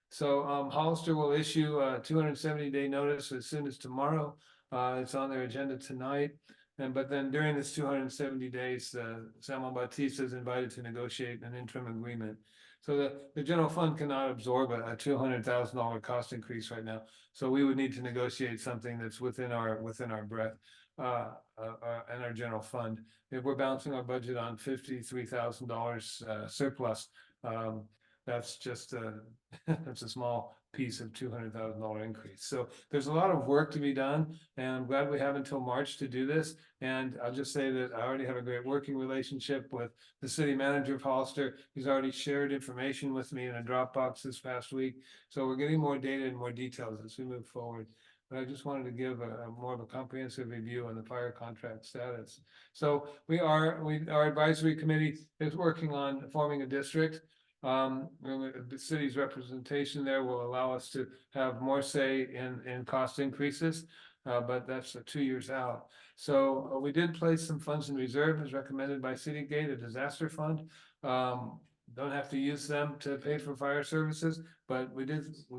[SPEAKER 4] So Hollister will issue a 270-day notice as soon as tomorrow. It's on their agenda tonight. But then during this 270 days, Juan Bautista is invited to negotiate an interim agreement. So the general fund cannot absorb a $200,000 cost increase right now. So we would need to negotiate something that's within our breadth and our general fund. If we're balancing our budget on $53,000 surplus, that's just that's a small piece of $200,000 increase. So there's a lot of work to be done, and I'm glad we have until March to do this. And I'll just say that I already have a great working relationship with the city manager of Hollister. He's already shared information with me in a Dropbox this past week. So we're getting more data and more details as we move forward. But I just wanted to give a more of a comprehensive review on the fire contract status. So our advisory committee is working on forming a district. The city's representation there will allow us to have more say in cost increases, but that's 2 years out. So we did place some funds in reserve as recommended by Citygate, a disaster fund. Don't have to use them to pay for fire services, but we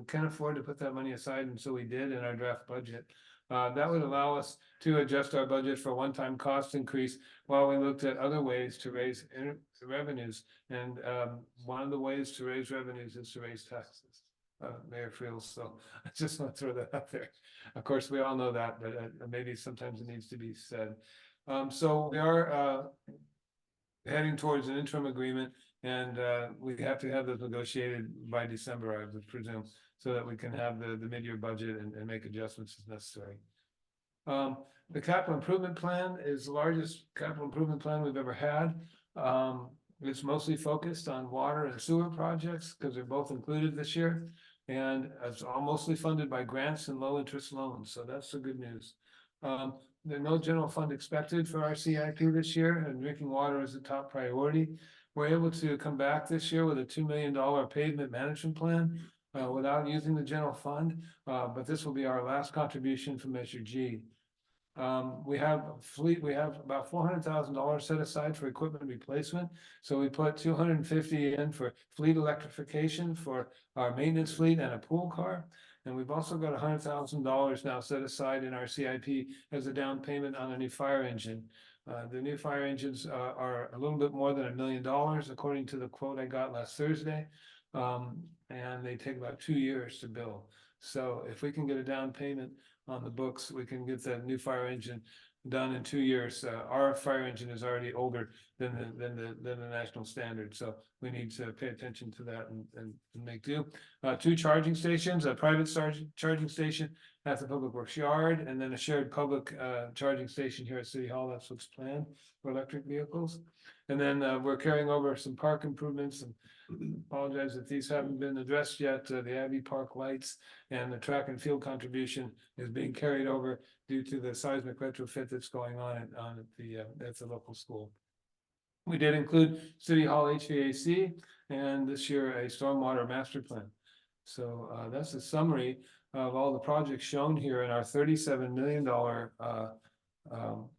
[SPEAKER 4] can afford to put that money aside, and so we did in our draft budget. That would allow us to adjust our budget for one-time cost increase while we looked at other ways to raise revenues. And one of the ways to raise revenues is to raise taxes. Mayor Friels, so I just want to throw that out there. Of course, we all know that, but maybe sometimes it needs to be said. So we are heading towards an interim agreement, and we have to have this negotiated by December, I would presume, so that we can have the mid-year budget and make adjustments as necessary. The capital improvement plan is the largest capital improvement plan we've ever had. It's mostly focused on water and sewer projects because they're both included this year. And it's all mostly funded by grants and low interest loans. So that's the good news. There's no general fund expected for our CIP this year, and drinking water is the top priority. We're able to come back this year with a $2 million pavement management plan without using the general fund, but this will be our last contribution from Measure G. We have about $400,000 set aside for equipment replacement. So we put 250 in for fleet electrification for our maintenance fleet and a pool car. And we've also got $100,000 now set aside in our CIP as a down payment on a new fire engine. The new fire engines are a little bit more than $1 million, according to the quote I got last Thursday. And they take about 2 years to build. So if we can get a down payment on the books, we can get that new fire engine done in 2 years. Our fire engine is already older than the national standard, so we need to pay attention to that and make do. 2 charging stations, a private charging station at the Public Works Yard, and then a shared public charging station here at City Hall. That's what's planned for electric vehicles. And then we're carrying over some park improvements, and apologize if these haven't been addressed yet. The Abbey Park lights and the track and field contribution is being carried over due to the seismic retrofit that's going on at the local school. We did include City Hall HVAC and this year a stormwater master plan. So that's a summary of all the projects shown here in our $37 million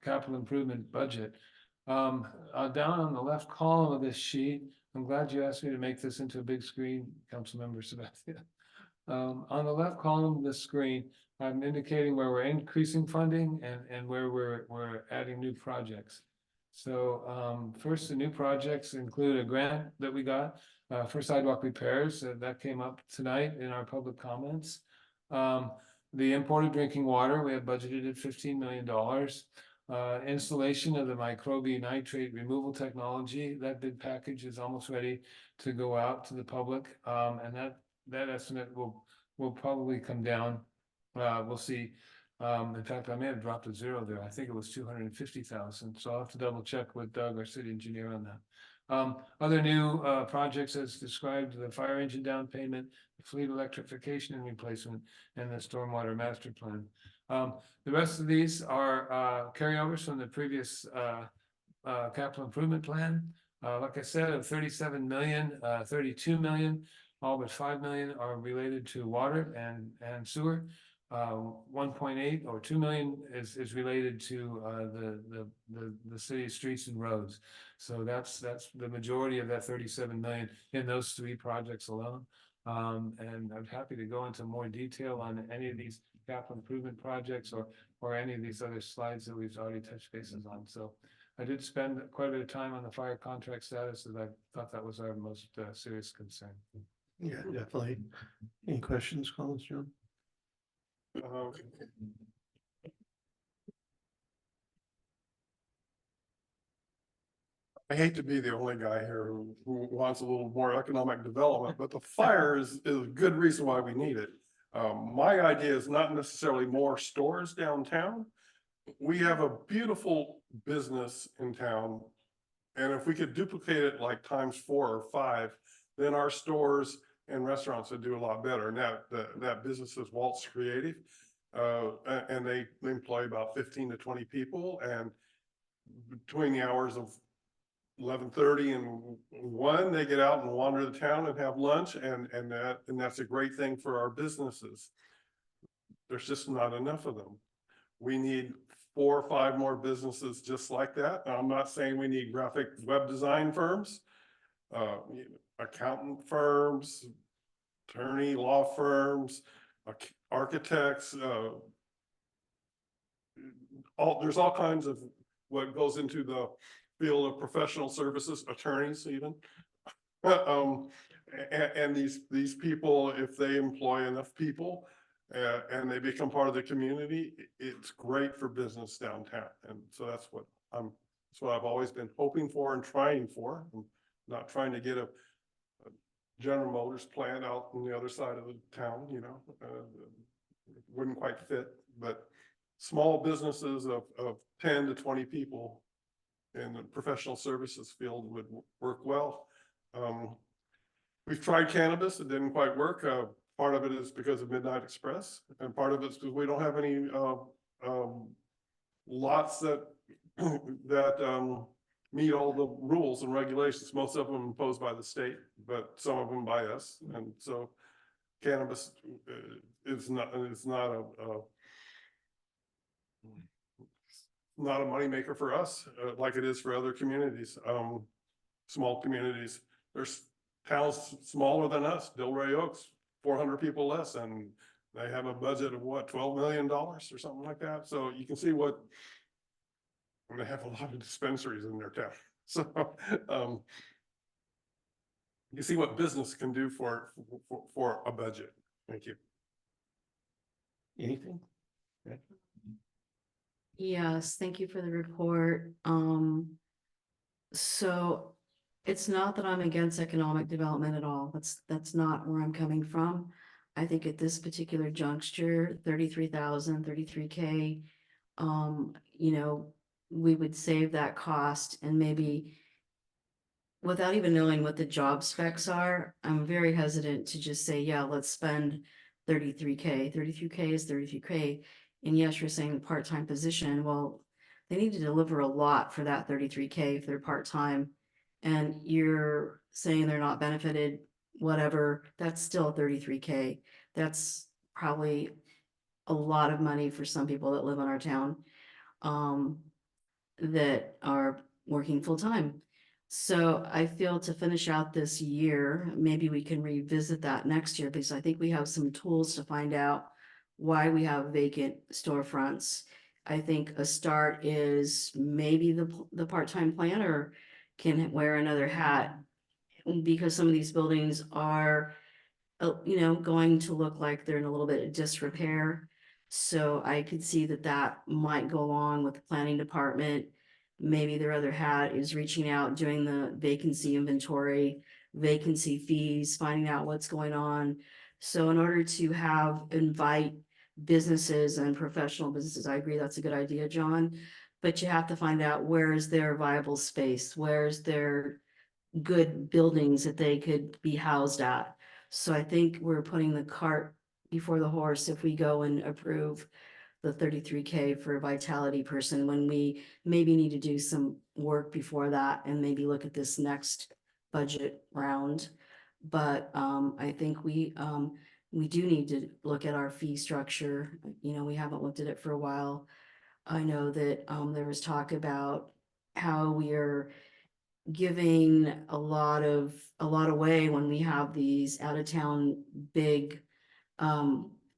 [SPEAKER 4] capital improvement budget. Down on the left column of this sheet, I'm glad you asked me to make this into a big screen, Councilmember Sebastian. On the left column of the screen, I'm indicating where we're increasing funding and where we're adding new projects. So first, the new projects include a grant that we got for sidewalk repairs. That came up tonight in our public comments. The imported drinking water, we have budgeted at $15 million. Installation of the microbial nitrate removal technology, that bid package is almost ready to go out to the public. And that estimate will probably come down. We'll see. In fact, I may have dropped a zero there. I think it was 250,000. So I'll have to double check with Doug, our city engineer, on that. Other new projects as described, the fire engine down payment, the fleet electrification and replacement, and the stormwater master plan. The rest of these are carryovers from the previous capital improvement plan. Like I said, of 37 million, 32 million, all but 5 million are related to water and sewer. 1.8 or 2 million is related to the city's streets and roads. So that's the majority of that 37 million in those three projects alone. And I'm happy to go into more detail on any of these capital improvement projects or any of these other slides that we've already touched bases on. So I did spend quite a bit of time on the fire contract status, as I thought that was our most serious concern.
[SPEAKER 1] Yeah, definitely. Any questions, comments, John?
[SPEAKER 6] I hate to be the only guy here who wants a little more economic development, but the fire is a good reason why we need it. My idea is not necessarily more stores downtown. We have a beautiful business in town. And if we could duplicate it like times 4 or 5, then our stores and restaurants would do a lot better. And that business is Waltz Creative. And they employ about 15 to 20 people. And between the hours of 11:30 and 1, they get out and wander the town and have lunch, and that's a great thing for our businesses. There's just not enough of them. We need 4 or 5 more businesses just like that. I'm not saying we need graphic web design firms, accountant firms, attorney law firms, architects. There's all kinds of what goes into the field of professional services, attorneys even. And these people, if they employ enough people and they become part of the community, it's great for business downtown. And so that's what I've always been hoping for and trying for. I'm not trying to get a General Motors plant out on the other side of the town, you know, wouldn't quite fit, but small businesses of 10 to 20 people in the professional services field would work well. We've tried cannabis, it didn't quite work. Part of it is because of Midnight Express, and part of it's because we don't have any lots that meet all the rules and regulations. Most of them imposed by the state, but some of them by us. And so cannabis is not a moneymaker for us, like it is for other communities, small communities. There's towns smaller than us, Delray Oaks, 400 people less, and they have a budget of what, $12 million or something like that. So you can see what, and they have a lot of dispensaries in their town. So you see what business can do for a budget. Thank you.
[SPEAKER 1] Anything?
[SPEAKER 7] Yes, thank you for the report. So it's not that I'm against economic development at all. That's not where I'm coming from. I think at this particular juncture, 33,000, 33K, you know, we would save that cost, and maybe without even knowing what the job specs are, I'm very hesitant to just say, yeah, let's spend 33K. 33K is 33K. And yes, you're saying part-time position. Well, they need to deliver a lot for that 33K if they're part-time. And you're saying they're not benefited, whatever, that's still 33K. That's probably a lot of money for some people that live in our town that are working full-time. So I feel to finish out this year, maybe we can revisit that next year, because I think we have some tools to find out why we have vacant storefronts. I think a start is maybe the part-time planner can wear another hat. Because some of these buildings are, going to look like they're in a little bit of disrepair. So I could see that that might go along with the planning department. Maybe their other hat is reaching out, doing the vacancy inventory, vacancy fees, finding out what's going on. So in order to invite businesses and professional businesses, I agree, that's a good idea, John. But you have to find out where is their viable space, where's their good buildings that they could be housed at. So I think we're putting the cart before the horse if we go and approve the 33K for a vitality person, when we maybe need to do some work before that and maybe look at this next budget round. But I think we do need to look at our fee structure. We haven't looked at it for a while. I know that there was talk about how we are giving a lot away when we have these out of town big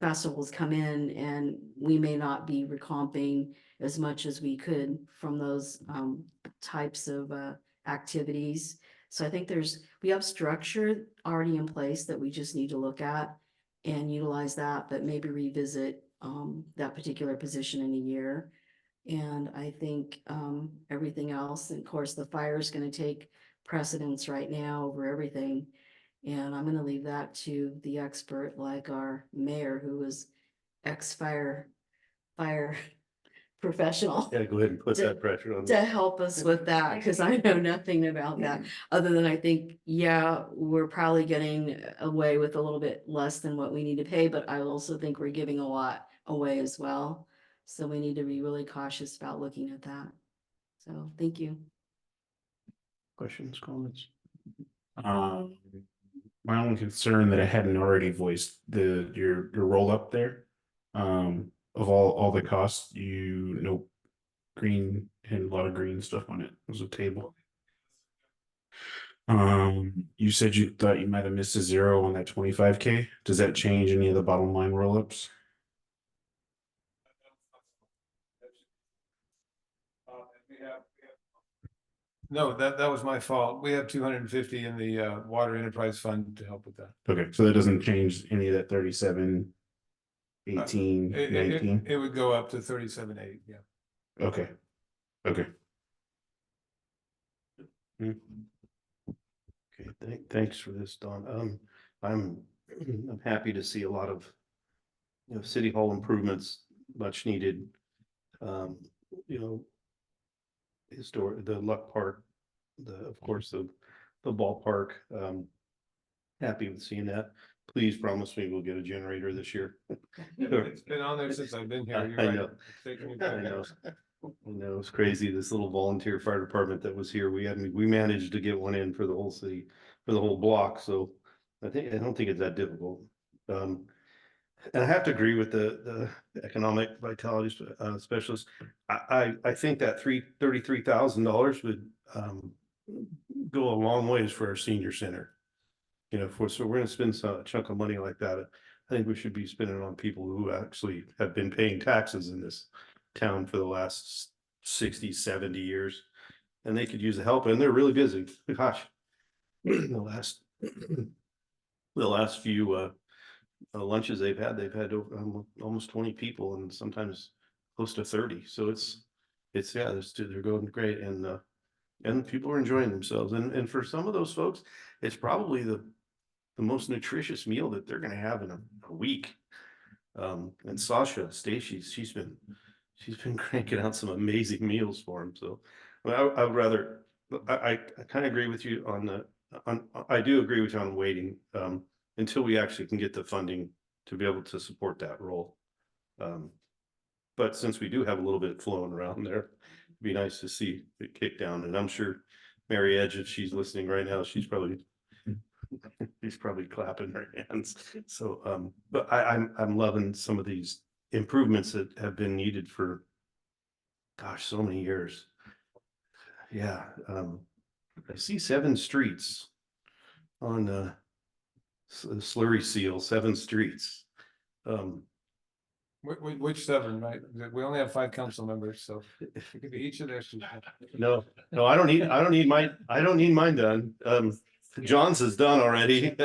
[SPEAKER 7] festivals come in, and we may not be recomping as much as we could from those types of activities. So I think we have structure already in place that we just need to look at and utilize that, but maybe revisit that particular position in a year. And I think everything else, and of course, the fire is going to take precedence right now over everything. And I'm going to leave that to the expert, like our mayor, who is ex-fire professional,
[SPEAKER 1] Yeah, go ahead and put that pressure on.
[SPEAKER 7] to help us with that, because I know nothing about that. Other than I think, yeah, we're probably getting away with a little bit less than what we need to pay, but I also think we're giving a lot away as well. So we need to be really cautious about looking at that. So thank you.
[SPEAKER 1] Questions, comments?
[SPEAKER 8] My only concern that I hadn't already voiced, your roll up there, of all the costs, green and a lot of green stuff on it. There's a table. You said you thought you might have missed a zero on that 25K. Does that change any of the bottom line roll ups?
[SPEAKER 4] No, that was my fault. We have 250 in the water enterprise fund to help with that.
[SPEAKER 8] Okay, so that doesn't change any of that 37, 18,
[SPEAKER 4] It
[SPEAKER 8] 19.
[SPEAKER 4] would go up to 37.8, yeah.
[SPEAKER 8] Okay. Okay.
[SPEAKER 1] Okay, thanks for this, Don. I'm happy to see a lot of, city hall improvements, much needed. The Luck Park, of course, the ballpark. Happy with seeing that. Please promise me we'll get a generator this year.
[SPEAKER 4] It's been on there since I've been here. You're
[SPEAKER 1] I
[SPEAKER 4] right.
[SPEAKER 1] know.
[SPEAKER 4] It's taken me
[SPEAKER 1] I
[SPEAKER 4] time.
[SPEAKER 1] know. I know, it's crazy. This little volunteer fire department that was here, we managed to get one in for the whole city, for the whole block, so I don't think it's that difficult. And I have to agree with the economic vitality specialist. I think that $33,000 would go a long ways for our senior center. So we're gonna spend a chunk of money like that. I think we should be spending it on people who actually have been paying taxes in this town for the last 60, 70 years. And they could use the help, and they're really busy. Gosh. The last few lunches they've had over almost 20 people, and sometimes close to 30. So they're going great, and people are enjoying themselves. And for some of those folks, it's probably the most nutritious meal that they're going to have in a week. And Sasha Stacy, she's been cranking out some amazing meals for them. So I would rather, I kind of agree with you I do agree with you on waiting until we actually can get the funding to be able to support that role. But since we do have a little bit flowing around there, it'd be nice to see it kick down. And I'm sure Mary Edge, if she's listening right now, she's probably clapping her hands. So, but I'm loving some of these improvements that have been needed for, gosh, so many years. Yeah. I see 7 streets on slurry seal, 7 streets.
[SPEAKER 4] Which seven, right? We only have 5 council members, so it could be each of their.
[SPEAKER 1] No, I don't need mine done. John's is done already.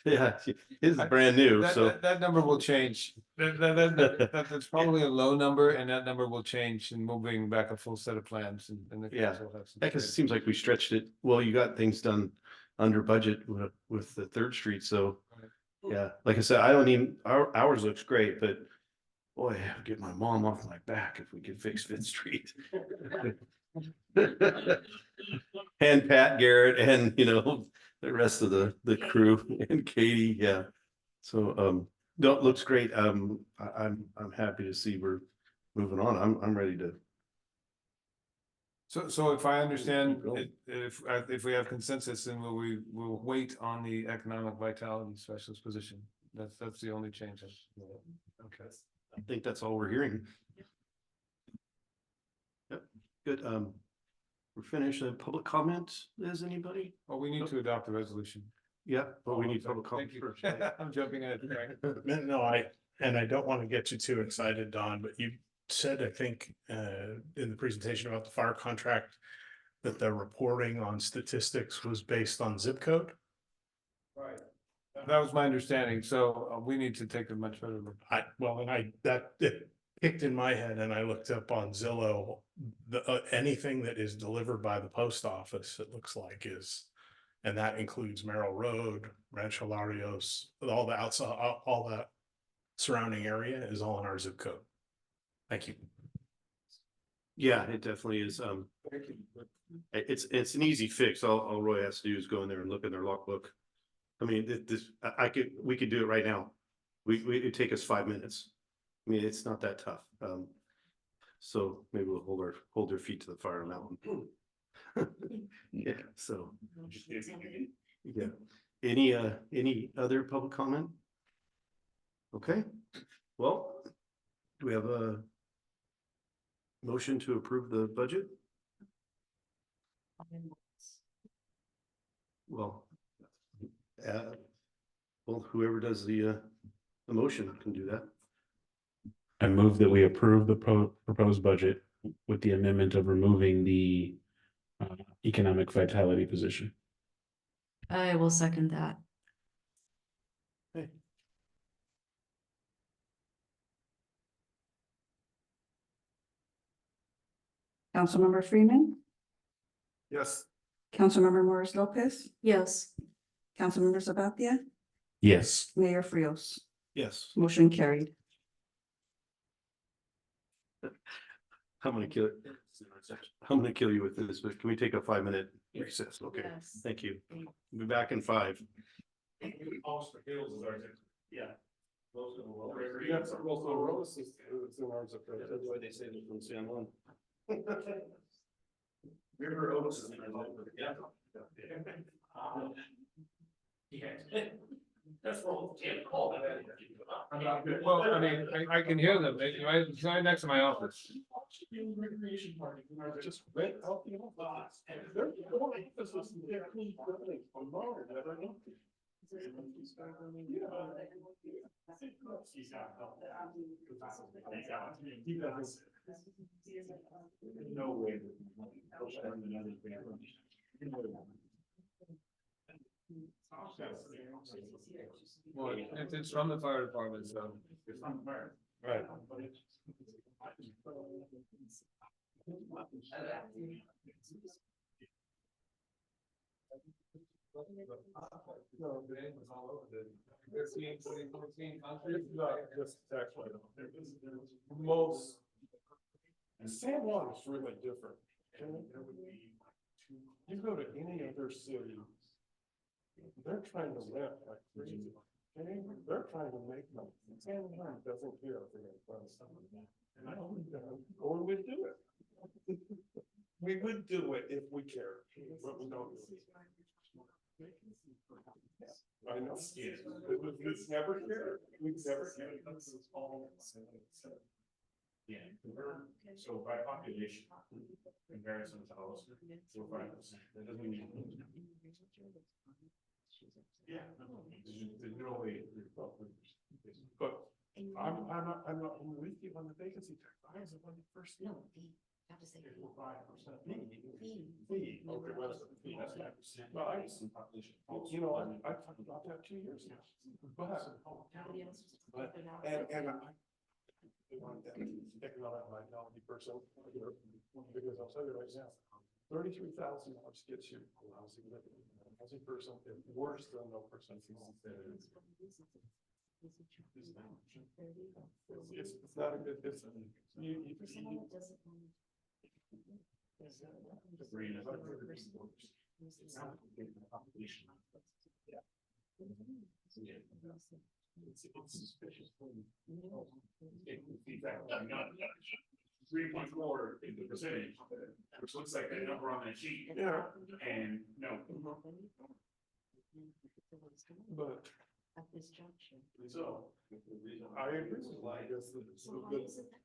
[SPEAKER 1] Yeah, his is brand new, so.
[SPEAKER 4] That number will change. That's probably a low number, and that number will change, and we'll bring back a full set of plans and the
[SPEAKER 1] Yeah.
[SPEAKER 4] council will have some.
[SPEAKER 1] Yeah, cause it seems like we stretched it. Well, you got things done under budget with the Third Street, so. Yeah, like I said, I don't need, ours looks great, but boy, I'll get my mom off my back if we could fix Fifth Street. And Pat Garrett and, the rest of the crew and Katie, yeah. So, no, it looks great. I'm happy to see we're moving on. I'm ready to.
[SPEAKER 4] So if I understand, if we have consensus, then we'll wait on the economic vitality specialist position. That's the only change. Okay.
[SPEAKER 1] I think that's all we're hearing. Yep, good. We're finished. Public comments, is anybody?
[SPEAKER 4] Well, we need to adopt the resolution.
[SPEAKER 1] Yeah, but we need public
[SPEAKER 4] Thank
[SPEAKER 1] comments
[SPEAKER 4] you.
[SPEAKER 1] first.
[SPEAKER 4] I'm jumping ahead.
[SPEAKER 15] No, I don't want to get you too excited, Don, but you said, I think, in the presentation about the fire contract, that the reporting on statistics was based on zip code.
[SPEAKER 4] Right. That was my understanding, so we need to take a much better look.
[SPEAKER 15] It kicked in my head and I looked up on Zillow, anything that is delivered by the post office, it looks like is, and that includes Merrill Road, Rancho Larios, all the outside, all that surrounding area is all in our zip code. Thank you.
[SPEAKER 1] Yeah, it definitely is. It's an easy fix. All Roy has to do is go in there and look in their logbook. I mean, we could do it right now. It'd take us 5 minutes. I mean, it's not that tough. So maybe we'll hold their feet to the fire on that one. Yeah, so. Yeah. Any other public comment? Okay, well, do we have a motion to approve the budget? Well, whoever does the motion can do that.
[SPEAKER 8] I move that we approve the proposed budget with the amendment of removing the economic vitality position.
[SPEAKER 7] I will second that.
[SPEAKER 1] Okay.
[SPEAKER 3] Councilmember Freeman,
[SPEAKER 6] Yes.
[SPEAKER 3] Councilmember Morris Lopez,
[SPEAKER 7] Yes.
[SPEAKER 3] Councilmember Sabathia,
[SPEAKER 8] Yes.
[SPEAKER 3] Mayor Frios.
[SPEAKER 1] Yes,
[SPEAKER 3] Motion carried.
[SPEAKER 1] I'm gonna kill you with this, but can we take a 5-minute recess? Okay,
[SPEAKER 7] Yes.
[SPEAKER 1] thank you. Be back in 5.
[SPEAKER 6] Yeah.
[SPEAKER 1] That's why they say they're from San Juan. River Oaks is in our local, yeah. That's what can't call that.
[SPEAKER 4] Well, I mean, I can hear them. It's right next to my office.
[SPEAKER 6] Just rent out the office. They're clean buildings on Mars, never know. No way.
[SPEAKER 4] Well, it's from the fire department, so.
[SPEAKER 6] Right. It's not just tax write-off. Most. San Juan is really different. You go to any other city. They're trying to rent like crazy. Okay? They're trying to make money. San Juan doesn't care if they're gonna find something. Or we'd do it. We would do it if we cared, but we don't. Do it. I know. We've never cared. We've never cared.
[SPEAKER 8] Yeah, so by population, comparison to house, we're 5%. That doesn't mean. Yeah, there's no way.
[SPEAKER 6] But I'm with you on the vacancy tax. I was the one that first.
[SPEAKER 2] No, fee, have to say.
[SPEAKER 6] Fee.
[SPEAKER 2] Fee.
[SPEAKER 6] Fee, okay, what is it? Fee, that's not. Well, you know, I talked about that 2 years ago.
[SPEAKER 2] Nobody else was
[SPEAKER 6] But,
[SPEAKER 2] talking about
[SPEAKER 6] and
[SPEAKER 2] it.
[SPEAKER 6] I want that economic vitality person, because I'll tell you right now, $33,000 gets you a housing person, is worse than no person. It's not a good, it's, you.
[SPEAKER 2] For someone that doesn't want.
[SPEAKER 6] It's suspicious. 3.4 is the percentage, which looks like a number on that sheet. Yeah. And no. But.
[SPEAKER 2] At this junction.
[SPEAKER 6] So, I agree with you, I guess
[SPEAKER 2] So why isn't that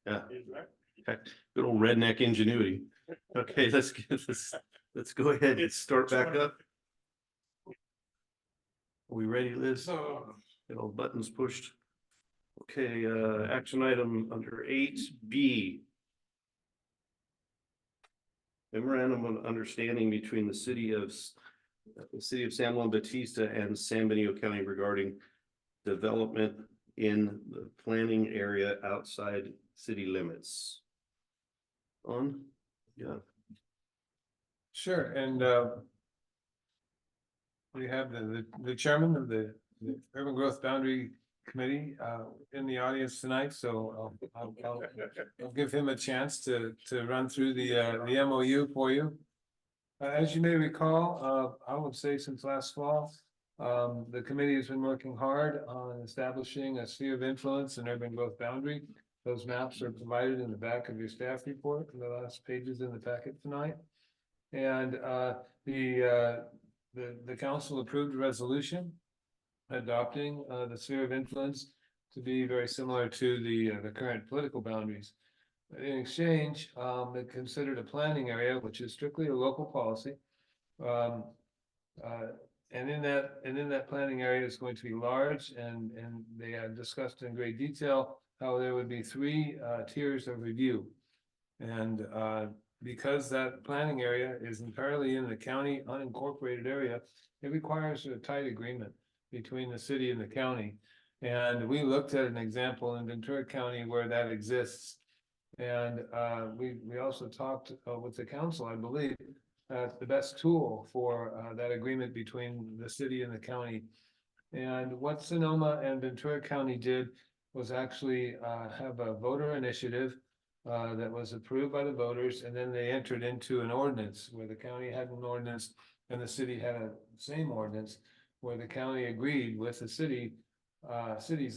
[SPEAKER 1] Yeah. Okay, good old redneck ingenuity. Okay, let's go ahead and start back up. Are we ready, Liz? Get all buttons pushed. Okay, action item under 8B. Memorandum of understanding between the city of San Juan Bautista and San Benito County regarding development in the planning area outside city limits. On, yeah.
[SPEAKER 4] Sure, and we have the chairman of the Urban Growth Boundary Committee in the audience tonight, so I'll give him a chance to run through the MOU for you. As you may recall, I would say since last fall, the committee has been working hard on establishing a sphere of influence and urban growth boundary. Those maps are provided in the back of your staff report, in the last pages in the packet tonight. And the council approved a resolution adopting the sphere of influence to be very similar to the current political boundaries. In exchange, they considered a planning area, which is strictly a local policy. And in that planning area is going to be large, and they had discussed in great detail how there would be 3 tiers of review. And because that planning area is entirely in the county unincorporated area, it requires a tight agreement between the city and the county. And we looked at an example in Ventura County where that exists. And we also talked with the council, I believe, the best tool for that agreement between the city and the county. And what Sonoma and Ventura County did was actually have a voter initiative that was approved by the voters, and then they entered into an ordinance where the county had an ordinance and the city had a same ordinance, where the county agreed with the cities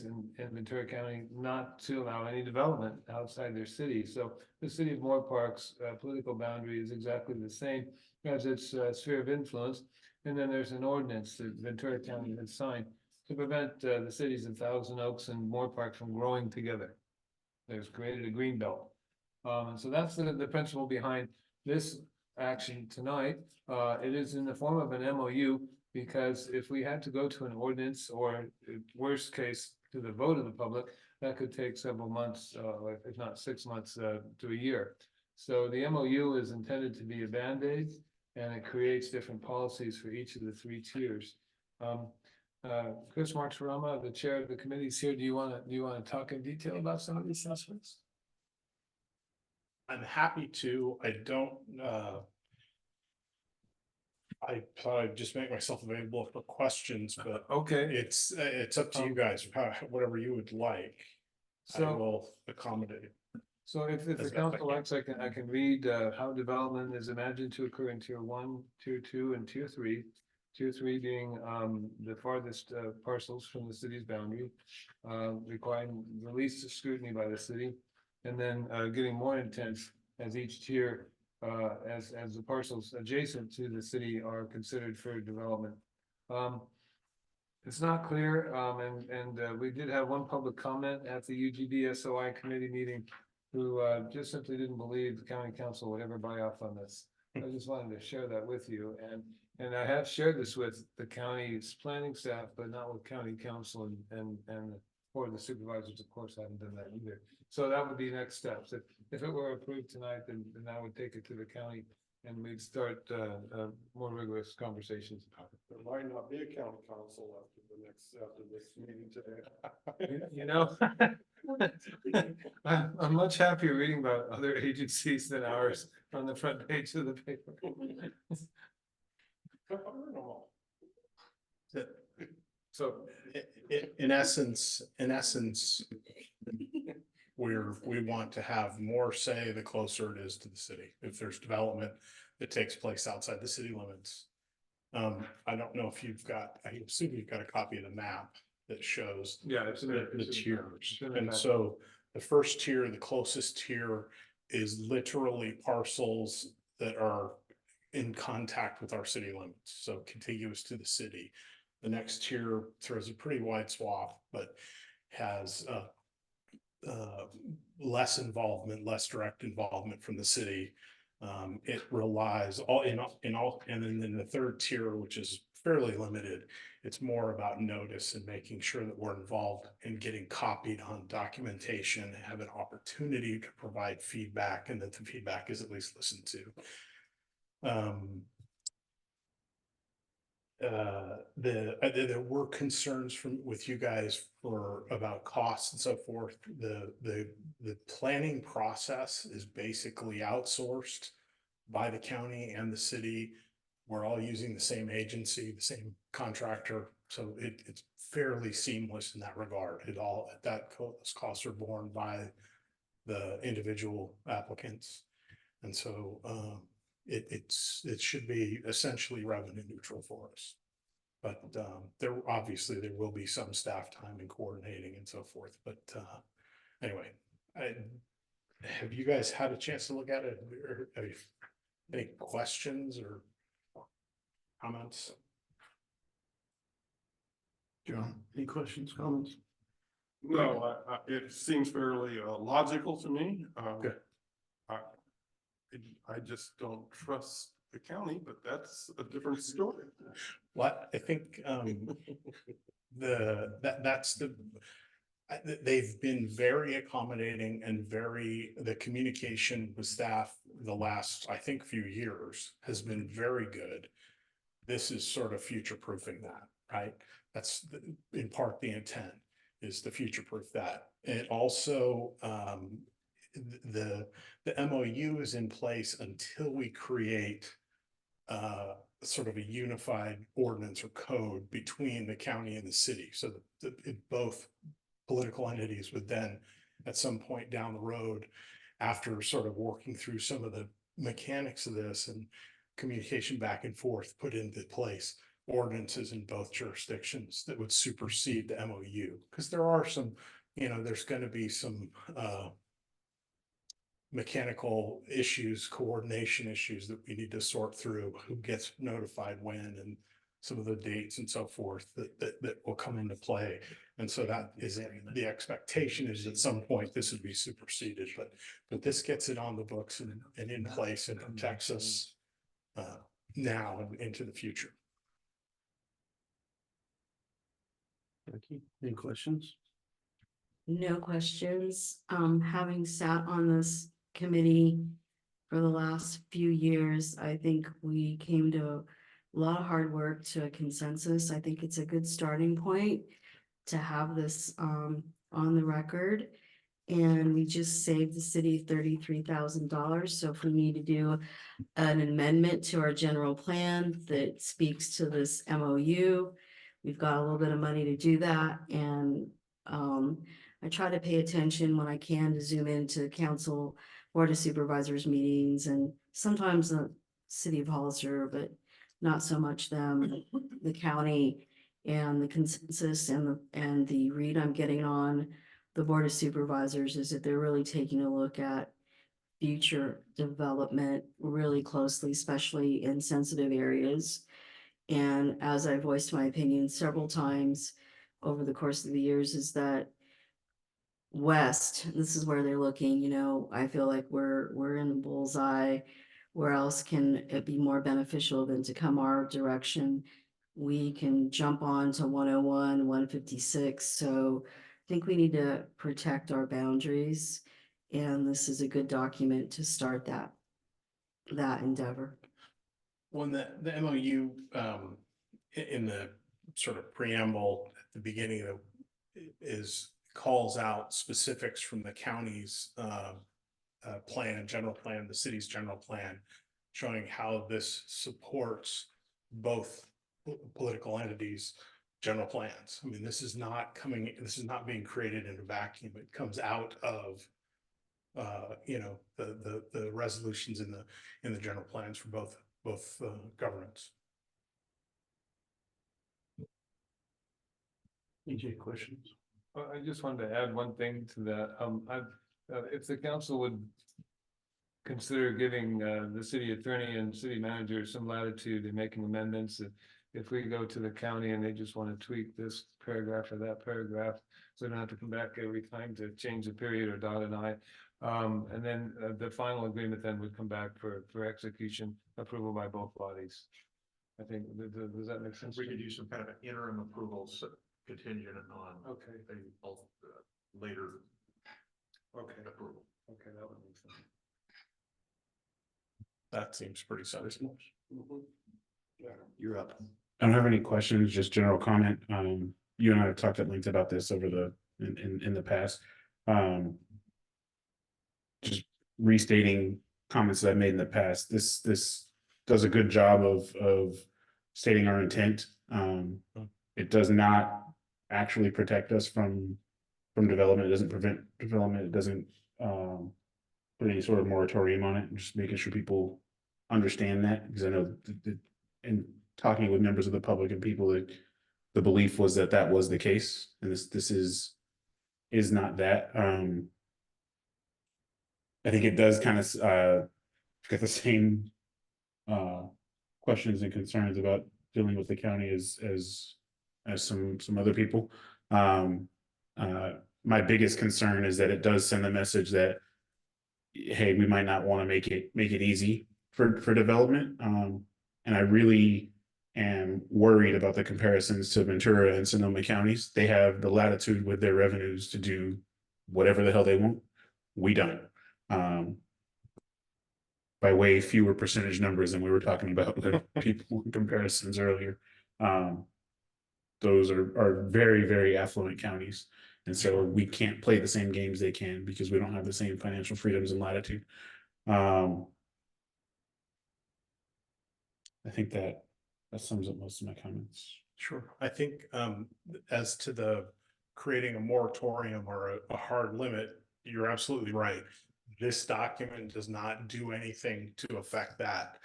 [SPEAKER 4] in Ventura County not to allow any development outside their city. So the city of Moore Park's political boundary is exactly the same as its sphere of influence. And then there's an ordinance that Ventura County has signed to prevent the cities of Thousand Oaks and Moore Park from growing together. There's created a green belt. And so that's the principle behind this action tonight. It is in the form of an MOU, because if we had to go to an ordinance, or worst case to the vote of the public, that could take several months, if not 6 months to a year. So the MOU is intended to be a Band-Aid, and it creates different policies for each of the 3 tiers. Chris Marks-Rama, the chair of the committee, is here. Do you want to talk in detail about some of these aspects?
[SPEAKER 15] I'm happy to. I don't, I thought I'd just make myself available for questions, but
[SPEAKER 4] okay,
[SPEAKER 15] it's up to you guys, whatever you would like. I will accommodate.
[SPEAKER 4] So if the council likes, I can read how development is imagined to occur in tier 1, tier 2, and tier 3. Tier 3 being the farthest parcels from the city's boundary, requiring the least scrutiny by the city, and then getting more intense as each tier, as the parcels adjacent to the city are considered for development. It's not clear, and we did have one public comment at the UGB SOI committee meeting who just simply didn't believe the county council would ever buy off on this. I just wanted to share that with you, and I have shared this with the county's planning staff, but not with county council and or the supervisors. Of course, I haven't done that either. So that would be next steps. If it were approved tonight, then I would take it to the county and we'd start more rigorous conversations about it.
[SPEAKER 6] There might not be a county council after this meeting today.
[SPEAKER 4] You know, I'm much happier reading about other agencies than ours on the front page of the paper.
[SPEAKER 15] So in essence, we want to have more say the closer it is to the city. If there's development that takes place outside the city limits. I don't know if I assume you've got a copy of the map that shows
[SPEAKER 4] Yeah, it's
[SPEAKER 15] the tiers. And so the first tier, the closest tier is literally parcels that are in contact with our city limits, so contiguous to the city. The next tier throws a pretty wide swath, but has less involvement, less direct involvement from the city. It relies and then in the third tier, which is fairly limited, it's more about notice and making sure that we're involved in getting copied on documentation, have an opportunity to provide feedback, and that the feedback is at least listened to. There were concerns with you guys about costs and so forth. The planning process is basically outsourced by the county and the city. We're all using the same agency, the same contractor, so it's fairly seamless in that regard. Those costs are borne by the individual applicants. And so it should be essentially revenue neutral for us. But there will be some staff time in coordinating and so forth. But anyway, have you guys had a chance to look at it? Or any questions or comments?
[SPEAKER 1] John, any questions, comments?
[SPEAKER 6] No, it seems fairly logical to me.
[SPEAKER 15] Good.
[SPEAKER 6] I just don't trust the county, but that's a different story.
[SPEAKER 15] What I think they've been very accommodating and the communication with staff the last, I think, few years has been very good. This is sort of future proofing that, right? That's in part the intent, is to future proof that. It also the MOU is in place until we create sort of a unified ordinance or code between the county and the city, so that both political entities would then at some point down the road, after sort of working through some of the mechanics of this and communication back and forth, put into place ordinances in both jurisdictions that would supersede the MOU. Because there are some, there's going to be some mechanical issues, coordination issues that we need to sort through, who gets notified when, and some of the dates and so forth that will come into play. And so that is the expectation, is at some point this would be superseded, but this gets it on the books and in place and protects us now and into the future.
[SPEAKER 1] Becky, any questions?
[SPEAKER 7] No questions. Having sat on this committee for the last few years, I think we came to a lot of hard work to a consensus. I think it's a good starting point to have this on the record. And we just saved the city $33,000. So if we need to do an amendment to our general plan that speaks to this MOU, we've got a little bit of money to do that. And I try to pay attention when I can to zoom into council board of supervisors meetings, and sometimes the city of Hollister, but not so much them, the county, and the consensus and the read I'm getting on the board of supervisors is that they're really taking a look at future development really closely, especially in sensitive areas. And as I voiced my opinion several times over the course of the years, is that west, this is where they're looking, I feel like we're in the bullseye. Where else can it be more beneficial than to come our direction? We can jump on to 101, 156. So I think we need to protect our boundaries. And this is a good document to start that endeavor.
[SPEAKER 15] When the MOU in the sort of preamble at the beginning of calls out specifics from the county's general plan, the city's general plan, showing how this supports both political entities' general plans. I mean, this is not being created in a vacuum. It comes out of the resolutions in the general plans for both governments.
[SPEAKER 1] EJ, questions?
[SPEAKER 4] I just wanted to add one thing to that. If the council would consider giving the city attorney and city manager some latitude in making amendments. If we go to the county and they just want to tweak this paragraph or that paragraph, so we don't have to come back every time to change the period or dot an I. And then the final agreement then would come back for execution approval by both bodies. I think, does that make sense?
[SPEAKER 15] We could use some kind of interim approvals contingent on
[SPEAKER 4] Okay.
[SPEAKER 15] a later
[SPEAKER 4] Okay.
[SPEAKER 15] approval.
[SPEAKER 4] Okay, that would make sense.
[SPEAKER 15] That seems pretty sensible.
[SPEAKER 1] You're up.
[SPEAKER 8] I don't have any questions, just general comment. You and I have talked at length about this over in the past. Just restating comments that I've made in the past. This does a good job of stating our intent. It does not actually protect us from development. It doesn't prevent development. It doesn't put any sort of moratorium on it. Just making sure people understand that, because I know in talking with members of the public and people, that the belief was that was the case, and this is not that. I think it does kind of get the same questions and concerns about dealing with the county as some other people. My biggest concern is that it does send the message that, hey, we might not want to make it easy for development. And I really am worried about the comparisons to Ventura and Sonoma counties. They have the latitude with their revenues to do whatever the hell they want. We don't. By way fewer percentage numbers than we were talking about with people comparisons earlier. Those are very, very affluent counties. And so we can't play the same games they can because we don't have the same financial freedoms and latitude. I think that sums up most of my comments.
[SPEAKER 15] Sure. I think as to the creating a moratorium or a hard limit, you're absolutely right. This document does not do anything to affect that.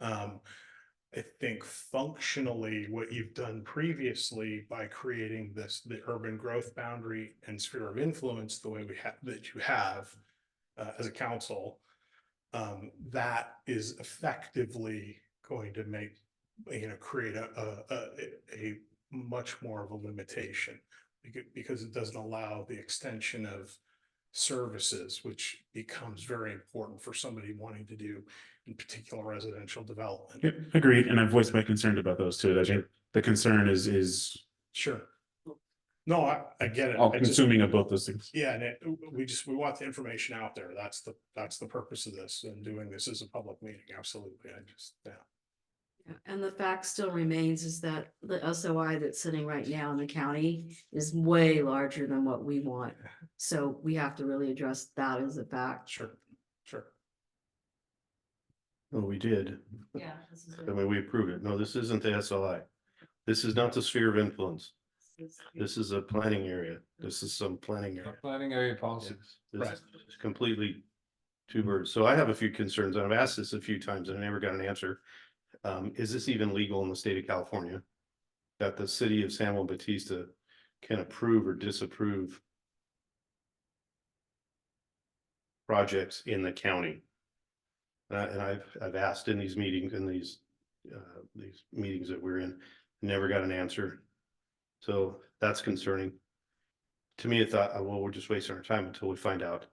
[SPEAKER 15] I think functionally what you've done previously by creating the urban growth boundary and sphere of influence the way that you have as a council, that is effectively going to make, create a much more of a limitation, because it doesn't allow the extension of services, which becomes very important for somebody wanting to do, in particular, residential development.
[SPEAKER 8] Yep, agreed. And I've voiced my concern about those too. I think the concern is
[SPEAKER 15] Sure. No, I get it.
[SPEAKER 8] all
[SPEAKER 15] I just-
[SPEAKER 8] consuming of both those things.
[SPEAKER 15] Yeah, and we want the information out there. That's the purpose of this, and doing this as a public meeting. Absolutely.
[SPEAKER 7] Yeah, and the fact still remains is that the SOI that's sitting right now in the county is way larger than what we want. So we have to really address that as a fact.
[SPEAKER 15] Sure.
[SPEAKER 1] Well, we did.
[SPEAKER 7] Yeah.
[SPEAKER 1] I mean, we approved it. No, this isn't the SLI. This is not the sphere of influence. This is a planning area. This is some planning area.
[SPEAKER 4] Planning area policies.
[SPEAKER 1] This is completely two birds. So I have a few concerns, and I've asked this a few times and I never got an answer. Is this even legal in the state of California? That the city of San Juan Bautista can approve or disapprove projects in the county? And I've asked in these meetings, these meetings that we're in, never got an answer. So that's concerning. To me, I thought, well, we're just wasting our time until we find out.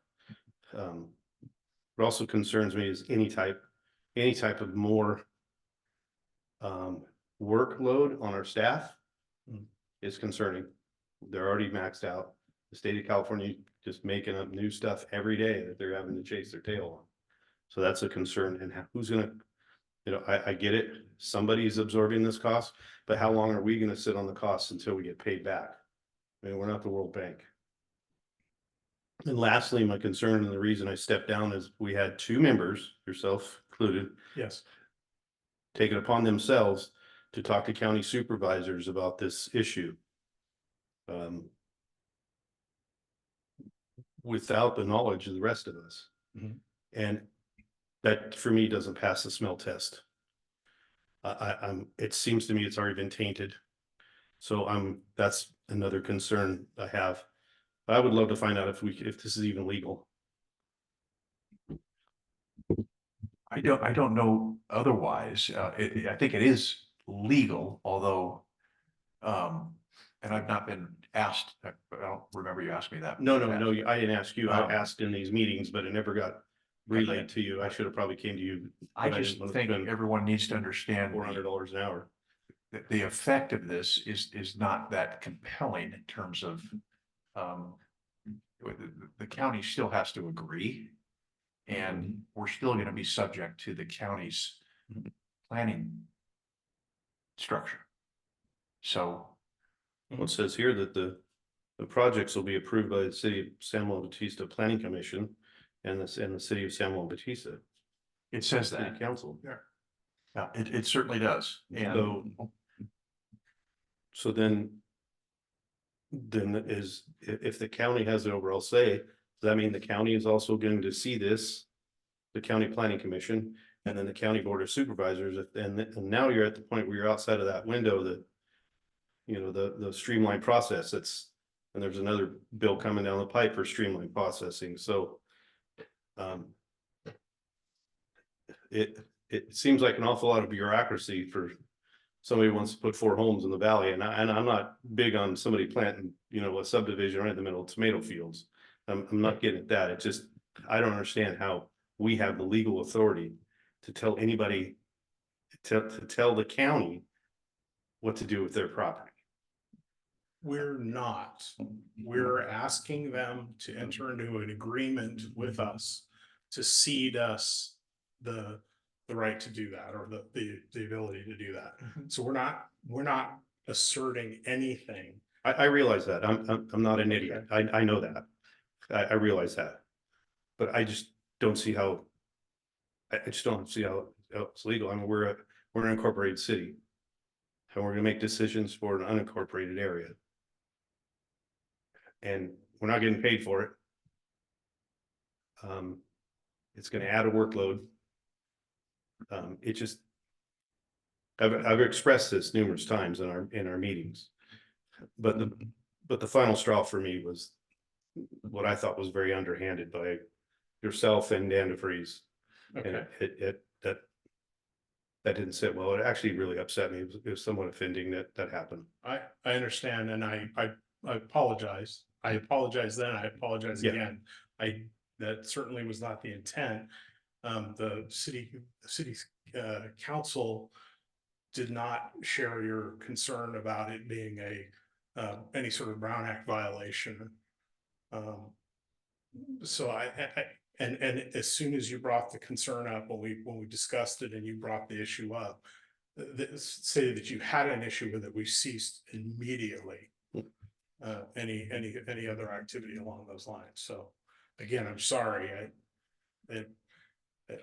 [SPEAKER 1] What also concerns me is any type of more workload on our staff is concerning. They're already maxed out. The state of California just making up new stuff every day that they're having to chase their tail on. So that's a concern. And who's gonna, I get it. Somebody's absorbing this cost, but how long are we gonna sit on the costs until we get paid back? I mean, we're not the World Bank. And lastly, my concern and the reason I stepped down is we had two members, yourself included,
[SPEAKER 15] Yes.
[SPEAKER 1] take it upon themselves to talk to county supervisors about this issue. Without the knowledge of the rest of us. And that for me doesn't pass the smell test. It seems to me it's already been tainted. So that's another concern I have. I would love to find out if this is even legal.
[SPEAKER 16] I don't know otherwise. I think it is legal, although, and I've not been asked, I don't remember you asking me that.
[SPEAKER 1] No, I didn't ask you. I
[SPEAKER 16] Um,
[SPEAKER 1] asked in these meetings, but it never got relayed to you. I should have probably came to you.
[SPEAKER 16] I
[SPEAKER 1] but
[SPEAKER 16] just
[SPEAKER 1] didn't wanna
[SPEAKER 16] think
[SPEAKER 1] spend
[SPEAKER 16] everyone needs to understand
[SPEAKER 1] $400 an hour.
[SPEAKER 16] the effect of this is not that compelling in terms of, the county still has to agree. And we're still gonna be subject to the county's planning structure. So,
[SPEAKER 1] Well, it says here that the projects will be approved by the city of San Juan Bautista Planning Commission and the city of San Juan Bautista
[SPEAKER 16] it says
[SPEAKER 1] City
[SPEAKER 16] that,
[SPEAKER 1] Council.
[SPEAKER 16] yeah, it certainly does, and
[SPEAKER 1] So then if the county has the overall say, does that mean the county is also going to see this? The county planning commission and then the county board of supervisors, and now you're at the point where you're outside of that window that, you know, the streamlined process, and there's another bill coming down the pipe for streamlined processing, so. It seems like an awful lot of bureaucracy for somebody who wants to put 4 homes in the valley, and I'm not big on somebody planting, you know, a subdivision right in the middle of tomato fields. I'm not getting at that. It's just, I don't understand how we have the legal authority to tell anybody, to tell the county what to do with their property.
[SPEAKER 15] We're not. We're asking them to enter into an agreement with us to cede us the right to do that, or the ability to do that. So we're not asserting anything.
[SPEAKER 1] I realize that. I'm not an idiot. I know that. I realize that. But I just don't see how, I just don't see how it's legal. I mean, we're an incorporated city. And we're gonna make decisions for an unincorporated area. And we're not getting paid for it. It's gonna add a workload. It just, I've expressed this numerous times in our meetings. But the final straw for me was what I thought was very underhanded by yourself and Dan DeFreeze. And that didn't sit well. It actually really upset me. It was somewhat offending that happened.
[SPEAKER 15] I understand, and I apologize. I apologize then, I apologize again. That certainly was not the intent. The city council did not share your concern about it being any sort of Brown Act violation. So and as soon as you brought the concern up, when we discussed it and you brought the issue up, say that you had an issue with it, we ceased immediately any other activity along those lines. So again, I'm sorry. It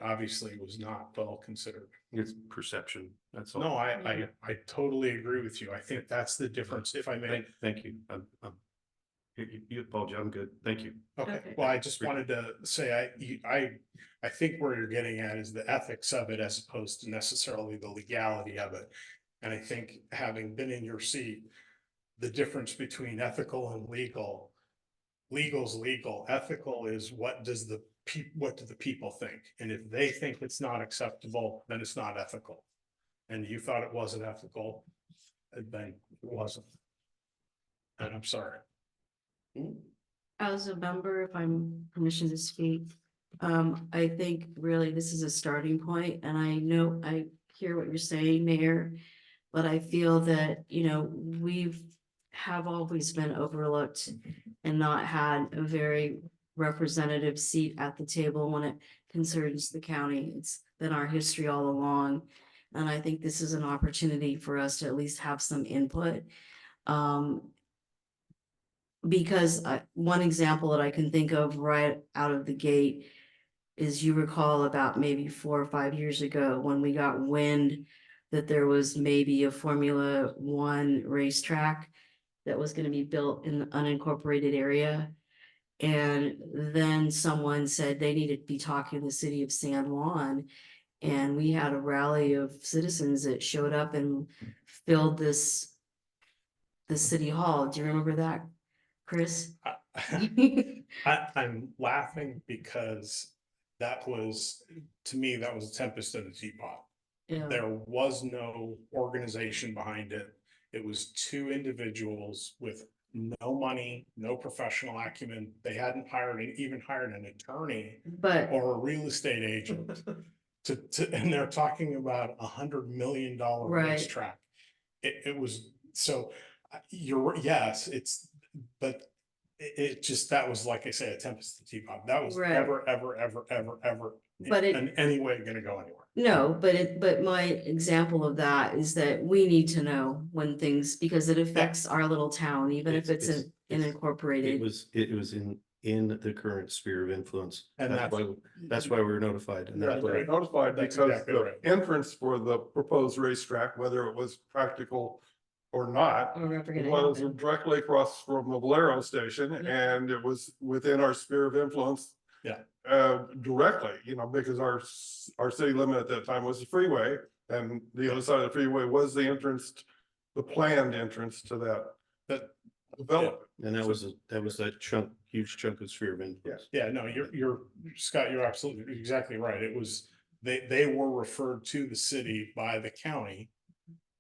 [SPEAKER 15] obviously was not well considered.
[SPEAKER 1] It's perception. That's all.
[SPEAKER 15] No, I totally agree with you. I think that's the difference. If I may.
[SPEAKER 1] Thank you. You apologize. I'm good. Thank you.
[SPEAKER 15] Okay, well, I just wanted to say, I think where you're getting at is the ethics of it as opposed to necessarily the legality of it. And I think, having been in your seat, the difference between ethical and legal, legal's legal, ethical is what do the people think? And if they think it's not acceptable, then it's not ethical. And you thought it wasn't ethical, then it wasn't. And I'm sorry.
[SPEAKER 7] As a member, if I'm permission to speak, I think really this is a starting point, and I know I hear what you're saying, Mayor, but I feel that, you know, have always been overlooked and not had a very representative seat at the table when it concerns the county. It's been our history all along. And I think this is an opportunity for us to at least have some input. Because one example that I can think of right out of the gate is, you recall about maybe 4 or 5 years ago when we got wind that there was maybe a Formula One racetrack that was going to be built in the unincorporated area. And then someone said they needed to be talking to the city of San Juan. And we had a rally of citizens that showed up and filled the city hall. Do you remember that, Chris?
[SPEAKER 15] I'm laughing because that was, to me, that was a tempest in a teapot.
[SPEAKER 7] Yeah,
[SPEAKER 15] There was no organization behind it. It was two individuals with no money, no professional acumen. They hadn't even hired an attorney
[SPEAKER 7] but
[SPEAKER 15] or a real estate agent. And they're talking about $100 million
[SPEAKER 7] Right.
[SPEAKER 15] racetrack. It was, so yes, but it just, that was, like I say, a tempest in a teapot. That was
[SPEAKER 7] Right.
[SPEAKER 15] ever
[SPEAKER 7] But
[SPEAKER 15] in any way gonna go anywhere.
[SPEAKER 7] no, but my example of that is that we need to know when things, because it affects our little town, even if it's an
[SPEAKER 1] It
[SPEAKER 7] unincorporated.
[SPEAKER 1] was in the current sphere of influence.
[SPEAKER 15] And
[SPEAKER 1] That's why we were notified, and that's
[SPEAKER 15] We're
[SPEAKER 1] why.
[SPEAKER 6] Notified
[SPEAKER 15] That's
[SPEAKER 6] because
[SPEAKER 15] exactly
[SPEAKER 6] the
[SPEAKER 15] right.
[SPEAKER 6] entrance for the proposed racetrack, whether it was practical or not,
[SPEAKER 7] Or ever gonna
[SPEAKER 6] was
[SPEAKER 7] happen.
[SPEAKER 6] directly across from the Valero station,
[SPEAKER 7] Yeah.
[SPEAKER 6] and it was within our sphere of influence.
[SPEAKER 15] Yeah.
[SPEAKER 6] Directly, because our city limit at that time was the freeway, and the other side of the freeway was the entrance, the planned entrance to that development.
[SPEAKER 1] And that was that huge chunk of sphere of influence.
[SPEAKER 15] Yeah, no, you're Scott, you're absolutely exactly right. It was, they were referred to the city by the county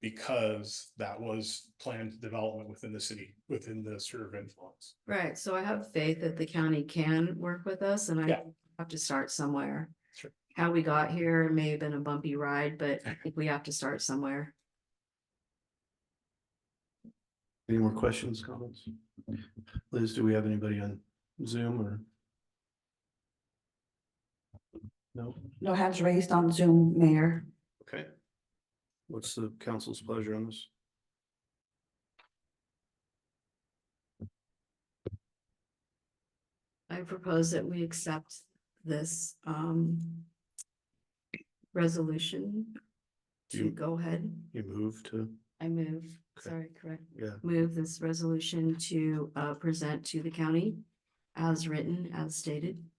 [SPEAKER 15] because that was planned development within the city, within the sphere of influence.
[SPEAKER 7] Right, so I have faith that the county can work with us and I
[SPEAKER 15] Yeah.
[SPEAKER 7] have to start somewhere.
[SPEAKER 15] Sure.
[SPEAKER 7] How we got here may have been a bumpy ride, but I think we have to start somewhere.
[SPEAKER 1] Any more questions, comments? Liz, do we have anybody on Zoom or? No?
[SPEAKER 3] No hands raised on Zoom, Mayor.
[SPEAKER 1] Okay. What's the council's pleasure on this?
[SPEAKER 7] I propose that we accept this resolution to
[SPEAKER 1] You-
[SPEAKER 7] go ahead.
[SPEAKER 1] You move to,
[SPEAKER 7] I move,
[SPEAKER 1] Okay.
[SPEAKER 7] sorry, correct.
[SPEAKER 1] yeah,
[SPEAKER 7] Move this resolution to present to the county as written, as stated.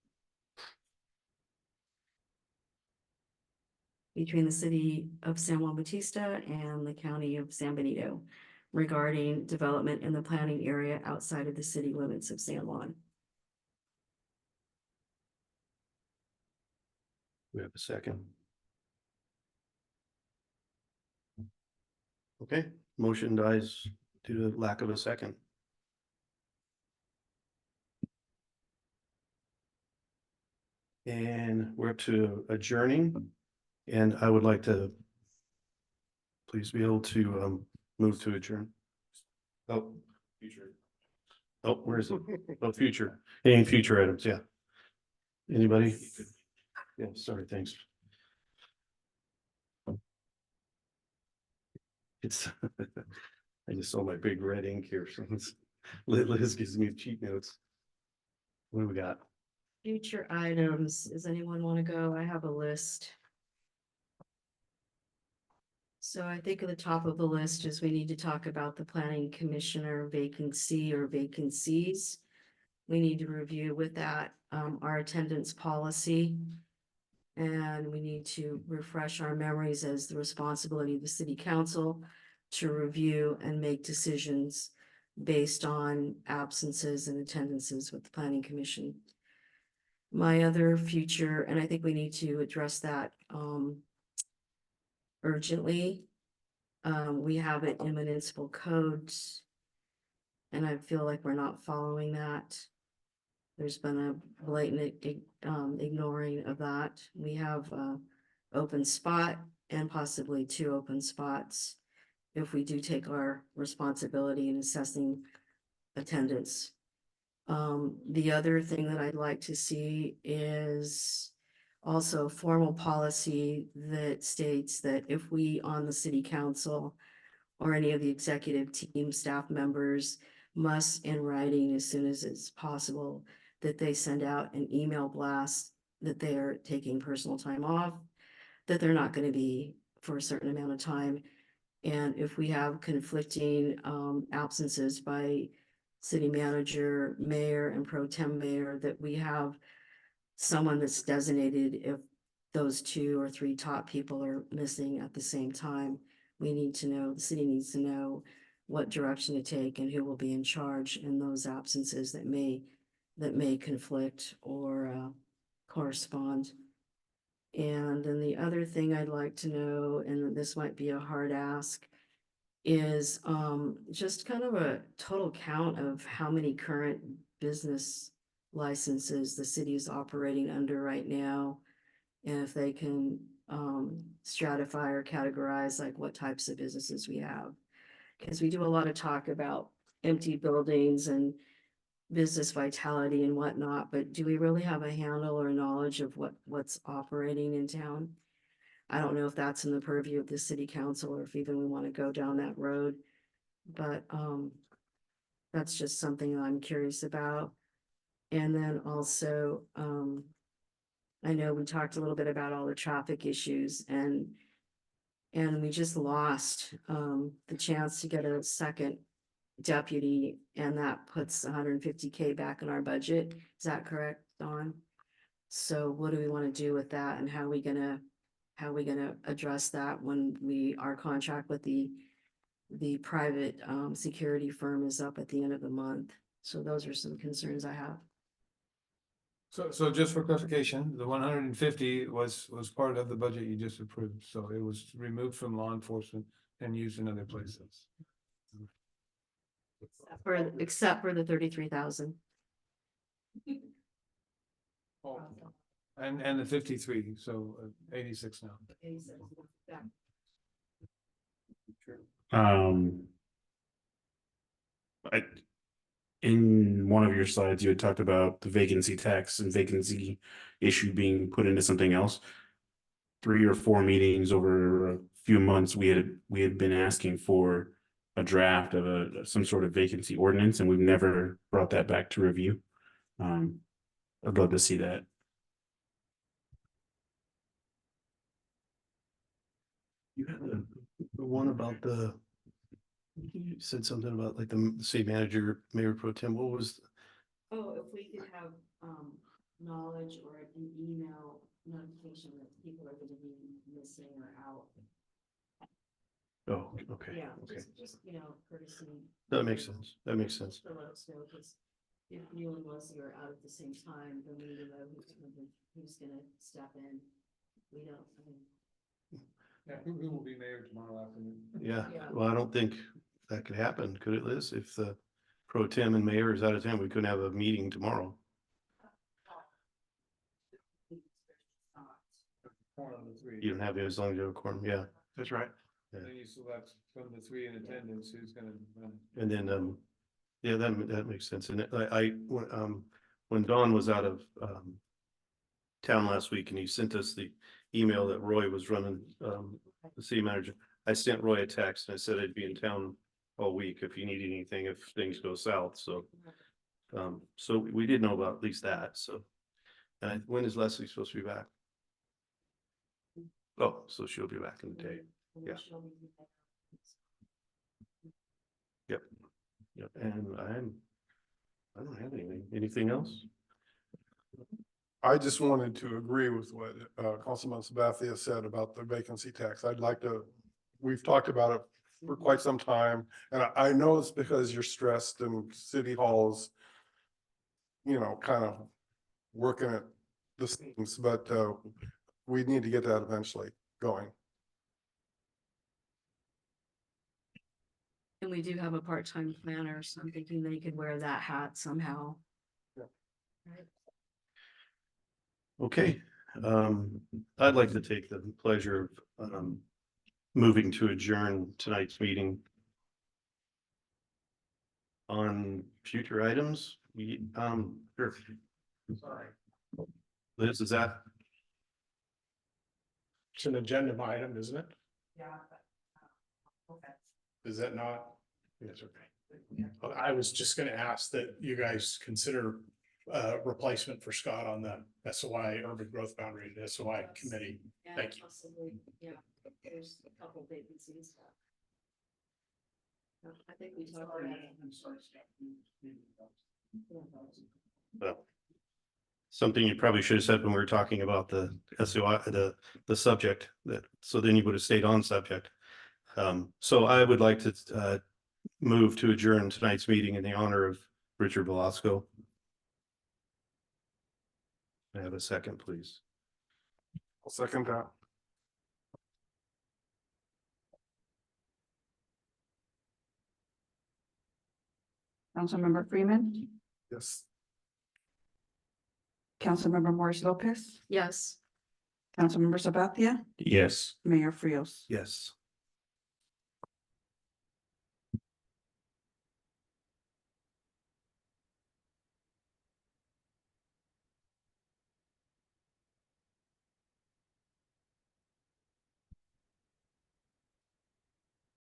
[SPEAKER 7] Between the city of San Juan Bautista and the county of San Benito regarding development in the planning area outside of the city limits of San Juan.
[SPEAKER 1] we have a second. Okay, motion dies due to lack of a second. And we're up to adjourning, and I would like to please be able to move to adjourn. Oh, future. Oh, where is it? Oh, future, any future items, yeah. Anybody? Yeah, sorry, thanks. It's, I just saw my big red ink here, so Liz gives me cheat notes. What do we got?
[SPEAKER 7] Future items, does anyone want to go? I have a list. So I think at the top of the list is we need to talk about the planning commissioner vacancy or vacancies. We need to review with that our attendance policy. And we need to refresh our memories as the responsibility of the city council to review and make decisions based on absences and attendances with the planning commission. My other future, and I think we need to address that urgently. We have it in municipal codes. And I feel like we're not following that. There's been a blatant ignoring of that. We have open spot and possibly 2 open spots if we do take our responsibility in assessing attendance. The other thing that I'd like to see is also formal policy that states that if we on the city council or any of the executive team staff members must in writing as soon as it's possible that they send out an email blast that they are taking personal time off, that they're not going to be for a certain amount of time. And if we have conflicting absences by city manager, mayor, and pro tem mayor, that we have someone that's designated if those 2 or 3 top people are missing at the same time. We need to know, the city needs to know what direction to take and who will be in charge in those absences that may conflict or correspond. And then the other thing I'd like to know, and this might be a hard ask, is just kind of a total count of how many current business licenses the city is operating under right now. And if they can stratify or categorize like what types of businesses we have. Because we do a lot of talk about empty buildings and business vitality and whatnot, but do we really have a handle or knowledge of what's operating in town? I don't know if that's in the purview of the city council or if even we want to go down that road. But that's just something I'm curious about. And then also, I know we talked a little bit about all the traffic issues and we just lost the chance to get a second deputy, and that puts 150K back in our budget. Is that correct, Dawn? So what do we want to do with that, and how are we gonna address that when our contract with the private security firm is up at the end of the month? So those are some concerns I have.
[SPEAKER 4] So just for clarification, the 150 was part of the budget you just approved, so it was removed from law enforcement and used in other places.
[SPEAKER 7] Except for the 33,000.
[SPEAKER 4] And the 53, so 86 now.
[SPEAKER 7] 86, yeah.
[SPEAKER 8] In one of your slides, you had talked about the vacancy tax and vacancy issue being put into something else. 3 or 4 meetings over a few months, we had been asking for a draft of some sort of vacancy ordinance, and we've never brought that back to review. I'd love to see that.
[SPEAKER 1] You had the one about you said something about like the city manager, mayor pro tem. What was?
[SPEAKER 7] Oh, if we could have knowledge or an email notification that people are gonna be missing or out.
[SPEAKER 1] Oh, okay.
[SPEAKER 7] Yeah,
[SPEAKER 1] Okay.
[SPEAKER 7] just courtesy.
[SPEAKER 1] That makes sense. That makes sense.
[SPEAKER 7] To let us know, because if you and Leslie are out at the same time, then we need to know who's gonna step in. We don't,
[SPEAKER 4] Yeah, who will be mayor tomorrow afternoon?
[SPEAKER 1] Yeah.
[SPEAKER 7] Yeah.
[SPEAKER 1] Well, I don't think that could happen, could it, Liz? If the pro tem and mayor is out of town, we couldn't have a meeting tomorrow.
[SPEAKER 4] One of the 3.
[SPEAKER 1] You don't have it as long as you have a quorum. Yeah.
[SPEAKER 16] That's right.
[SPEAKER 4] Then you select from the 3 in attendance who's gonna run.
[SPEAKER 1] And then, yeah, that makes sense. And when Dawn was out of town last week and he sent us the email that Roy was running, the city manager, I sent Roy a text and I said I'd be in town all week if you need anything, if things go south. So, so we did know about at least that. So, and when is Leslie supposed to be back? Oh, so she'll be back in the day. Yeah. Yep. Yep. And I don't have anything else.
[SPEAKER 6] I just wanted to agree with what Councilman Sabathia said about the vacancy tax. We've talked about it for quite some time, and I know it's because you're stressed and city halls, kind of working at the seams, but we need to get that eventually going.
[SPEAKER 7] and we do have a part-time planner, so I'm thinking they could wear that hat somehow.
[SPEAKER 6] Yeah.
[SPEAKER 7] Right.
[SPEAKER 1] Okay, I'd like to take the pleasure of moving to adjourn tonight's meeting. On future items, sure. Sorry. Liz, is that?
[SPEAKER 15] It's an agenda item, isn't it?
[SPEAKER 7] Yeah. Okay.
[SPEAKER 15] Is that not? Yes, okay. I was just gonna ask that you guys consider replacement for Scott on the SOI Urban Growth Boundary, the SOI committee.
[SPEAKER 7] Yeah,
[SPEAKER 15] Thank you.
[SPEAKER 7] possibly, yeah, there's a couple vacancies. I think we talked about it.
[SPEAKER 15] I'm sorry,
[SPEAKER 1] Well, something you probably should have said when we were talking about the SOI, the subject, so then you would have stayed on subject. So I would like to move to adjourn tonight's meeting in the honor of Richard Velasco. May I have a second, please?
[SPEAKER 6] I'll second that.
[SPEAKER 3] Councilmember Freeman,
[SPEAKER 6] Yes.
[SPEAKER 3] Councilmember Morris Lopez,
[SPEAKER 7] Yes.
[SPEAKER 3] Councilmember Sabathia,
[SPEAKER 8] Yes.
[SPEAKER 3] Mayor Frios.
[SPEAKER 1] Yes.